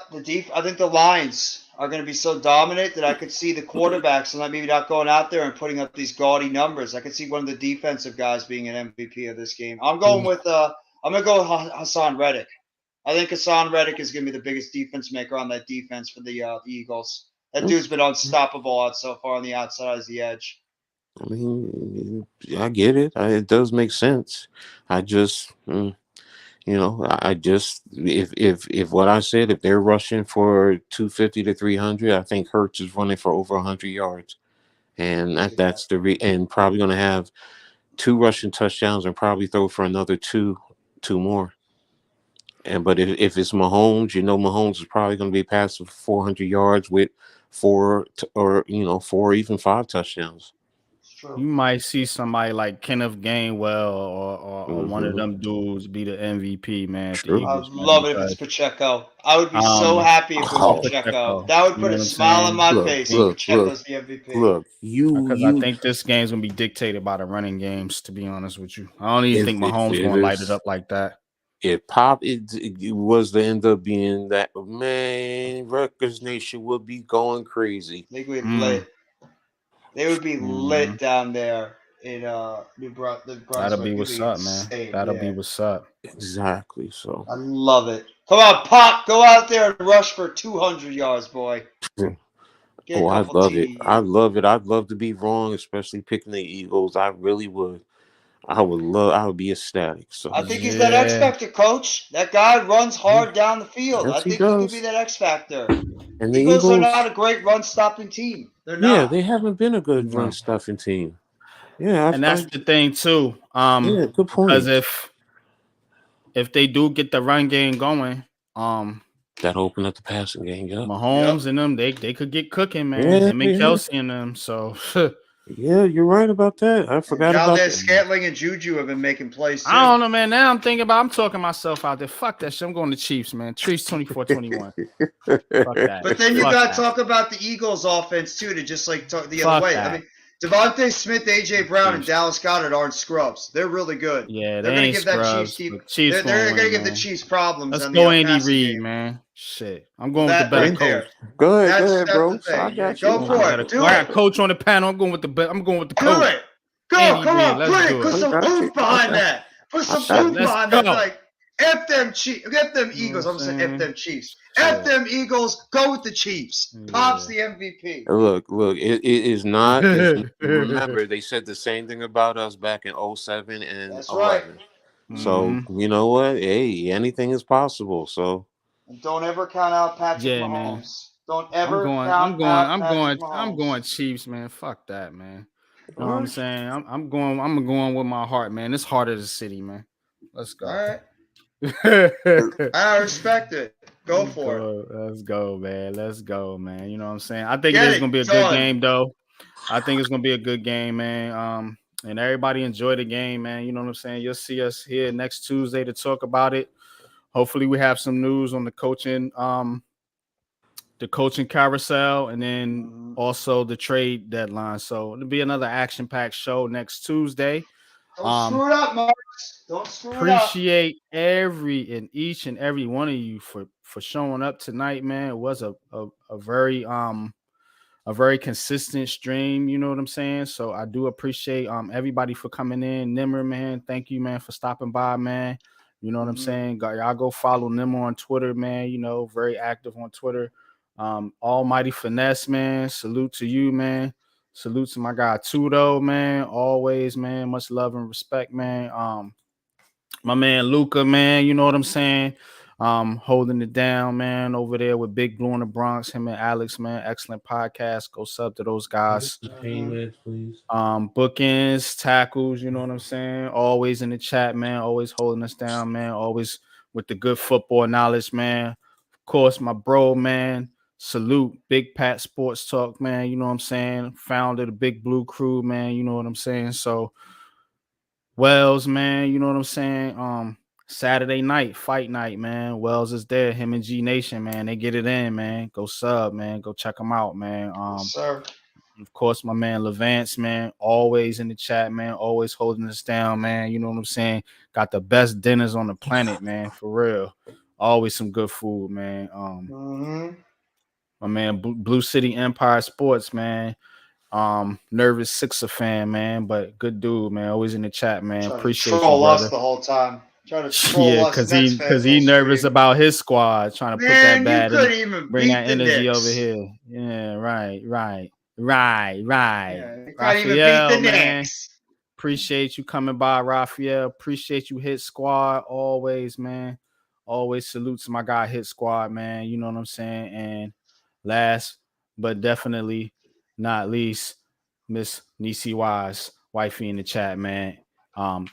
think the Lions are going to be so dominant that I could see the quarterbacks and maybe not going out there and putting up these gaudy numbers. I could see one of the defensive guys being an MVP of this game. I'm going with Hassan Reddick. I think Hassan Reddick is going to be the biggest difference maker on that defense for the Eagles. That dude's been unstoppable out so far on the outside as the edge. I mean, I get it. It does make sense. I just, I just if what I said, if they're rushing for 250 to 300, I think Hurts is running for over 100 yards, and that's and probably going to have 2 rushing touchdowns and probably throw for another two more. But if it's Mahomes, Mahomes is probably going to be passing for 400 yards with 4 or 4 or even 5 touchdowns. You might see somebody like Kenneth Gainwell or one of them dudes be the MVP, man. At the True. Eagles, I'd man, love it if it's Pacheco. I would be so because happy if it was Pacheco. That would you put know a what I'm smile on saying? my face if Pacheco's the MVP. Look, Because I think this game's gonna be dictated by the running games. To be honest with you, I don't even think Mahomes gonna light it up like that. It was to end up being that, man. Rutgers Nation would be going crazy. They would be lit. They would be lit down there in New Brunswick. That'll be what's up, insane. man. That'll be what's up. Exactly. So I love it. Come on, Pop, go out there and rush for 200 yards, boy. Oh, I love it. I love it. I'd love to be wrong, especially picking the Eagles. I really would. I would be ecstatic. So I think he's that X factor, coach. That guy runs hard down the field. Yes, I think he he could be that X factor. And the Eagles are not a great run stopping team. They're not. Yeah, they haven't been a good run stuffing team. Yeah, and that's the thing too. Yeah, good point. Because if they do get the run game going, that open up the passing game. Yeah, Mahomes and them, they could get cooking, man. Yeah, Him and Kelsey and them. So yeah, you're right about that. I forgot about that. Scantling and Juju have been making plays too. I don't know, man. Now I'm talking myself out there. Fuck that shit. I'm going to Chiefs, man. Chiefs 24-21. Fuck that. But then you got to talk about the Eagles offense too, to just like talk the other way. I mean, Devontae Smith, AJ Brown, and Dallas Goedert aren't scrubs. They're really good. Yeah, they're going to give that Chiefs team. They're going to give the Chiefs problems. Let's go Andy Reid, man. Shit, I'm going with the better coach. Go ahead, bro. I got you. Go for it. Do it. Coach on the panel. I'm going with the coach. Do it. Go. Andy Come Reid, on. Put some oomph behind that. Put some oomph behind that. Like, F them Chiefs. F them Eagles. I'm saying F them Chiefs. F them Eagles. Go with the Chiefs. Pop's the MVP. Look. It is not. Remember, they said the same thing about us back in 07 and That's 11. Right. So you know what? Hey, anything is possible. So and don't ever count out Patrick Mahomes. Man. Don't ever count out I'm going Chiefs, man. Fuck that, man. You know what I'm saying? I'm going with my heart, man. It's heart of the city, man. Let's go. All right. I respect it. Go for it. Let's go, man. Let's go, man. You know what I'm saying? I think it's gonna be a good game, though. I think it's gonna be a good game, man. And everybody enjoy the game, man. You know what I'm saying? You'll see us here next Tuesday to talk about it. Hopefully, we have some news on the coaching carousel, and then also the trade deadline. So it'll be another action-packed show next Tuesday. Don't screw it up, Marks. Don't screw it up. Appreciate each and every one of you for showing up tonight, man. It was a very consistent stream, you know what I'm saying? So I do appreciate everybody for coming in. Nimmer, man, thank you, man, for stopping by, man. You know what I'm saying? Y'all go follow Nimmer on Twitter, man. You know, very active on Twitter. Almighty Finesse, man. Salute to you, man. Salute to my guy Tudo, man. Always, man. Much love and respect, man. My man Luca, man. You know what I'm saying? Holding it down, man, over there with Big Blue in the Bronx. Him and Alex, man. Excellent podcast. Go sub to those guys. Please. Bookends, tackles, you know what I'm saying? Always in the chat, man. Always holding us down, man. Always with the good football knowledge, man. Of course, my bro, man. Salute, Big Pat Sports Talk, man. You know what I'm saying? Founder the Big Blue Crew, man. You know what I'm saying? So, Wells, man. You know what I'm saying? Saturday night, fight night, man. Wells is there. Him and G Nation, man. They get it in, man. Go sub, man. Go check them out, man. Yes, sir. Of course, my man Levance, man, always in the chat, man, always holding us down, man. You know what I'm saying? Got the best dinners on the planet, man, for real. Always some good food, man. My man Blue City Empire Sports, man. Nervous Sixer fan, man, but good dude, man. Always in the chat, man. Trying to Appreciate you, troll us brother. the whole time. Trying to troll Yeah, us Nets because fans he on nervous stream. about his squad, trying to put that Man, you bad couldn't even bring beat that the energy over Knicks. here. Yeah, right. Yeah, you can't even beat Raphael, the man. Knicks. Appreciate you coming by, Raphael. Appreciate you, Hit Squad, always, man. Always salutes my guy, Hit Squad, man. You know what I'm saying? And last but definitely not least, Miss Nisi Wise, wifey in the chat, man. And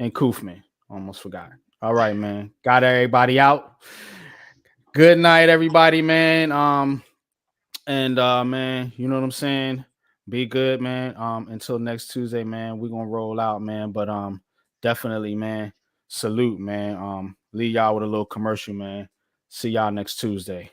Koofman. Almost forgot. All right, man. Got everybody out. Good night, everybody, man. Man, you know what I'm saying? Be good, man. Until next Tuesday, man, we're gonna roll out, man. But definitely, man, salute, man. Leave y'all with a little commercial, man. See y'all next Tuesday.